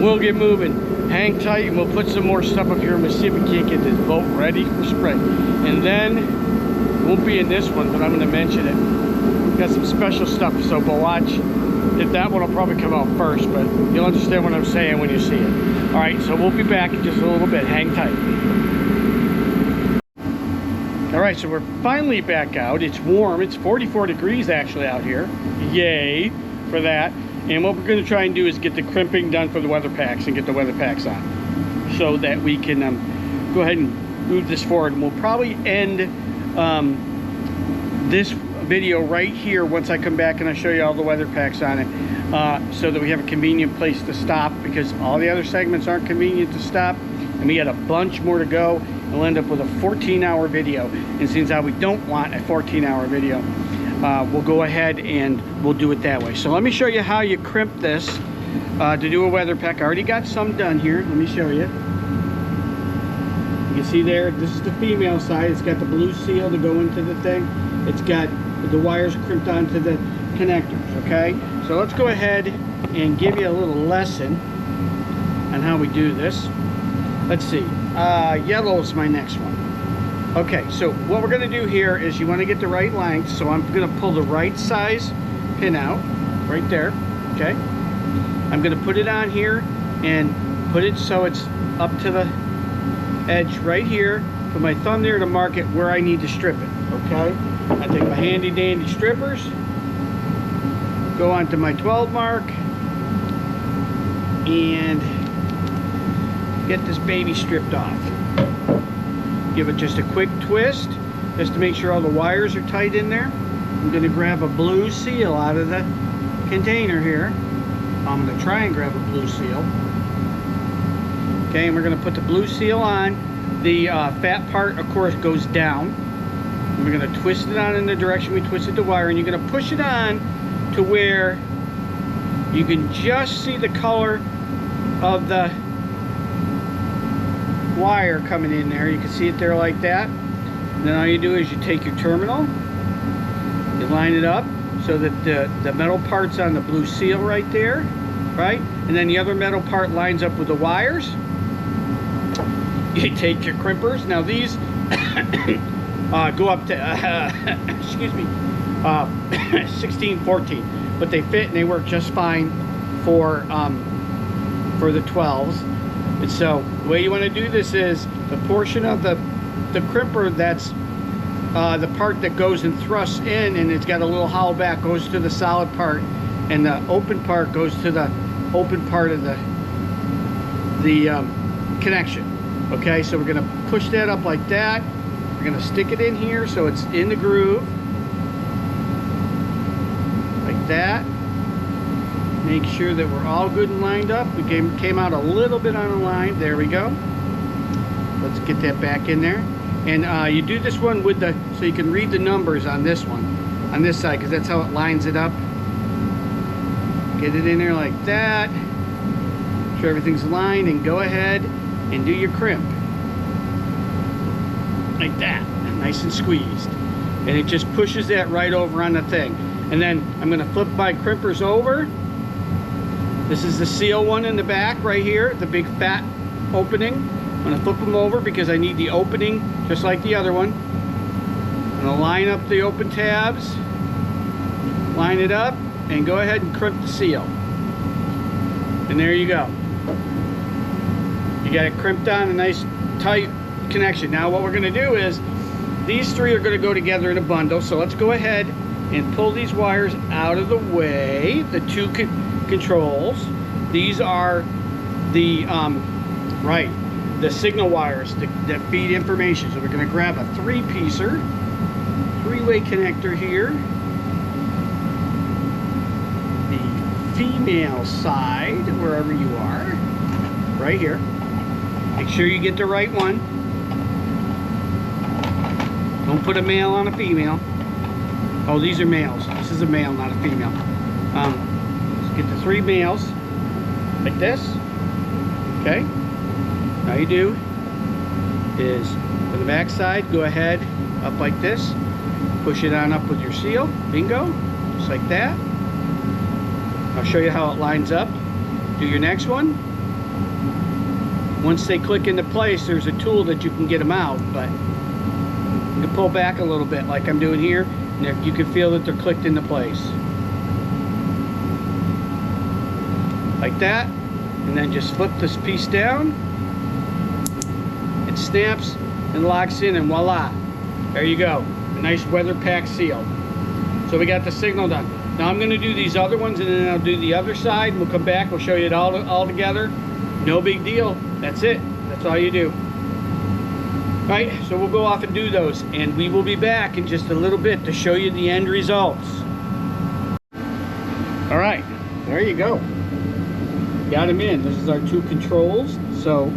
We'll get moving. Hang tight, and we'll put some more stuff up here and we'll see if we can't get this boat ready for spring. And then, it won't be in this one, but I'm going to mention it. Got some special stuff, so but watch. That one will probably come out first, but you'll understand what I'm saying when you see it. Alright, so we'll be back in just a little bit. Hang tight. Alright, so we're finally back out. It's warm. It's 44 degrees actually out here. Yay for that. And what we're going to try and do is get the crimping done for the weather packs and get the weather packs on so that we can go ahead and move this forward. And we'll probably end this video right here once I come back and I show you all the weather packs on it, so that we have a convenient place to stop, because all the other segments aren't convenient to stop, and we got a bunch more to go, and we'll end up with a 14-hour video. And since we don't want a 14-hour video, we'll go ahead and we'll do it that way. So let me show you how you crimp this to do a weather pack. I already got some done here. Let me show you. You can see there, this is the female side. It's got the blue seal to go into the thing. It's got the wires crimped onto the connectors, okay? So let's go ahead and give you a little lesson on how we do this. Let's see. Yellow is my next one. Okay, so what we're going to do here is you want to get the right length. So I'm going to pull the right size pin out right there. Okay, I'm going to put it on here and put it so it's up to the edge right here. Put my thumb there to mark it where I need to strip it. Okay, I take my handy dandy strippers, go onto my 12 mark, and get this baby stripped off. Give it just a quick twist, just to make sure all the wires are tight in there, I'm going to grab a blue seal out of the container here. I'm going to try and grab a blue seal. Okay, and we're going to put the blue seal on. The fat part, of course, goes down. And we're going to twist it on in the direction we twisted the wire, and you're going to push it on to where you can just see the color of the wire coming in there. You can see it there like that. And then all you do is you take your terminal, you line it up so that the metal part's on the blue seal right there, right? And then the other metal part lines up with the wires. You take your crimpers. Now these go up to, excuse me, 16, 14, but they fit and they work just fine for the 12s. And so the way you want to do this is the portion of the crimper that's the part that goes and thrusts in, and it's got a little hollow back, goes to the solid part, and the open part goes to the open part of the connection. Okay, so we're going to push that up like that. We're going to stick it in here so it's in the groove like that. Make sure that we're all good and lined up. We came out a little bit on a line. There we go. Let's get that back in there. And you do this one with the, so you can read the numbers on this one, on this side, because that's how it lines it up. Get it in there like that. Make sure everything's lined, and go ahead and do your crimp. Like that. Nice and squeezed. And it just pushes that right over on the thing. And then I'm going to flip my crimpers over. This is the seal one in the back right here, the big fat opening. I'm going to flip them over because I need the opening just like the other one. I'm going to line up the open tabs, line it up, and go ahead and crimp the seal. And there you go. You got it crimped on, a nice tight connection. Now what we're going to do is these three are going to go together in a bundle. So let's go ahead and pull these wires out of the way. The two controls. These are the the signal wires that feed information. So we're going to grab a three-piecer, three-way connector here. The female side, wherever you are, right here. Make sure you get the right one. Don't put a male on a female. Oh, these are males. This is a male, not a female. Let's get the three males like this. Okay. All you do is for the back side, go ahead up like this. Push it on up with your seal. Bingo. Just like that. I'll show you how it lines up. Do your next one. Once they click into place, there's a tool that you can get them out, but you can pull back a little bit like I'm doing here, and you can feel that they're clicked into place. Like that. And then just flip this piece down. It snaps and locks in, and voila. There you go. A nice weather pack seal. So we got the signal done. Now I'm going to do these other ones, and then I'll do the other side. We'll come back. We'll show you it all together. No big deal. That's it. That's all you do. All right, so we'll go off and do those, and we will be back in just a little bit to show you the end results. All right, there you go. Got them in. This is our two controls. So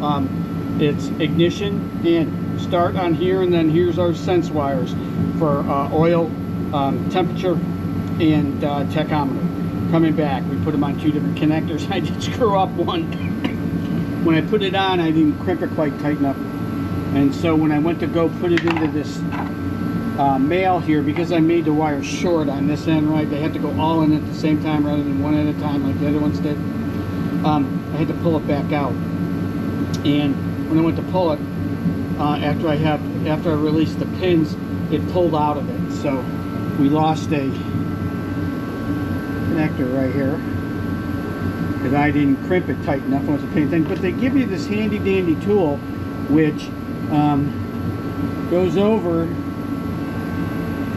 it's ignition and start on here, and then here's our sense wires for oil, temperature, and tachometer. Coming back, we put them on two different connectors. I did screw up one. When I put it on, I didn't crimp it quite tight enough. And so when I went to go put it into this male here, because I made the wire short on this end, right, they had to go all in at the same time rather than one at a time like the other ones did. I had to pull it back out. And when I went to pull it, after I released the pins, it pulled out of it. So we lost a connector right here because I didn't crimp it tight enough. I wasn't paying attention. But they give you this handy dandy tool which goes over,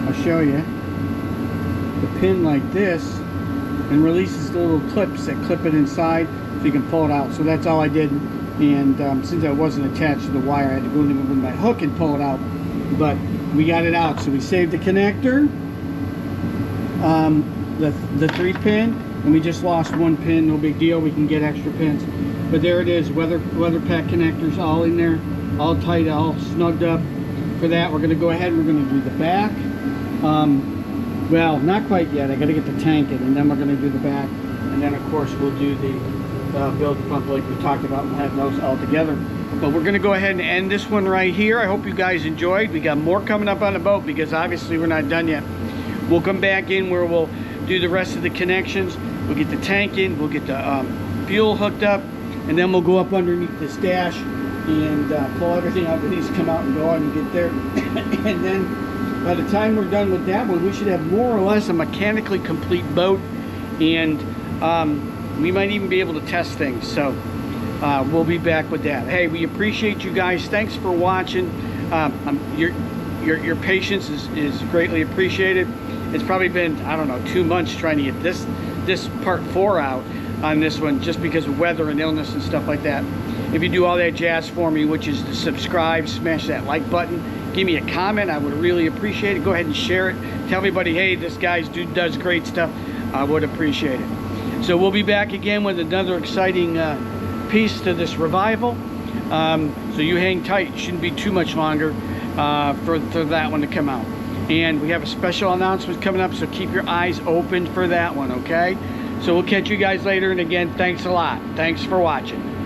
I'll show you, the pin like this, and releases the little clips that clip it inside so you can pull it out. So that's all I did. And since I wasn't attached to the wire, I had to go in with my hook and pull it out. But we got it out. So we saved the connector, the 3-pin, and we just lost 1 pin. No big deal, we can get extra pins. But there it is, weather pack connectors all in there, all tight, all snugged up. For that, we're going to go ahead and we're going to do the back. Well, not quite yet. I got to get the tank in, and then we're going to do the back, and then of course we'll do the build pump like we talked about. We'll have those all together. But we're going to go ahead and end this one right here. I hope you guys enjoyed. We got more coming up on the boat because obviously we're not done yet. We'll come back in where we'll do the rest of the connections. We'll get the tank in, we'll get the fuel hooked up, and then we'll go up underneath this dash and pull everything out that needs to come out and go on and get there. And then by the time we're done with that one, we should have more or less a mechanically complete boat, and we might even be able to test things. So we'll be back with that. Hey, we appreciate you guys. Thanks for watching. Your patience is greatly appreciated. It's probably been, I don't know, 2 months trying to get this part 4 out on this one, just because of weather and illness and stuff like that. If you do all that jazz for me, which is to subscribe, smash that like button, give me a comment, I would really appreciate it. Go ahead and share it. Tell everybody, hey, this guy's dude does great stuff. I would appreciate it. So we'll be back again with another exciting piece to this revival. So you hang tight. It shouldn't be too much longer for that one to come out. And we have a special announcement coming up, so keep your eyes open for that one, okay? So we'll catch you guys later, and again, thanks a lot. Thanks for watching.